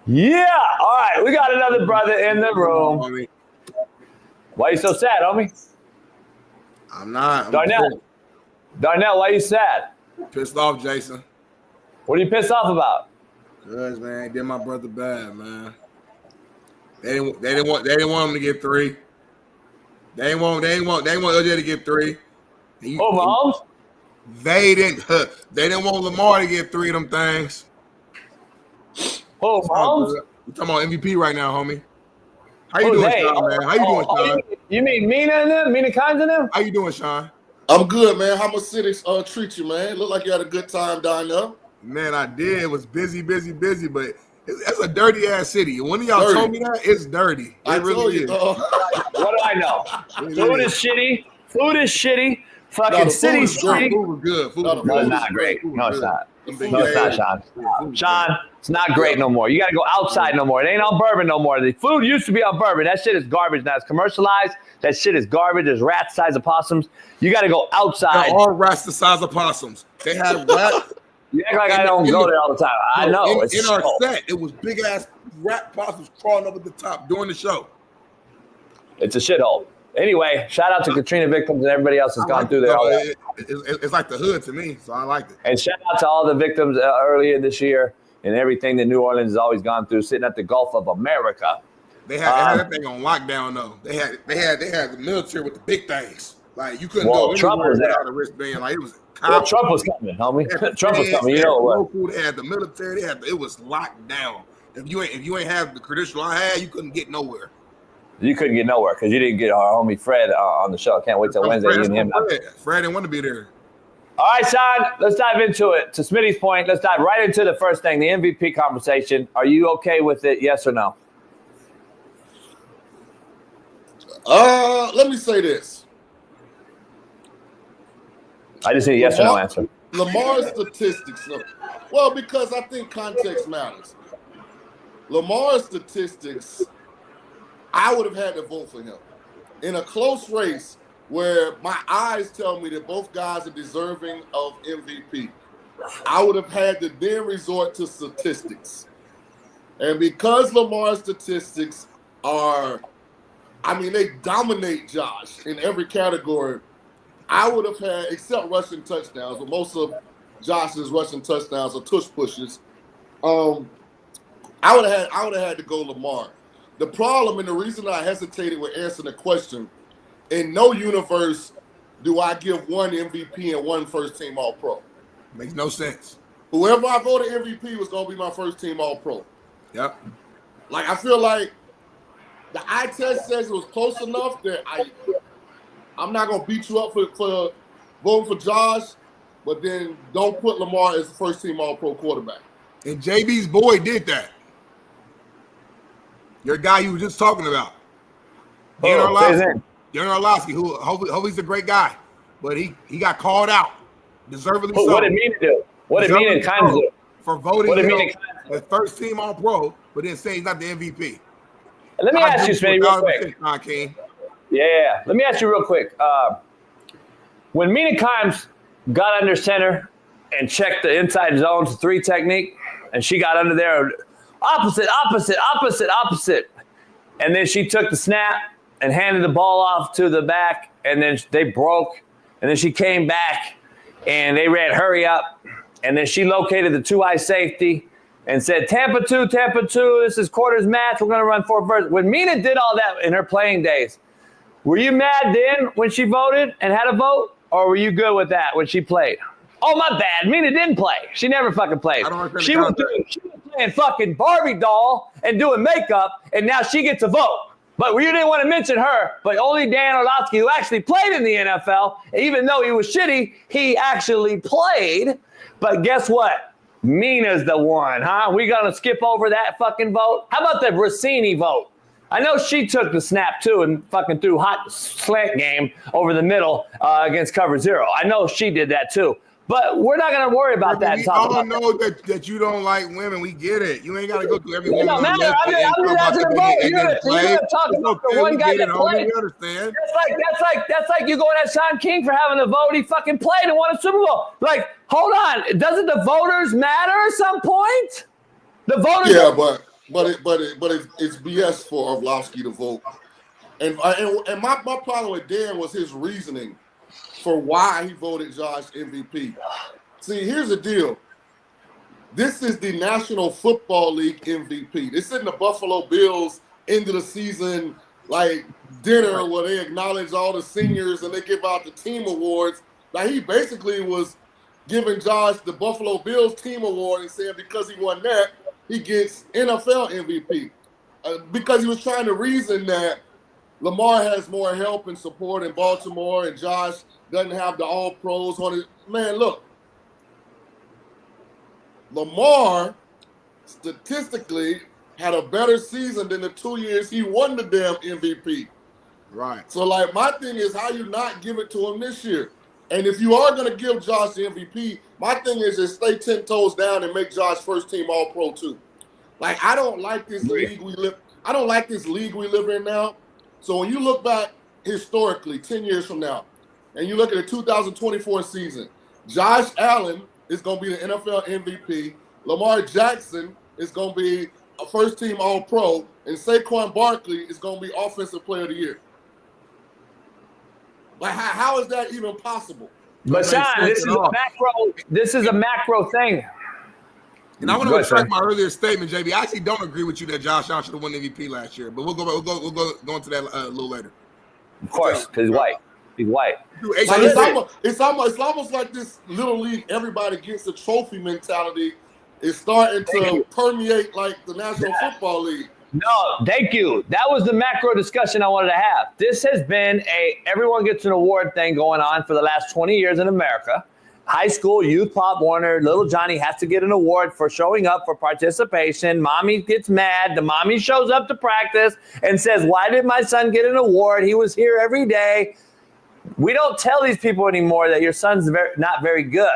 Yeah. All right. We got another brother in the room. Why you so sad, homie? I'm not. Darnell, why you sad? Pissed off, Jason. What are you pissed off about? Cause man, did my brother bad, man. They didn't want him to get 3. They didn't want LJ to get 3. Mahomes? They didn't want Lamar to get 3 of them things. Mahomes? We're talking about MVP right now, homie. How you doing, Shaun, man? How you doing, Shaun? You mean Mina and them? Mina Kimes and them? How you doing, Shaun? I'm good, man. How Merciless treat you, man? Look like you had a good time down there. Man, I did. It was busy, but it's a dirty ass city. One of y'all told me that it's dirty. I really is. What do I know? Food is shitty. Fucking city's shitty. Food was good. No, it's not great. No, it's not. No, it's not, Shaun. Shaun, it's not great no more. You got to go outside no more. It ain't on bourbon no more. The food used to be on bourbon. That shit is garbage now. It's commercialized. That shit is garbage. There's rats the size of possums. You got to go outside. They're all rats the size of possums. They had rats. You act like I don't go there all the time. I know. In our set, it was big ass rat possums crawling up at the top during the show. It's a shithole. Anyway, shout out to Katrina victims and everybody else that's gone through there. It's like the hood to me, so I like it. And shout out to all the victims earlier this year and everything that New Orleans has always gone through, sitting at the Gulf of America. They had that thing on lockdown though. They had the military with the big things. Like you couldn't go anywhere without a wristband. Like it was. Trump was coming, homie. Trump was coming. You know what? They had the military. It was locked down. If you ain't have the credential I had, you couldn't get nowhere. You couldn't get nowhere because you didn't get our homie Fred on the show. I can't wait till Wednesday. You and him. Fred didn't want to be there. All right, Shaun, let's dive into it. To Smitty's point, let's dive right into the first thing, the MVP conversation. Are you okay with it, yes or no? Let me say this. I just need a yes or no answer. Lamar's statistics. Well, because I think context matters. Lamar's statistics, I would have had to vote for him. In a close race where my eyes tell me that both guys are deserving of MVP, I would have had to then resort to statistics. And because Lamar's statistics they dominate Josh in every category, I would have had, except rushing touchdowns, but most of Josh's rushing touchdowns are tush pushes. I would have had to go Lamar. The problem and the reason I hesitated with answering the question, in no universe do I give one MVP and one first team All-Pro. Makes no sense. Whoever I voted MVP was going to be my first team All-Pro. Yep. Like, I feel like the eye test says it was close enough that I'm not going to beat you up for voting for Josh, but then don't put Lamar as the first team All-Pro quarterback. And JB's boy did that. Your guy you were just talking about. Darren Orlovsky, who hopefully he's a great guy, but he got called out. Deservedly so. What did Mina do? What did Mina kind of do? For voting him as first team All-Pro, but then saying he's not the MVP. Let me ask you, Smitty, real quick. Yeah. Let me ask you real quick. When Mina Kimes got under center and checked the inside zones 3 technique, and she got under there, opposite. And then she took the snap and handed the ball off to the back, and then they broke. And then she came back, and they ran hurry up. And then she located the 2-high safety and said, Tampa 2, this is quarters match. We're going to run 4 first. When Mina did all that in her playing days, were you mad then when she voted and had a vote? Or were you good with that when she played? Oh, my bad. Mina didn't play. She never fucking played. She was playing fucking Barbie doll and doing makeup, and now she gets a vote. But you didn't want to mention her, but only Dan Orlovsky, who actually played in the NFL, even though he was shitty, he actually played. But guess what? Mina's the one, huh? We going to skip over that fucking vote? How about the Rossini vote? I know she took the snap, too, and fucking threw hot slant game over the middle against cover 0. I know she did that, too. But we're not going to worry about that. We all know that you don't like women. We get it. You ain't got to go through every woman. It don't matter. I'm just asking the vote. You're going to talk about the one guy that played. We understand. That's like you going at Shaun King for having a vote. He fucking played and won a Super Bowl. Like, hold on. Doesn't the voters matter at some point? The voters. Yeah, but it's BS for Orlovsky to vote. And my problem with Dan was his reasoning for why he voted Josh MVP. See, here's the deal. This is the National Football League MVP. This isn't the Buffalo Bills end of the season like dinner where they acknowledge all the seniors and they give out the team awards. Like he basically was giving Josh the Buffalo Bills team award and saying because he won that, he gets NFL MVP. Because he was trying to reason that Lamar has more help and support in Baltimore and Josh doesn't have the all-pros on it. Man, look. Lamar statistically had a better season than the 2 years he won the damn MVP. Right. So, like, my thing is how you not give it to him this year. And if you are going to give Josh the MVP, my thing is just stay 10 toes down and make Josh first team All-Pro too. Like, I don't like this league we live. I don't like this league we live in now. So when you look back historically, 10 years from now, and you look at the 2024 season, Josh Allen is going to be the NFL MVP. Lamar Jackson is going to be a first-team All-Pro, and Saquon Barkley is going to be Offensive Player of the Year. Like, how is that even possible? But Shaun, this is a macro thing. And I want to retract my earlier statement, JB. I actually don't agree with you that Josh Allen should have won MVP last year, but we'll go into that a little later. Of course, because he's white. He's white. Like it's almost like this little league, everybody gets a trophy mentality is starting to permeate like the National Football League. No, thank you. That was the macro discussion I wanted to have. This has been a everyone gets an award thing going on for the last 20 years in America. High school, youth, Pop Warner, little Johnny has to get an award for showing up for participation. Mommy gets mad. The mommy shows up to practice and says, why did my son get an award? He was here every day. We don't tell these people anymore that your son's not very good.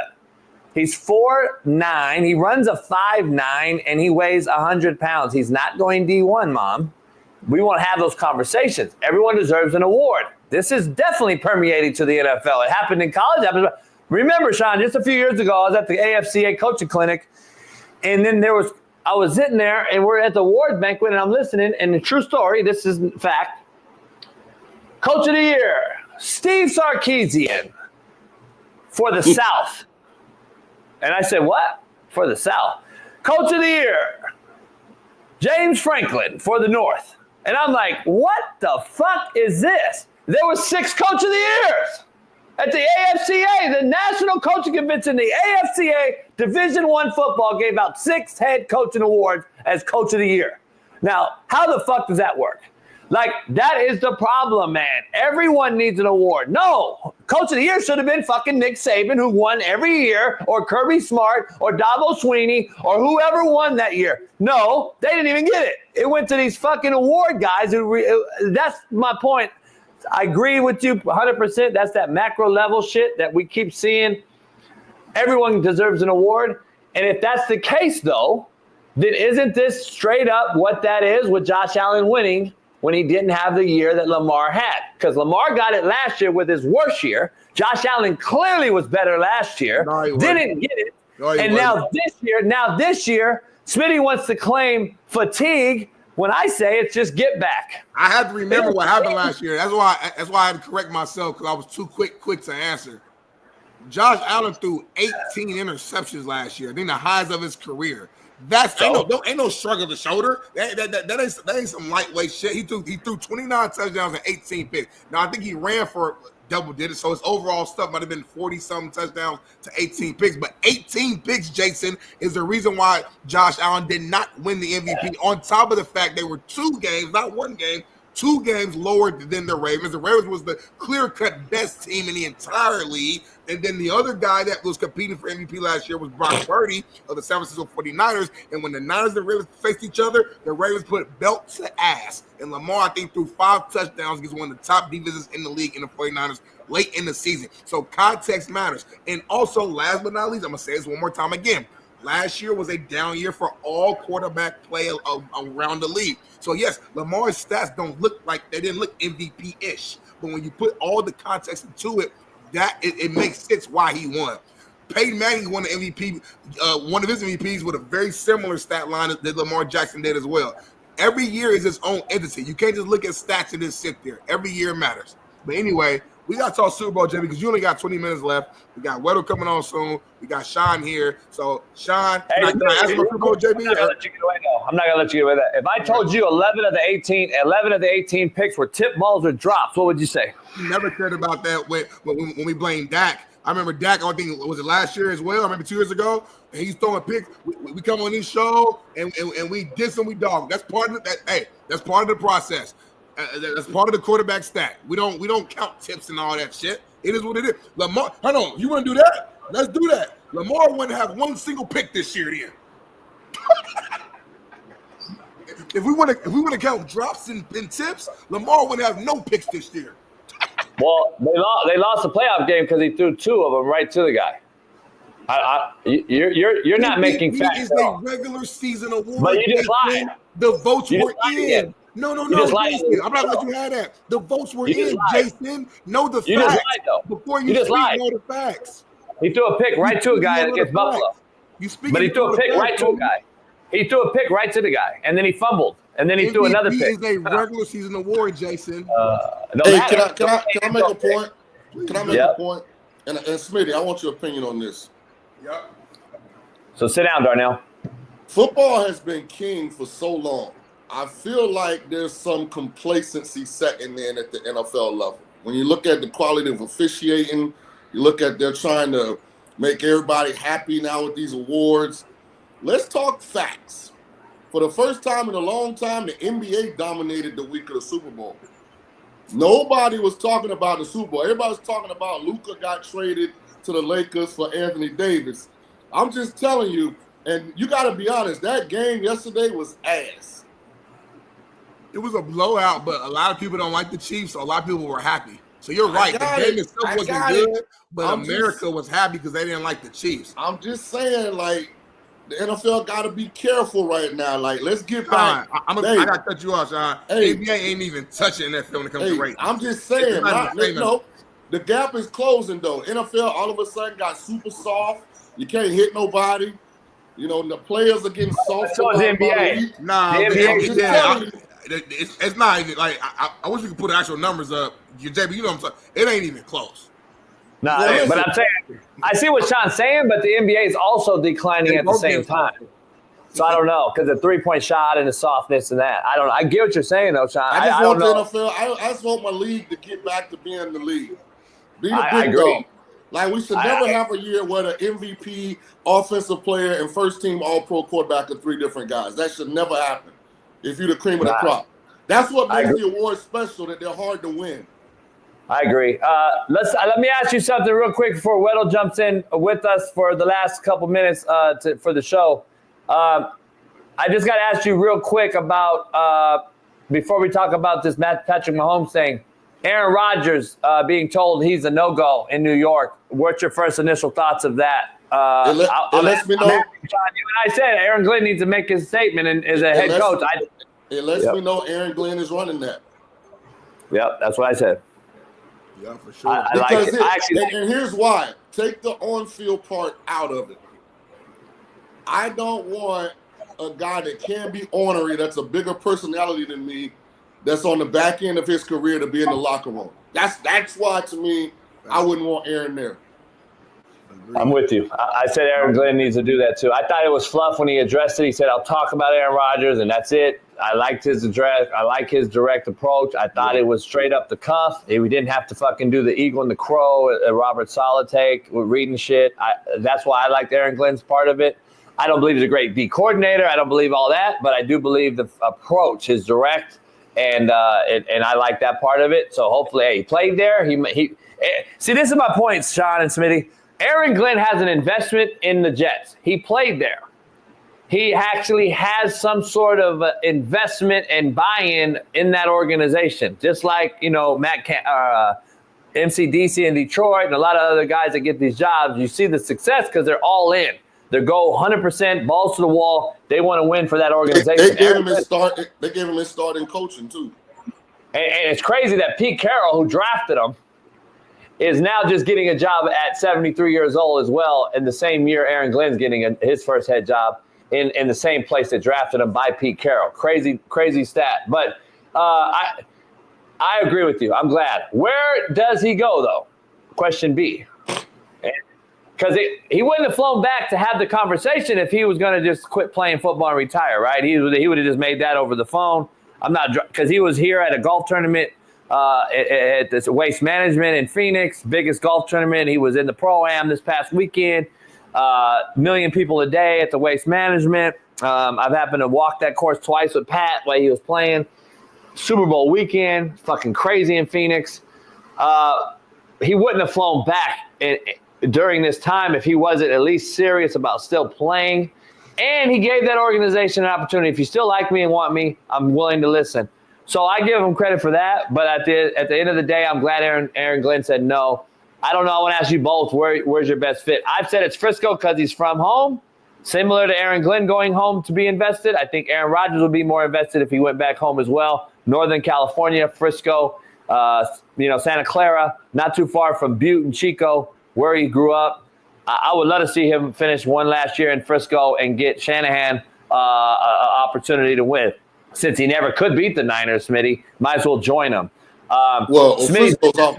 He's 4'9". He runs a 5'9", and he weighs 100 pounds. He's not going D1, Mom. We won't have those conversations. Everyone deserves an award. This is definitely permeating to the NFL. It happened in college. Remember, Shaun, just a few years ago, I was at the AFCA coaching clinic, and then I was sitting there, and we're at the award banquet, and I'm listening, and the true story, this is fact, Coach of the Year, Steve Sarkisian for the South. And I said, what? For the South. Coach of the Year, James Franklin for the North. And I'm like, what the fuck is this? There were 6 Coach of the Years. At the AFCA, the National Coaching Convention, the AFCA Division I football gave out 6 head coaching awards as Coach of the Year. Now, how the fuck does that work? Like, that is the problem, man. Everyone needs an award. No, Coach of the Year should have been fucking Nick Saban, who won every year, or Kirby Smart, or Dabo Sweeney, or whoever won that year. No, they didn't even get it. It went to these fucking award guys. That's my point. I agree with you 100%. That's that macro level shit that we keep seeing. Everyone deserves an award. And if that's the case, though, then isn't this straight up what that is with Josh Allen winning when he didn't have the year that Lamar had? Because Lamar got it last year with his worst year. Josh Allen clearly was better last year. No, didn't get it. No, and now this year, Smitty wants to claim fatigue. When I say it's just get back. I had to remember what happened last year. That's why I had to correct myself because I was too quick to answer. Josh Allen threw 18 interceptions last year. I think the highest of his career. Ain't no shrug of the shoulder. That ain't some lightweight shit. He threw 29 touchdowns and 18 picks. Now I think he ran for double digits, so his overall stuff might have been 40-something touchdowns to 18 picks. But 18 picks, Jason, is the reason why Josh Allen did not win the MVP. On top of the fact they were 2 games, not 1 game, 2 games lower than the Ravens. The Ravens was the clear-cut best team in the entire league. And then the other guy that was competing for MVP last year was Brock Purdy of the San Francisco 49ers. And when the Niners and the Ravens faced each other, the Ravens put belt to ass. And Lamar, I think, threw 5 touchdowns against one of the top defenses in the league in the 49ers late in the season. So context matters. And also, last but not least, I'm going to say this one more time again. Last year was a down year for all quarterback play around the league. So, yes, Lamar's stats don't look like – they didn't look MVP-ish. But when you put all the context into it, that it makes sense why he won. Peyton Manning won the MVP, one of his MVPs with a very similar stat line that Lamar Jackson did as well. Every year is its own entity. You can't just look at stats and just sit there. Every year matters. But anyway, we got to talk Super Bowl, JB, because you only got 20 minutes left. We got Weddle coming on soon. We got Shaun here. So, Shaun, can I ask him a Super Bowl, JB? I'm not going to let you get away, though. I'm not going to let you get away with that. If I told you 11 of the 18 picks were tip balls or drops, what would you say? You never cared about that when we blamed Dak. I remember Dak, I think, was it last year as well? I remember 2 years ago, and he's throwing picks. We come on this show, and we diss him, we dog. That's part of that's part of the process. That's part of the quarterback stat. We don't count tips and all that shit. It is what it is. Lamar, hold on, you want to do that? Let's do that. Lamar wouldn't have one single pick this year then. if we want to count drops and tips, Lamar wouldn't have no picks this year. Well, they lost the playoff game because he threw 2 of them right to the guy. You're not making facts. It's a regular season award. But you just lied. The votes were in. Again. No, Jason, I'm not going to let you have that. The votes were in, Jason. Know the facts. You just lied, though. Before you speak, know the facts. He threw a pick right to a guy against Buffalo. But he threw a pick right to a guy. He threw a pick right to the guy, and then he fumbled, and then he threw another pick. It is a regular season award, Jason. Hey, can I make a point? Can I make a point? And Smitty, I want your opinion on this. Yep. So sit down, Darnell. Football has been king for so long. I feel like there's some complacency setting in at the NFL level. When you look at the quality of officiating, you look at they're trying to make everybody happy now with these awards. Let's talk facts. For the first time in a long time, the NBA dominated the week of the Super Bowl. Nobody was talking about the Super Bowl. Everybody was talking about Luka got traded to the Lakers for Anthony Davis. I'm just telling you, and you got to be honest, that game yesterday was ass. It was a blowout, but a lot of people don't like the Chiefs, so a lot of people were happy. So you're right. The game itself wasn't good, but America was happy because they didn't like the Chiefs. I'm just saying, like, the NFL got to be careful right now. Like, let's get back. I got to cut you off, Shaun. NBA ain't even touching NFL when it comes to ratings. I'm just saying, the gap is closing, though. NFL all of a sudden got super soft. You can't hit nobody. You know, the players are getting soft. So is the NBA. Nah, the NBA. It's not even like I wish we could put actual numbers up. JB, you know what I'm saying? It ain't even close. No, but I'm saying I see what Shaun's saying, but the NBA is also declining at the same time. So I don't know because the 3-point shot and the softness and that. I don't know. I get what you're saying though, Shaun. I just want the NFL. I just want my league to get back to being the league. Be the big dog. Like we should never have a year where the MVP, offensive player, and first team All-Pro quarterback are 3 different guys. That should never happen. If you're the cream of the crop, that's what makes the award special. That they're hard to win. I agree. Let me ask you something real quick before Weddle jumps in with us for the last couple minutes for the show. I just got to ask you real quick about before we talk about this Patrick Mahomes thing. Aaron Rodgers being told he's a no-go in New York. What's your first initial thoughts of that? It lets me know. You and I said Aaron Glenn needs to make his statement and as a head coach. It lets me know Aaron Glenn is running that. Yep, that's what I said. Yeah, for sure. I like it. And here's why. Take the on-field part out of it. I don't want a guy that can be ornery, that's a bigger personality than me, that's on the back end of his career to be in the locker room. That's why, to me, I wouldn't want Aaron there. I'm with you. I said Aaron Glenn needs to do that too. I thought it was fluff when he addressed it. He said, I'll talk about Aaron Rodgers, and that's it. I liked his address. I like his direct approach. I thought it was straight up the cuff. We didn't have to fucking do the eagle and the crow, Robert Saleh take with reading shit. That's why I liked Aaron Glenn's part of it. I don't believe he's a great D coordinator. I don't believe all that, but I do believe the approach, his direct, and I like that part of it. So hopefully, he played there. He see, this is my point, Shaun and Smitty. Aaron Glenn has an investment in the Jets. He played there. He actually has some sort of investment and buy-in in that organization, just like, MCDC in Detroit and a lot of other guys that get these jobs. You see the success because they're all in. They go 100%, balls to the wall. They want to win for that organization. They gave him his start. They gave him his start in coaching too. And it's crazy that Pete Carroll, who drafted him, is now just getting a job at 73 years old as well. In the same year, Aaron Glenn's getting his first head job in the same place that drafted him by Pete Carroll. Crazy stat. But I agree with you. I'm glad. Where does he go, though? Question B. Because he wouldn't have flown back to have the conversation if he was going to just quit playing football and retire, right? He would have just made that over the phone. Because he was here at a golf tournament at this Waste Management in Phoenix, biggest golf tournament. He was in the Pro-Am this past weekend. Million people a day at the Waste Management. I've happened to walk that course twice with Pat while he was playing. Super Bowl weekend, fucking crazy in Phoenix. He wouldn't have flown back during this time if he wasn't at least serious about still playing. And he gave that organization an opportunity. If you still like me and want me, I'm willing to listen. So I give him credit for that. But at the end of the day, I'm glad Aaron Glenn said no. I don't know. I want to ask you both, where's your best fit? I've said it's Frisco because he's from home. Similar to Aaron Glenn going home to be invested. I think Aaron Rodgers would be more invested if he went back home as well. Northern California, Frisco, Santa Clara, not too far from Butte and Chico, where he grew up. I would love to see him finish one last year in Frisco and get Shanahan an opportunity to win. Since he never could beat the Niners, Smitty, might as well join them. Frisco's off.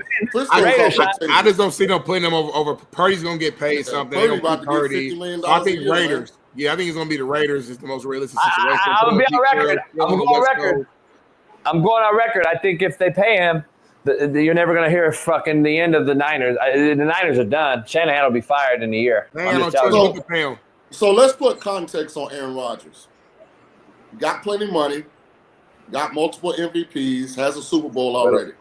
I just don't see them putting them over. Purdy's going to get paid something. Purdy about to get $50 million I think a year, Raiders. Man. Yeah, I think it's going to be the Raiders. It's the most realistic situation. I'm going on record. I think if they pay him, you're never going to hear fucking the end of the Niners. The Niners are done. Shanahan will be fired in a year. So let's put context on Aaron Rodgers. Got plenty of money, got multiple MVPs, has a Super Bowl already.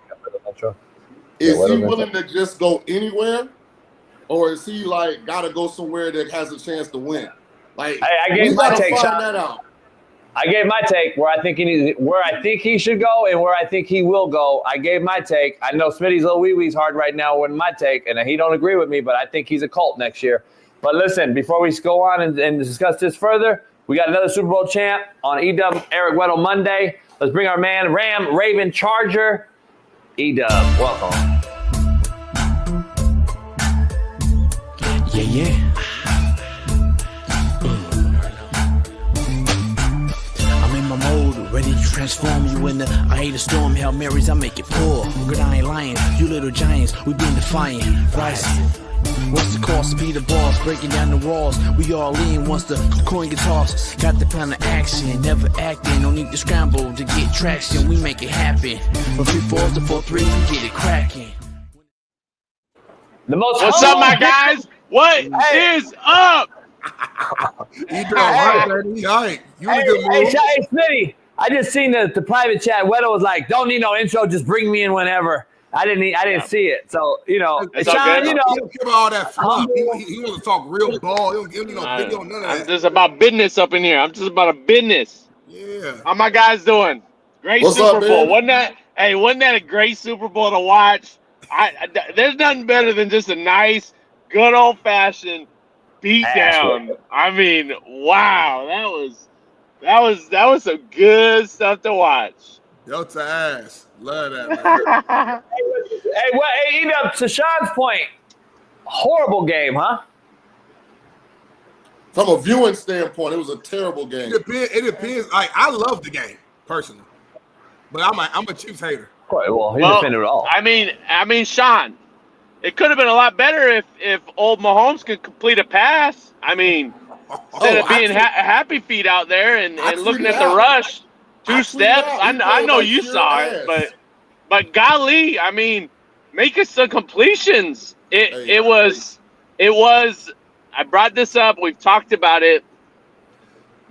Is he willing to just go anywhere? Or is he like got to go somewhere that has a chance to win? Like, I gave my take, Shaun. That out. I gave my take where I think he should go and where I think he will go. I gave my take. I know Smitty's little wee-wee's hard right now with my take, and he don't agree with me, but I think he's a cult next year. But listen, before we go on and discuss this further, we got another Super Bowl champ on EW Eric Weddle Monday. Let's bring our man Ram Raven Charger. EW, welcome. Yeah. Ready to transform you into I hate a storm, Hail Marys, I make it pour. Good, I ain't lying, you little giants, we been defiant. Rise. What's the cost to be the boss? Breaking down the walls, we all in once the coin gets tossed. Got the plan of action, never acting, no need to scramble to get traction. We make it happen. From 3-4 to 4-3, we get it cracking. What's up, my guys? What is up? He doing right. You in a good mood. Hey, Smitty. I just seen the private chat. Weddle was like, "Don't need no intro, just bring me in whenever." I didn't see it, so Shaun, he don't give all that fluff. He wants to talk real ball. He don't need no video, none of that. I'm just about business up in here. I'm just about a business. Yeah. How my guys doing? Great Super Bowl. Wasn't that a great Super Bowl to watch? There's nothing better than just a nice, good old fashioned beat down. I mean, wow, that was some good stuff to watch. Yo to ass. Love that, man. To Shaun's point, horrible game, huh? From a viewing standpoint, it was a terrible game. It depends. I love the game, personally. But I'm a Chiefs hater. Well, he defended it all. I mean, Shaun, it could have been a lot better if old Mahomes could complete a pass. I mean, instead of being happy feet out there and looking at the rush, two steps. I know you saw it, but golly, I mean, make us some completions. It was. I brought this up. We've talked about it.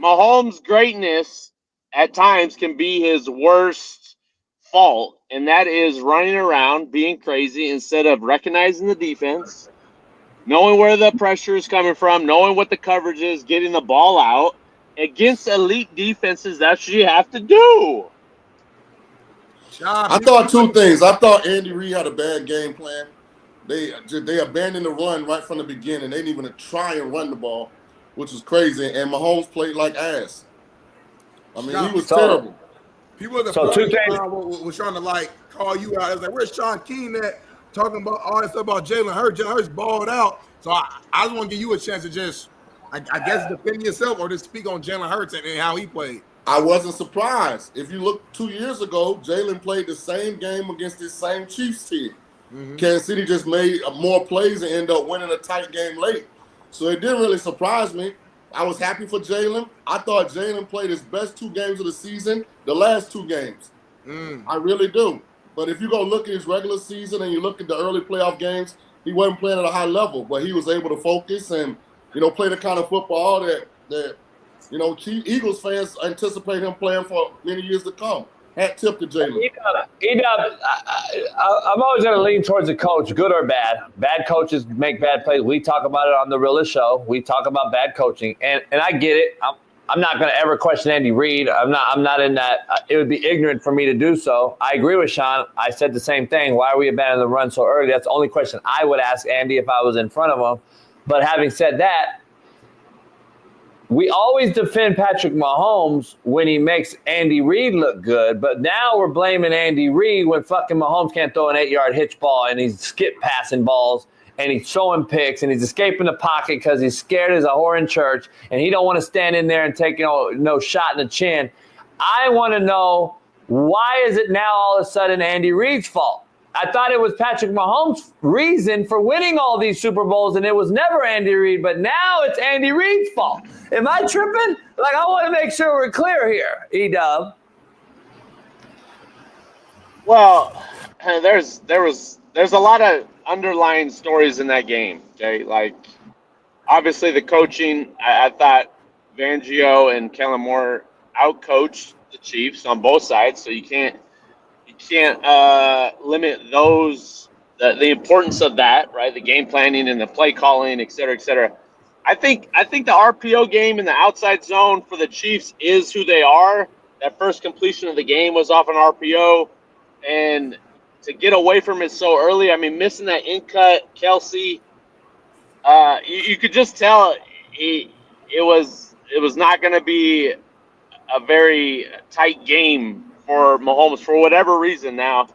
Mahomes' greatness at times can be his worst fault, and that is running around, being crazy instead of recognizing the defense, knowing where the pressure is coming from, knowing what the coverage is, getting the ball out. Against elite defenses, that's what you have to do. I thought two things. I thought Andy Reid had a bad game plan. They abandoned the run right from the beginning. They didn't even try and run the ball, which was crazy. And Mahomes played like ass. I mean, he was terrible. People was trying to call you out. It was like, where's Shaun King at? talking about all that stuff about Jalen Hurts. Jalen Hurts balled out. So I just want to give you a chance to just, I guess, defend yourself or just speak on Jalen Hurts and how he played. I wasn't surprised. If you look 2 years ago, Jalen played the same game against this same Chiefs team. Kansas City just made more plays and ended up winning a tight game late. So it didn't really surprise me. I was happy for Jalen. I thought Jalen played his best 2 games of the season, the last 2 games. I really do. But if you go look at his regular season and you look at the early playoff games, he wasn't playing at a high level, but he was able to focus and, play the kind of football that Eagles fans anticipate him playing for many years to come. Hat tip to Jalen. I'm always going to lean towards the coach, good or bad. Bad coaches make bad plays. We talk about it on the Realest show. We talk about bad coaching, and I get it. I'm not going to ever question Andy Reid. I'm not in that. It would be ignorant for me to do so. I agree with Shaun. I said the same thing. Why are we abandoning the run so early? That's the only question I would ask Andy if I was in front of him. But having said that, we always defend Patrick Mahomes when he makes Andy Reid look good, but now we're blaming Andy Reid when fucking Mahomes can't throw an 8-yard hitch ball and he's skip passing balls and he's throwing picks and he's escaping the pocket because he's scared as a whore in church and he don't want to stand in there and take no shot in the chin. I want to know, why is it now all of a sudden Andy Reid's fault? I thought it was Patrick Mahomes' reason for winning all these Super Bowls, and it was never Andy Reid, but now it's Andy Reid's fault. Am I tripping? I want to make sure we're clear here, E-Dub. Well, there's a lot of underlying stories in that game, okay? Obviously the coaching, I thought Fangio and Kellen Moore outcoached the Chiefs on both sides, so you can't limit the importance of that, right? The game planning and the play calling, et cetera, et cetera. I think the RPO game in the outside zone for the Chiefs is who they are. That first completion of the game was off an RPO, and to get away from it so early, missing that in-cut, Kelsey, you could just tell it was not going to be a very tight game for Mahomes for whatever reason. Now,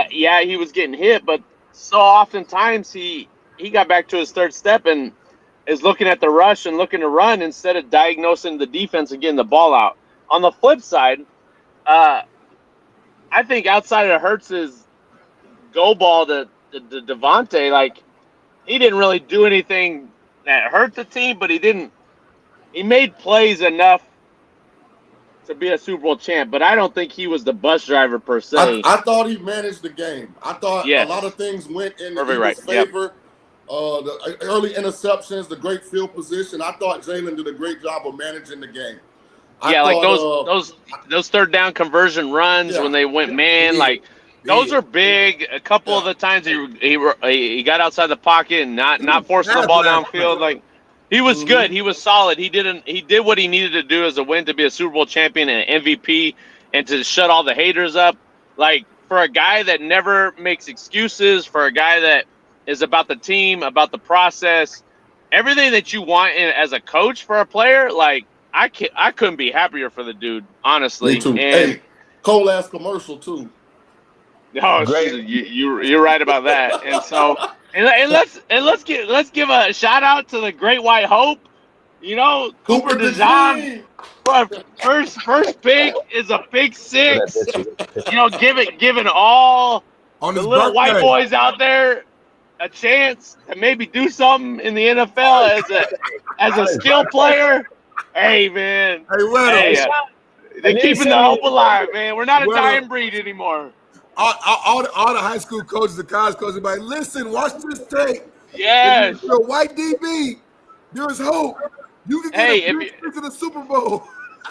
he was getting hit, but so oftentimes he got back to his third step and is looking at the rush and looking to run instead of diagnosing the defense and getting the ball out. On the flip side, I think outside of Hurts's go ball to Devontae, he didn't really do anything that hurt the team, but he made plays enough to be a Super Bowl champ, but I don't think he was the bus driver per se. I thought he managed the game. I thought a lot of things went in his favor. Yep. The early interceptions, the great field position. I thought Jalen did a great job of managing the game. Those third down conversion runs when they went man, those are big. A couple of the times he got outside the pocket and not forcing the ball downfield. He was good. He was solid. He did what he needed to do as a win to be a Super Bowl champion and an MVP and to shut all the haters up. For a guy that never makes excuses, for a guy that is about the team, about the process, everything that you want as a coach for a player, I couldn't be happier for the dude, honestly. Me too. And Cole ass commercial too. Oh, great! You're right about that. And so. And let's give a shout out to the Great White Hope. Cooper DeJean. First pick is a pick 6. Giving all the little white boys out there a chance to maybe do something in the NFL as a skill player. Hey man, they're keeping the hope alive, man. We're not a dying breed anymore. All the high school coaches, the college coaches, like, listen, watch this tape. Yes. If you're a white DB, there's hope. You can get to the Super Bowl.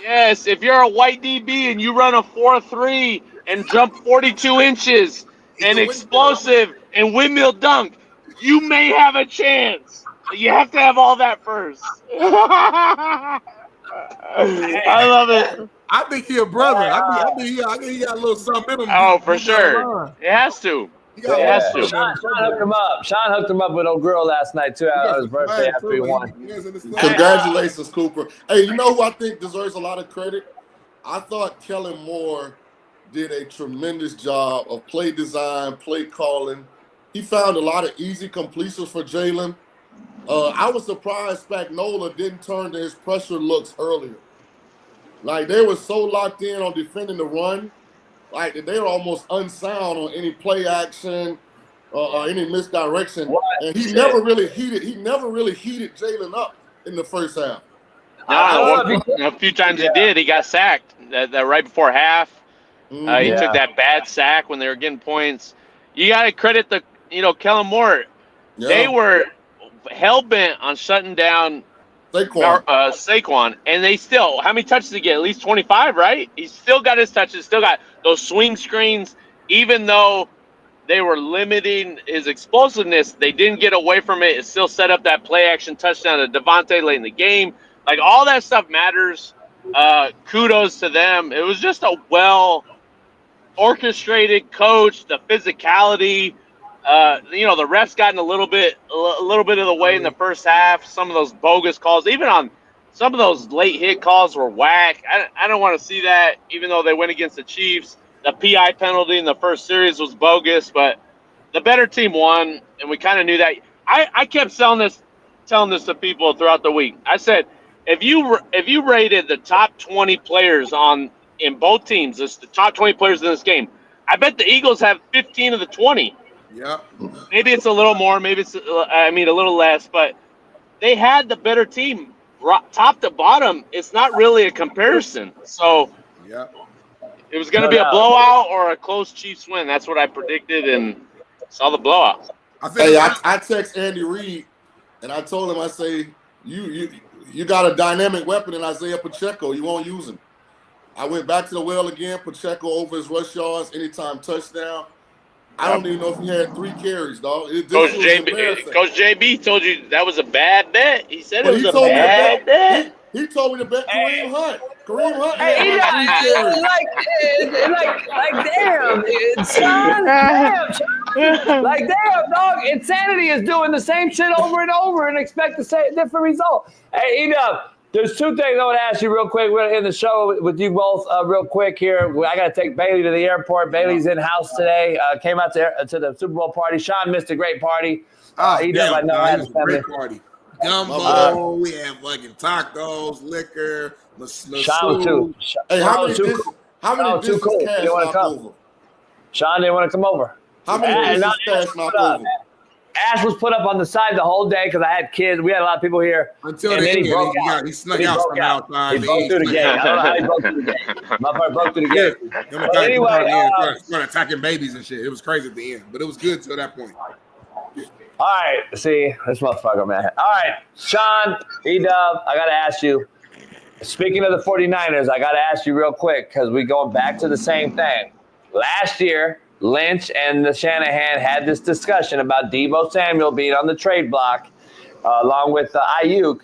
Yes, if you're a white DB and you run a 4.3 and jump 42 inches and explosive and windmill dunk, you may have a chance. You have to have all that first. I love it. I think he a brother. I think he got a little something in him. Oh, for sure. It has to. Shaun hooked him up with old girl last night, too, on his birthday after he won. Congratulations, Cooper. Hey, you know who I think deserves a lot of credit? I thought Kellen Moore did a tremendous job of play design, play calling. he found a lot of easy completions for Jalen. I was surprised Spagnuolo didn't turn to his pressure looks earlier. Like, they were so locked in on defending the run, like they were almost unsound on any play action or any misdirection. And he never really heated Jalen up in the first half. A few times he did. He got sacked that right before half. He took that bad sack when they were getting points. You got to credit Kellen Moore. Yeah. They were hell-bent on shutting down Saquon, and they still, how many touches did he get? At least 25, right? He still got his touches, still got those swing screens. Even though they were limiting his explosiveness, they didn't get away from it. It still set up that play-action touchdown to Devontae late in the game. Like, all that stuff matters. Kudos to them. It was just a well-orchestrated coach, the physicality. The refs gotten a little bit of the way in the first half. Some of those bogus calls, even on some of those late hit calls, were whack. I don't want to see that, even though they went against the Chiefs. The PI penalty in the first series was bogus, but the better team won, and we kind of knew that. I kept telling this to people throughout the week. I said, if you rated the top 20 players in both teams, the top 20 players in this game, I bet the Eagles have 15 of the 20. Yeah. Maybe it's a little more, maybe it's a little less, but they had the better team top to bottom. It's not really a comparison. So it was going to be a blowout or a close Chiefs win. That's what I predicted, and saw the blowout. I text Andy Reid, and I told him, I say, you got a dynamic weapon in Isaiah Pacheco. You won't use him. I went back to the well again. Pacheco over his rush yards, anytime touchdown. I don't even know if he had 3 carries, dog. Coach JB told you that was a bad bet. He said it was a bad bet. He told me to bet Kareem Hunt. Kareem Hunt had 3 carries. Like damn, son. Damn, like damn, dog. Insanity is doing the same shit over and over and expect to say a different result. Hey, there's 2 things I want to ask you real quick. We're going to end the show with you both real quick here. I got to take Bailey to the airport. Bailey's in-house today. Came out to the Super Bowl party. Shaun missed a great party. It was a great party. Gumbo, we had fucking tacos, liquor, Shaun too. Hey, how many dishes cash knocked over? Shaun didn't want to come over. How many dishes cash knocked over? Ash was put up on the side the whole day because I had kids. We had a lot of people here. Until the end, he snuck out somehow. He broke through the gate. I don't know how he broke through the gate. My part broke through the gate. But anyway, started attacking babies and shit. It was crazy at the end, but it was good till that point. All right, see this motherfucker, man. All right, Shaun, E-Dub, I gotta ask you. Speaking of the 49ers, I gotta ask you real quick because we're going back to the same thing. Last year, Lynch and the Shanahan had this discussion about Deebo Samuel being on the trade block along with Ayuk.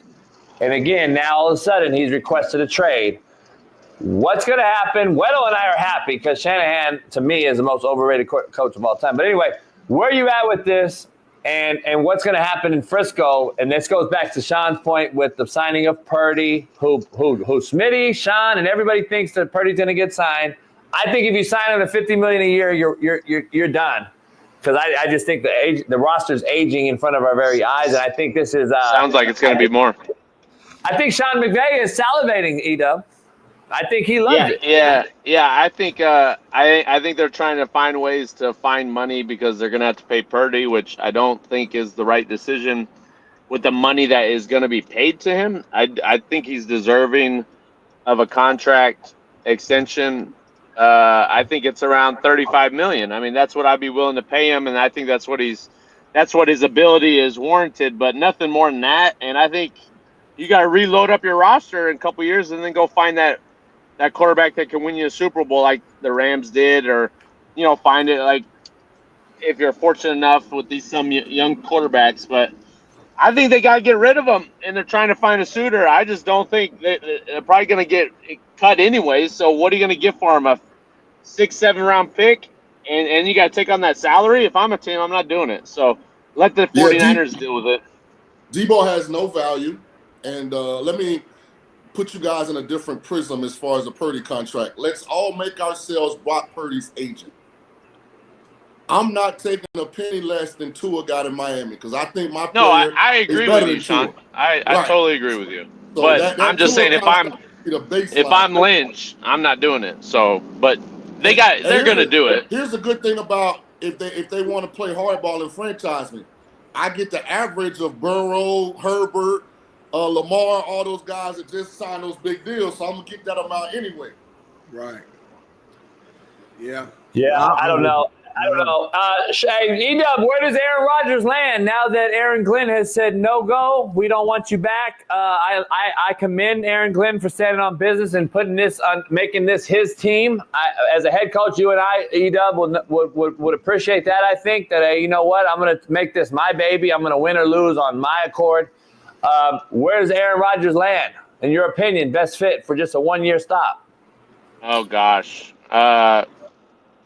And again, now all of a sudden he's requested a trade. What's going to happen? Weddle and I are happy because Shanahan, to me, is the most overrated coach of all time. But anyway, where are you at with this and what's going to happen in Frisco? And this goes back to Shaun's point with the signing of Purdy, who Smitty, Shaun, and everybody thinks that Purdy's going to get signed. I think if you sign him to $50 million a year, you're done. Because I just think the roster's aging in front of our very eyes, and I think this is sounds like it's going to be more. I think Sean McVay is salivating, E-Dub. I think he loves it. Yeah. I think they're trying to find ways to find money because they're going to have to pay Purdy, which I don't think is the right decision with the money that is going to be paid to him. I think he's deserving of a contract extension. I think it's around $35 million. I mean, that's what I'd be willing to pay him, and I think that's what his ability is warranted, but nothing more than that. And I think you got to reload up your roster in a couple years and then go find that quarterback that can win you a Super Bowl like the Rams did, or find it like if you're fortunate enough with some young quarterbacks. But I think they got to get rid of them, and they're trying to find a suitor. I just don't think they're probably going to get cut anyways. So what are you going to get for him? A 6-7 round pick, and you got to take on that salary? If I'm a team, I'm not doing it. So let the 49ers deal with it. Debo has no value, and let me put you guys in a different prism as far as the Purdy contract. Let's all make ourselves Brock Purdy's agent. I'm not taking a penny less than Tua got in Miami because I think my No, player I is agree better with you, than Sean. Tua. I Right. totally agree with you. So But that I'm just Tua saying, contract be the baseline. if I'm Lynch, I'm not doing it. So, but they're gonna do it. Here's the good thing about if they want to play hardball and franchise me, I get the average of Burrow, Herbert, Lamar, all those guys that just signed those big deals. So I'm gonna get that amount anyway. Right. Yeah. Yeah, I don't know. E-Dub, where does Aaron Rodgers land now that Aaron Glenn has said no go? We don't want you back. I commend Aaron Glenn for standing on business and putting this on, making this his team. As a head coach, you and I, E-Dub, would appreciate that. I think that you know what, I'm going to make this my baby. I'm going to win or lose on my accord. Where does Aaron Rodgers land, in your opinion, best fit for just a 1-year stop? Oh gosh.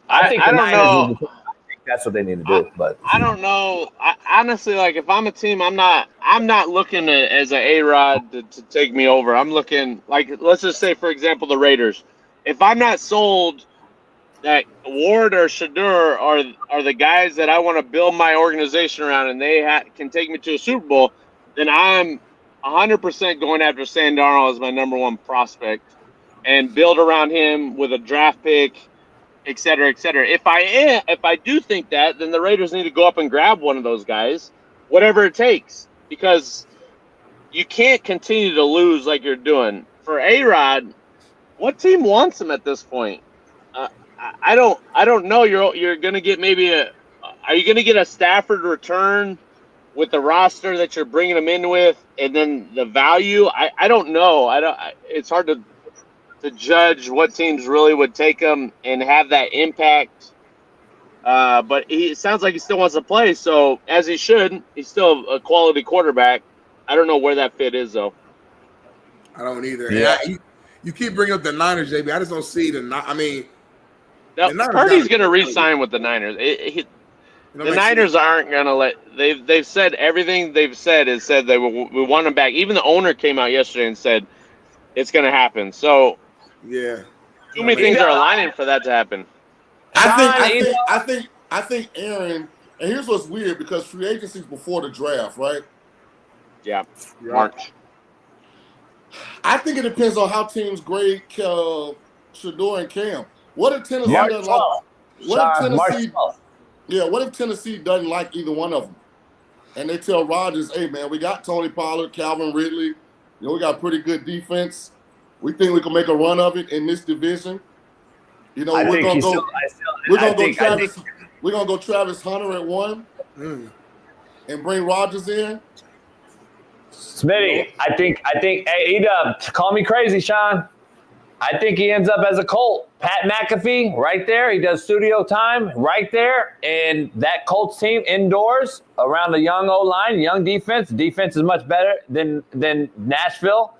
I think I don't know. I think that's what they need to do. But I don't know. Honestly, like if I'm a team, I'm not looking as an A-Rod to take me over. I'm looking like, let's just say, for example, the Raiders. If I'm not sold that Ward or Shedeur are the guys that I want to build my organization around, and they can take me to a Super Bowl, then I'm 100% going after Sam Darnold as my number one prospect and build around him with a draft pick, et cetera, et cetera. If I do think that, then the Raiders need to go up and grab one of those guys, whatever it takes, because you can't continue to lose like you're doing. For A-Rod, what team wants him at this point? I don't know. You're gonna get are you gonna get a Stafford return with the roster that you're bringing him in with, and then the value? I don't know. It's hard to judge what teams really would take him and have that impact. But it sounds like he still wants to play, so as he should. He's still a quality quarterback. I don't know where that fit is, though. I don't either. Yeah. You keep bringing up the Niners, JB. I just don't see Purdy's going to re-sign with the Niners. The Niners aren't going to let – they've said everything they've said is said we want him back. Even the owner came out yesterday and said it's going to happen. So – yeah, too many things are aligning for that to happen. I think Aaron, and here's what's weird, because free agency is before the draft, right? Yeah, March. I think it depends on how teams grade Shedeur and Cam. What if Tennessee doesn't like? What if Tennessee doesn't like either one of them, and they tell Rodgers, "Hey man, we got Tony Pollard, Calvin Ridley. We got pretty good defense. We think we can make a run of it in this division. We're gonna go Travis Hunter at 1 and bring Rodgers in." Smitty, I think, hey, E-Dub, call me crazy, Shaun. I think he ends up as a Colt. Pat McAfee, right there. He does studio time right there. And that Colts team indoors around the young O-line, young defense. Defense is much better than Nashville.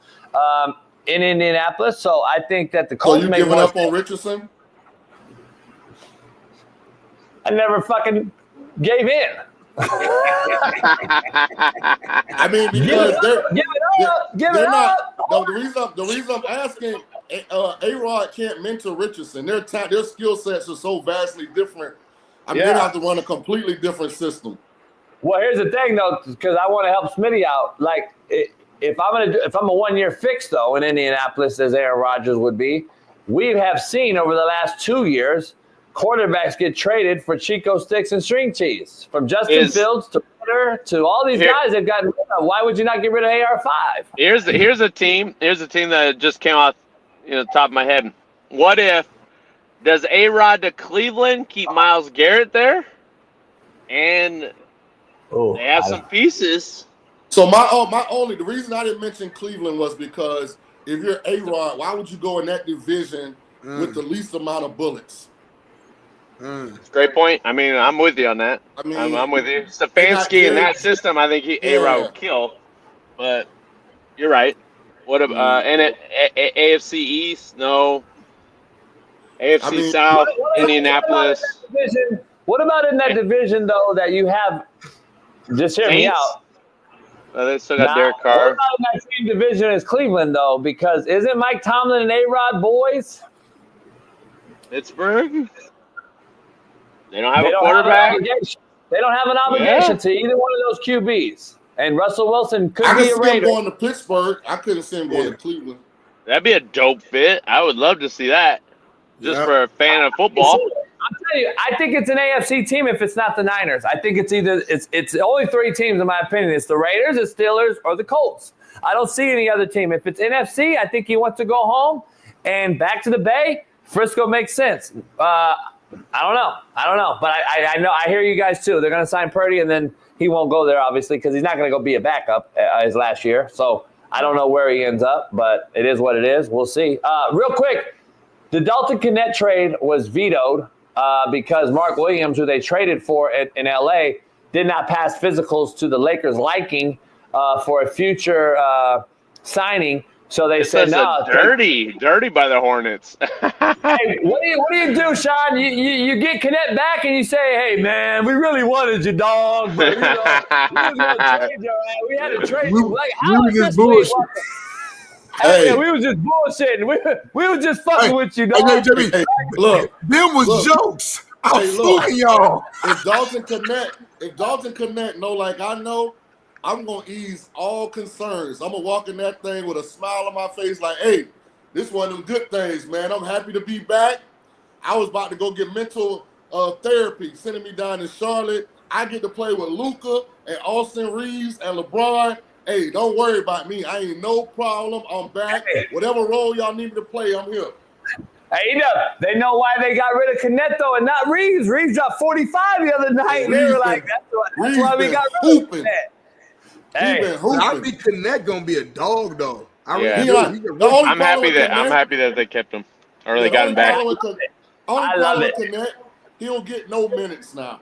In Indianapolis, so I think that the Colts. So you giving up on Richardson? I never fucking gave in. I mean, because they're not. No, the reason I'm asking, A-Rod can't mentor Richardson. Their skill sets are so vastly different. They have to run a completely different system. Well, here's the thing, though, because I want to help Smitty out. Like, if I'm a 1-year fix, though, in Indianapolis, as Aaron Rodgers would be, we have seen over the last 2 years quarterbacks get traded for Chico sticks and string cheese. From Justin Fields to Ritter to all these guys they've gotten rid of. Why would you not get rid of AR5? Here's a team that just came off the top of my head. What if does A-Rod to Cleveland keep Myles Garrett there? And they have some pieces. So the reason I didn't mention Cleveland was because if you're A-Rod, why would you go in that division with the least amount of bullets? Great point. I mean, I'm with you on that. I'm with you. Stefanski in that system, I think A-Rod would kill. But you're right. What about AFC East? No. AFC South, Indianapolis. What about in that division, though, that you have? Just hear me out. They still got Derek Carr. What about in that same division as Cleveland, though? Because isn't Mike Tomlin and A-Rod boys? Pittsburgh? They don't have a quarterback. They don't have an obligation to either one of those QBs. And Russell Wilson could be a Raider. I could see him going to Pittsburgh. I couldn't see him going to Cleveland. That'd be a dope fit. I would love to see that. Just for a fan of football. I'll tell you, I think it's an AFC team if it's not the Niners. I think it's either it's only 3 teams in my opinion. It's the Raiders, the Steelers, or the Colts. I don't see any other team. If it's NFC, I think he wants to go home and back to the Bay. Frisco makes sense. I don't know. But I know I hear you guys too. They're going to sign Purdy, and then he won't go there obviously because he's not going to go be a backup his last year. So I don't know where he ends up, but it is what it is. We'll see. Real quick, the Dalton Knecht trade was vetoed because Mark Williams, who they traded for in L.A., did not pass physicals to the Lakers' liking for a future signing. So they said, no. Dirty by the Hornets. Hey, what do you do, Shaun? You get Knecht back and you say, hey, man, we really wanted you, dog. But, we was going to trade you. We had to trade you. Like, how is this bullshit? Hey, we was just bullshitting. We was just fucking with you, dog. Hey, look, them was jokes. I'm fooling y'all. If Dalton Knecht know like I know, I'm going to ease all concerns. I'm going to walk in that thing with a smile on my face like, hey, this one of them good things, man. I'm happy to be back. I was about to go get mental therapy, sending me down to Charlotte. I get to play with Luka and Austin Reeves and LeBron. Hey, don't worry about me. I ain't no problem. I'm back. Whatever role y'all need me to play, I'm here. Hey, they know why they got rid of Knecht though and not Reeves. Reeves dropped 45 the other night. And they were like, that's why we got rid of Knecht. Hey, I think Knecht gonna be a dog though. I'm happy that they kept him or they got him back. I love it. Knecht, he'll get no minutes now.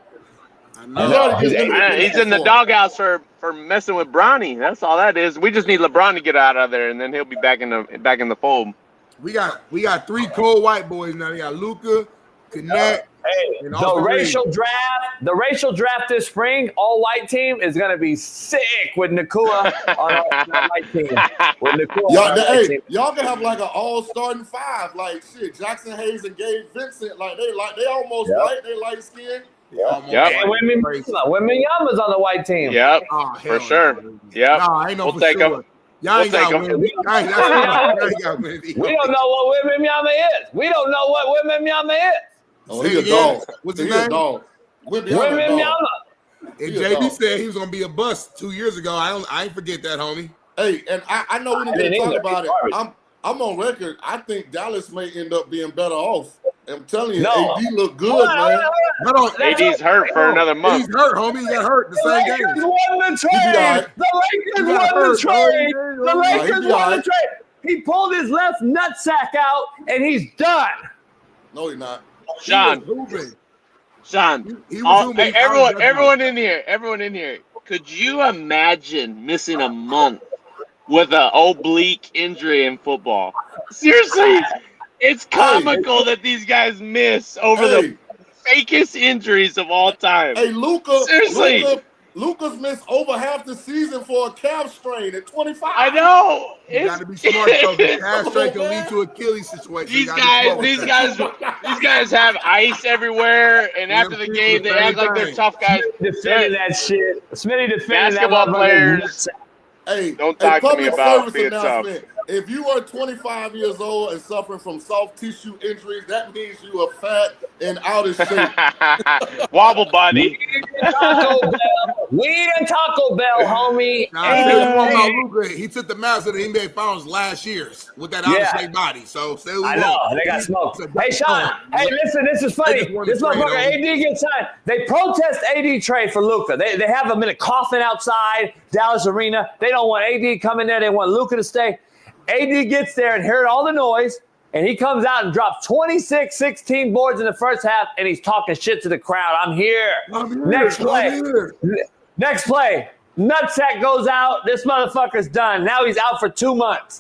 He's in the doghouse for messing with Bronny. That's all that is. We just need LeBron to get out of there, and then he'll be back in the fold. We got 3 cold white boys now. We got Luka, Knecht. Hey, the racial draft this spring, all white team is gonna be sick with Nakua on our white team. Y'all can have like an all starting 5, like shit. Jackson Hayes and Gabe Vincent, they almost white, they light skin. And Wembanyama's on the white team. Yep, for sure. Yep, we'll take them. Y'all ain't got Wemby. We don't know what Wembanyama is. We don't know what Wembanyama is. Oh, he's a dog. What's his name? Wembanyama. And JB said he was gonna be a bust 2 years ago. I ain't forget that, homie. Hey, and I know we didn't talk about it. I'm on record. I think Dallas may end up being better off. I'm telling you, AD look good, man. AD's hurt for another month. He's hurt, homie. He got hurt the same game. The Lakers won the trade. He pulled his left nutsack out, and he's done. No, he's not. Sean, everyone in here, could you imagine missing a month with an oblique injury in football? Seriously, it's comical that these guys miss over the fakest injuries of all time. Hey, Luka, seriously. Luka's missed over half the season for a calf strain at 25. I know. You got to be smart, though. The calf strain can lead to Achilles situation. These guys have ice everywhere, and after the game, they act like they're tough guys. Defending that shit. Smitty defending basketball players. Hey, don't talk to me about being tough. If you are 25 years old and suffering from soft tissue injuries, that means you are fat and out of shape. Wobble body. Weed and Taco Bell, homie. He took the mouse of the NBA Finals last year with that out of shape body. So I know they got smoked. Hey, Shaun. Hey, listen, this is funny. This motherfucker AD gets signed. They protest AD trade for Luka. They have him in a coffin outside Dallas Arena. They don't want AD coming there. They want Luka to stay. AD gets there and heard all the noise, and he comes out and drops 26, 16 boards in the first half, and he's talking shit to the crowd. I'm here. Next play. Nutsack goes out. This motherfucker's done. Now he's out for 2 months.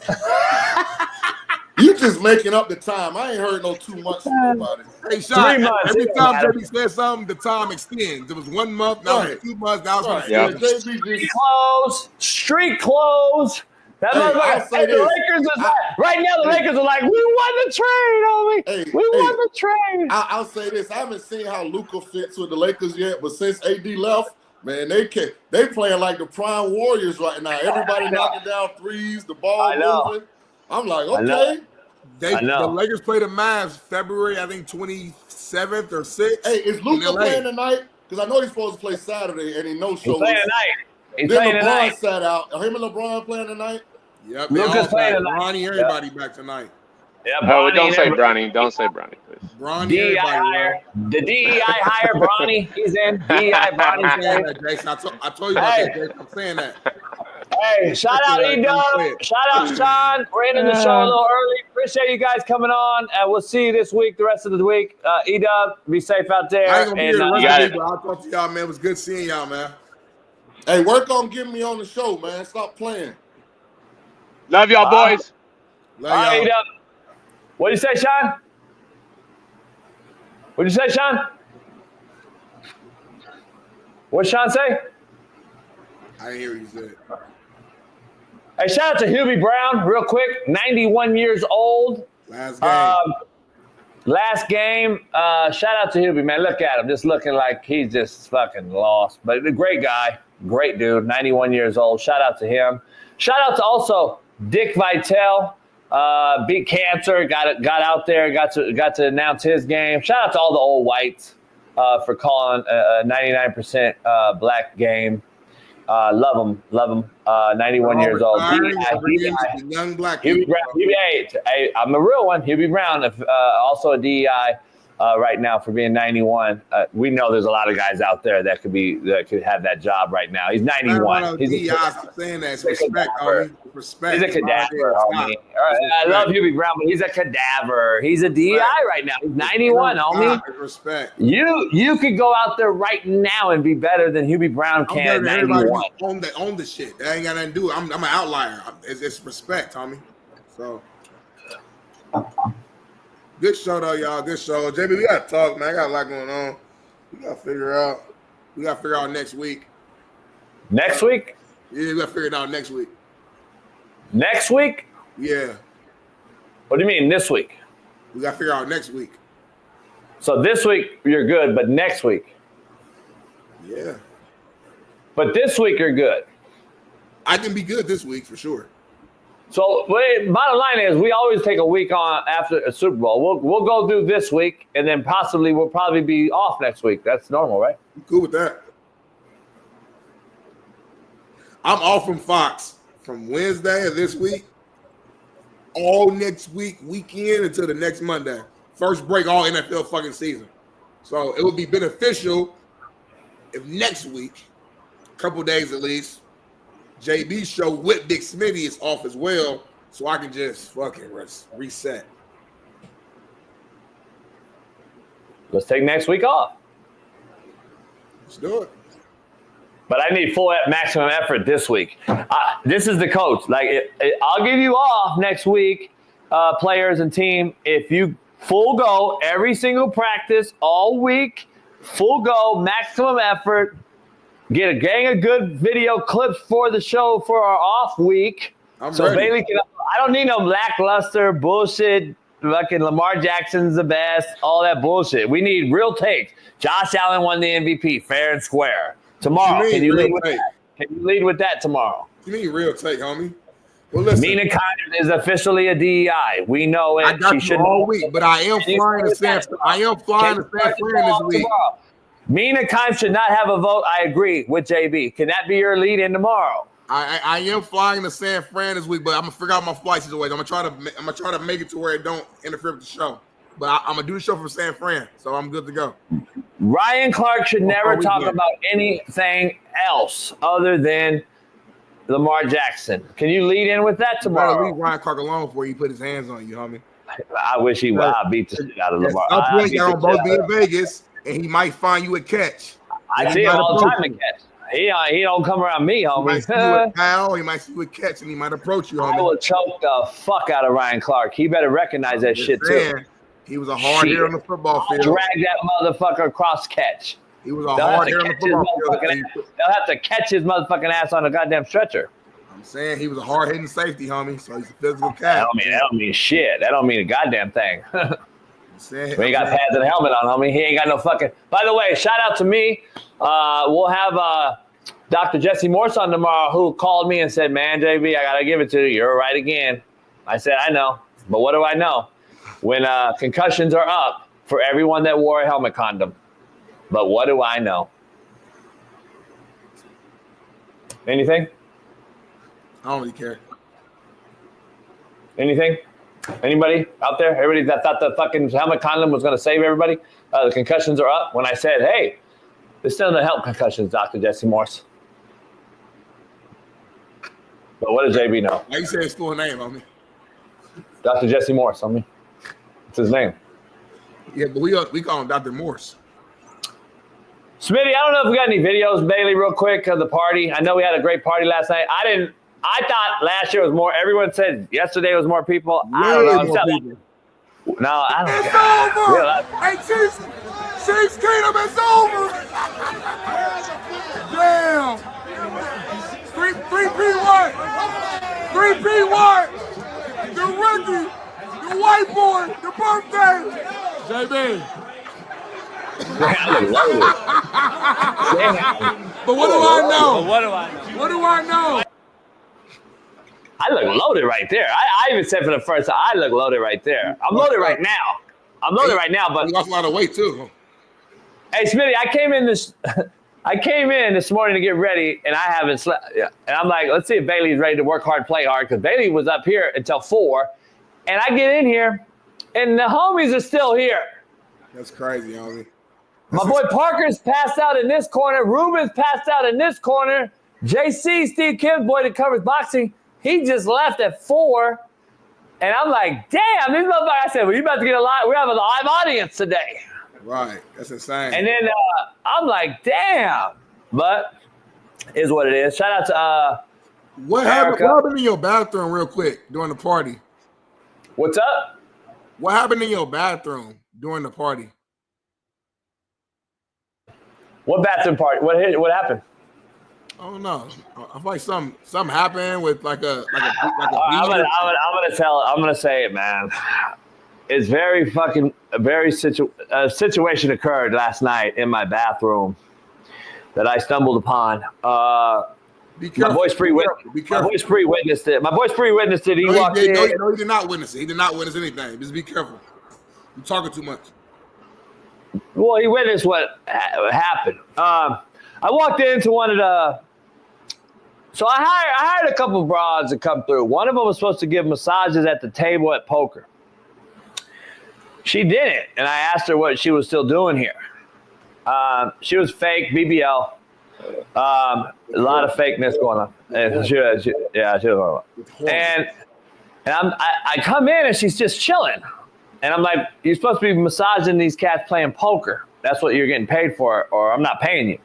You just making up the time. I ain't heard no 2 months from nobody. Hey, Shaun, every time JB said something, the time extends. It was 1 month, now it's 2 months, now it's Street clothes. That Hey, I'll motherfucker. say Hey, the this. Lakers is right now. The Lakers are like, we won the trade, homie. We won the trade. I'll say this. I haven't seen how Luka fits with the Lakers yet, but since AD left, man, they playing like the prime Warriors right now. Everybody knocking down threes, the ball moving. I'm like, okay. The Lakers play the Mavs February, I think 27th or 6th. Hey, is Luka playing tonight? Because I know he's supposed to play Saturday, and he no show. He's playing tonight. He's then playing LeBron tonight. sat out. Are him and LeBron playing tonight? Yep. Luka's playing tonight. Bronny, everybody back tonight. Yeah, Oh, don't say Bronny. Don't say Bronny, please. Bronny, DEI everybody. hire. The DEI hire Bronny. He's in. DEI Bronny's in. Jason, I told you about that, Jason. I'm saying that. Hey, shout out E-Dub. Shout out Shaun. We're ending the show a little early. Appreciate you guys coming on. We'll see you this week, the rest of the week. E-Dub, be safe out there. I ain't gonna be here the rest you of got the it. week, but I'll talk to y'all, man. It was good seeing y'all, man. Hey, work on getting me on the show, man. Stop playing. Love y'all, boys. Love All right, y'all. E-Dub. What'd you say, Shaun? What'd you say, Shaun? What'd Shaun say? I didn't hear what you said. Hey, shout out to Hubie Brown, real quick. 91 years old. Last game. Last game. Shout out to Hubie, man. Look at him. Just looking like he's just fucking lost. But a great guy. Great dude. 91 years old. Shout out to him. Shout out to also Dick Vitale. Beat cancer. Got out there. Got to announce his game. Shout out to all the old whites for calling a 99% black game. Love him. 91 years old. Young black Hubie Brown. Hey, I'm a real one. Hubie Brown, also a DEI right now for being 91. We know there's a lot of guys out there that could have that job right now. He's 91. He's DEI, I'm saying that. It's respect, homie. Respect. He's a cadaver, homie. I love Hubie Brown, but he's a cadaver. He's a DEI right now. He's 91, homie. Respect. You could go out there right now and be better than Hubie Brown can at 91. Own the shit. That ain't got nothing to do with it. I'm an outlier. It's respect, homie. So good show though, y'all. Good show. JB, we gotta talk, man. I got a lot going on. We gotta figure out next week. Next week? Yeah, we gotta figure it out next week. Next week? Yeah. What do you mean this week? We gotta figure out next week. So this week you're good, but next week? Yeah. But this week you're good. I can be good this week for sure. So bottom line is we always take a week on after a Super Bowl. We'll go through this week and then possibly we'll probably be off next week. That's normal, right? I'm cool with that. I'm off from Fox from Wednesday of this week, all next weekend until the next Monday. First break all NFL fucking season. So it would be beneficial if next week, a couple days at least, JB's show with Big Smitty is off as well, so I can just fucking reset. Let's take next week off. Let's do it. But I need full maximum effort this week. This is the coach. Like I'll give you off next week, players and team, if you full go every single practice all week, full go, maximum effort. Get a gang of good video clips for the show for our off week. So ready. Bailey can. I don't need no lackluster bullshit. Fucking Lamar Jackson's the best. All that bullshit. We need real takes. Josh Allen won the MVP, fair and square. Tomorrow, can you lead with that? Can you lead with that tomorrow? You mean real take, homie? Well, listen. Mina Kimes is officially a DEI. We know it. I got you all week, but I am flying to San Fran this week. Mina Kimes should not have a vote. I agree with JB. Can that be your lead in tomorrow? I am flying to San Fran this week, but I'm gonna figure out my flight situation. I'm gonna try to make it to where it don't interfere with the show. But I'm gonna do the show from San Fran, so I'm good to go. Ryan Clark should never talk about anything else other than Lamar Jackson. Can you lead in with that tomorrow? Leave Ryan Clark alone before he put his hands on you, homie. I wish he would. I'll beat the shit out of Lamar. At some point, y'all both be in Vegas, and he might find you a catch. I see him all the time to catch. He don't come around me, homie. He might see you with Kyle, he might see you with catch, and he might approach you, homie. I will choke the fuck out of Ryan Clark. He better recognize that shit too. He was a hard hitter on the football field. Drag that motherfucker across catch. He was a hard hitter on the football field. They'll have to catch his motherfucking ass on a goddamn stretcher. I'm saying he was a hard-hitting safety, homie, so he's a physical cat. That don't mean shit. That don't mean a goddamn thing. We ain't got pads and a helmet on, homie. He ain't got no fucking. By the way, shout out to me. We'll have Dr. Jesse Morse on tomorrow, who called me and said, "Man, JB, I gotta give it to you. You're right again." I said, "I know, but what do I know? When concussions are up for everyone that wore a helmet condom, but what do I know? Anything? I don't really care. Anything? Anybody out there? Everybody that thought the fucking helmet condom was going to save everybody? The concussions are up. When I said, hey, this doesn't help concussions, Dr. Jesse Morse. But what does JB know? Why you say his full name, homie? Dr. Jesse Morse, homie. It's his name. Yeah, but we call him Dr. Morse. Smitty, I don't know if we got any videos, Bailey, real quick, of the party. I know we had a great party last night. I thought last year was more. Everyone said yesterday was more people. I don't know. No, I don't. It's over. Hey, Chiefs Kingdom, it's over. Damn. 3P1. 3P1. The rookie. The white boy. The birthday. JB. But what do I know? What do I know? I look loaded right there. I even said for the first time, I look loaded right there. I'm loaded right now. But you lost a lot of weight too. Hey, Smitty, I came in this morning to get ready, and I haven't slept. Yeah. And I'm like, let's see if Bailey's ready to work hard, play hard, because Bailey was up here until 4, and I get in here, and the homies are still here. That's crazy, homie. My boy Parker's passed out in this corner. Ruben's passed out in this corner. JC, Steve Kim's boy that covers boxing, he just left at 4. And I'm like, damn, this motherfucker. I said, well, you about to get we have a live audience today. Right. That's insane. And then I'm like, damn. But is what it is. Shout out to what happened in your bathroom real quick during the party? What's up? What happened in your bathroom during the party? What bathroom party? What happened? I don't know. I feel like something happened with like a I'm gonna say it, man. It's a situation occurred last night in my bathroom that I stumbled upon. Be careful. My boy's pre-witnessed it. He walked in. No, he did not witness it. He did not witness anything. Just be careful. You're talking too much. Well, he witnessed what happened. I walked into one of the. So I hired a couple of broads to come through. One of them was supposed to give massages at the table at poker. She didn't, and I asked her what she was still doing here. She was fake BBL. A lot of fakeness going on. And I come in and she's just chilling. And I'm like, you're supposed to be massaging these cats playing poker. That's what you're getting paid for, or I'm not paying you.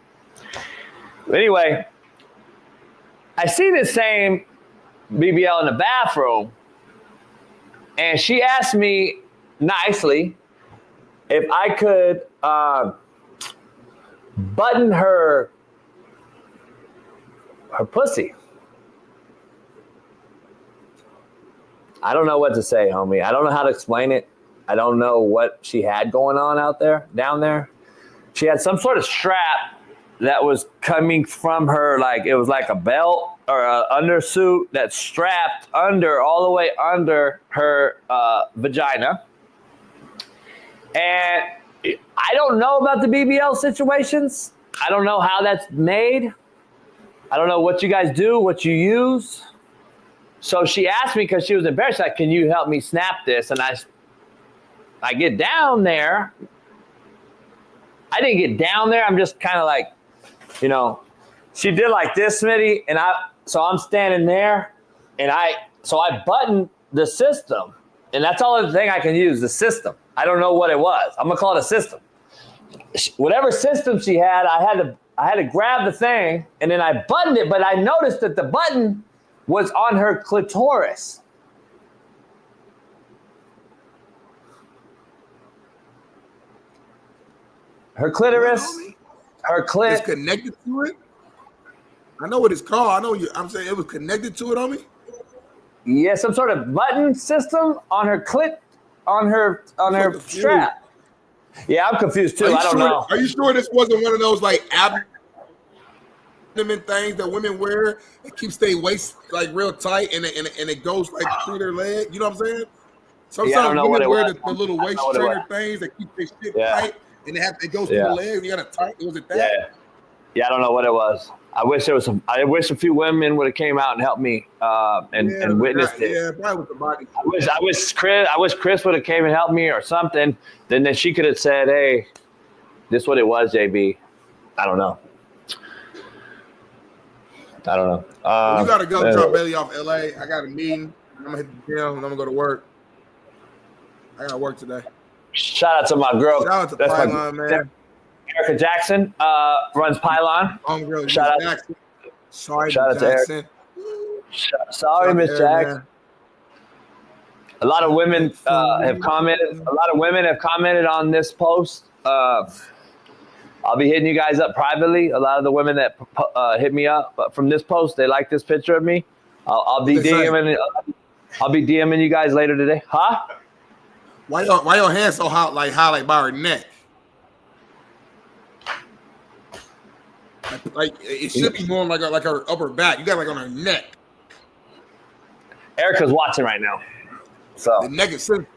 But anyway, I see this same BBL in the bathroom, and she asked me nicely if I could button her pussy. I don't know what to say, homie. I don't know how to explain it. I don't know what she had going on down there. She had some sort of strap that was coming from her, like it was like a belt or an undersuit that strapped all the way under her vagina. And I don't know about the BBL situations. I don't know how that's made. I don't know what you guys do, what you use. So she asked me, because she was embarrassed, like, can you help me snap this? And I get down there. I didn't get down there. I'm just kind of like, she did like this, Smitty, and so I'm standing there, and I buttoned the system, and that's all the thing I can use, the system. I don't know what it was. I'm gonna call it a system. Whatever system she had, I had to grab the thing, and then I buttoned it, but I noticed that the button was on her clitoris. Her clitoris, her clit. It's connected to it? I know what it's called. I know you. I'm saying it was connected to it on me. Yeah, some sort of button system on her clit, on her strap. Yeah, I'm confused too. I don't know. Are you sure this wasn't one of those like abdomen things that women wear that keeps their waist like real tight and it goes like through their leg? You know what I'm saying? Sometimes women wear the little waist trainer things that keep their shit tight and it goes through the leg. You gotta tighten. Was it that? Yeah, I don't know what it was. I wish a few women would have came out and helped me and witnessed it. Yeah, probably with the body. I wish Chris would have came and helped me or something. Then she could have said, "Hey, this is what it was, JB." I don't know. You gotta go drop Bailey off LA. I got a meeting. I'm gonna hit the gym and I'm gonna go to work. I gotta work today. Shout out to my girl. Shout out to Pylon, man. Erica Jackson runs Pylon. Shout out Jackson. Sorry, shout out to Erica. Sorry, Miss Jackson. A lot of women have commented. A lot of women have commented on this post. I'll be hitting you guys up privately. A lot of the women that hit me up from this post, they like this picture of me. I'll be DMing. I'll be DMing you guys later today. Huh? Why your hands so hot, like by her neck? Like it should be more like her upper back. You got like on her neck. Erica's watching right now. So the neck is sensitive.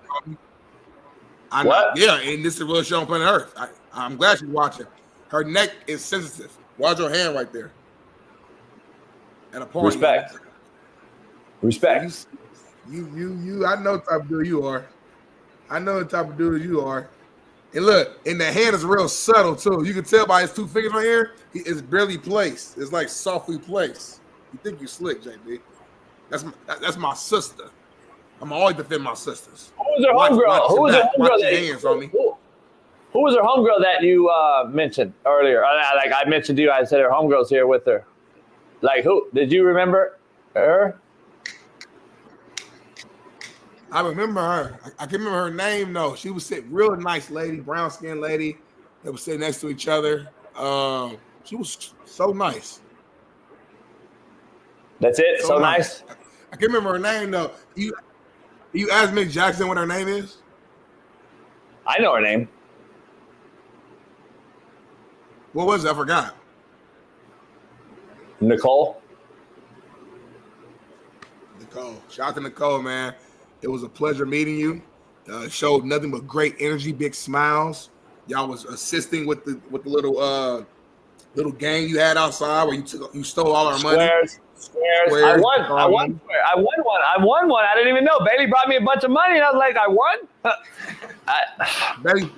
What? Yeah, and this is real show on Planet Earth. I'm glad she's watching. Her neck is sensitive. Watch your hand right there. And a point. Respect. Respect. You. I know the type of dude you are. I know the type of dude you are. And look, and the hand is real subtle too. You can tell by his two fingers right here, it's barely placed. It's like softly placed. You think you slick, JB? That's my sister. I'm always defend my sisters. Who was her homegirl? Who was her homegirl? Who was her homegirl that you mentioned earlier? Like I mentioned to you, I said her homegirl's here with her. Like who? Did you remember her? I remember her. I can remember her name though. She was sitting, real nice lady, brown skinned lady that was sitting next to each other. She was so nice. That's it. So nice. I can remember her name though. You asked Miss Jackson what her name is? I know her name. What was it? I forgot. Nicole. Shout out to Nicole, man. It was a pleasure meeting you. Showed nothing but great energy, big smiles. Y'all was assisting with the little gang you had outside where you stole all our money. Squares. I won one. I didn't even know. Bailey brought me a bunch of money, and I was like, I won.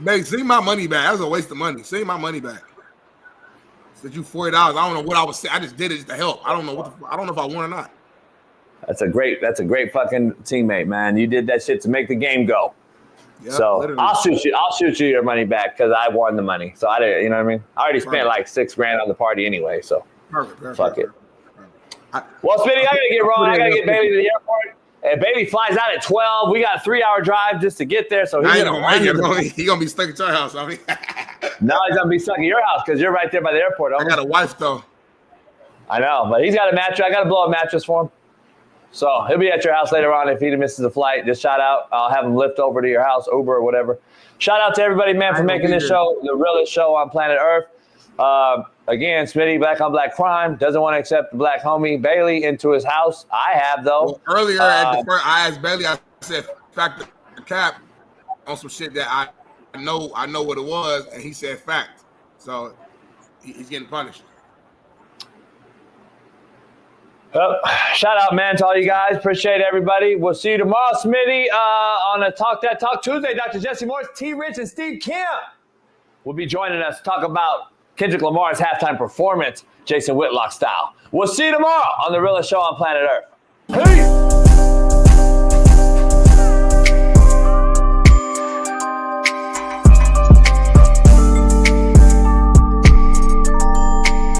Bailey, send my money back. That was a waste of money. Send my money back. Said you $40. I don't know what I was saying. I just did it just to help. I don't know I don't know if I won or not. That's a great fucking teammate, man. You did that shit to make the game go. Yep, so literally. I'll shoot you your money back because I won the money. So I didn't, you know what I mean? I already spent like $6,000 on the party anyway. So perfect. Fuck it. Well, Smitty, I gotta get rolling. I gotta get Bailey to the airport. And Bailey flies out at 12. We got a 3-hour drive just to get there. So he's gonna be stuck at your house. I mean, no, he's gonna be stuck at your house because you're right there by the airport. I got a wife though. I know, but he's got a mattress. I gotta blow a mattress for him. So he'll be at your house later on if he misses the flight. Just shout out. I'll have him lift over to your house, Uber or whatever. Shout out to everybody, man, for making this show the realest show on planet Earth. Again, Smitty, black on black crime, doesn't want to accept the black homie Bailey into his house. I have, though. Well, earlier at the first, I asked Bailey, I said, fact the cap on some shit that I know what it was, and he said fact. So he's getting punished. Well, shout out, man, to all you guys. Appreciate everybody. We'll see you tomorrow, Smitty, on a Talk That Talk Tuesday. Dr. Jesse Morse, T. Rich, and Steve Kim will be joining us to talk about Kendrick Lamar's halftime performance, Jason Whitlock style. We'll see you tomorrow on The Realest Show on Planet Earth. Peace!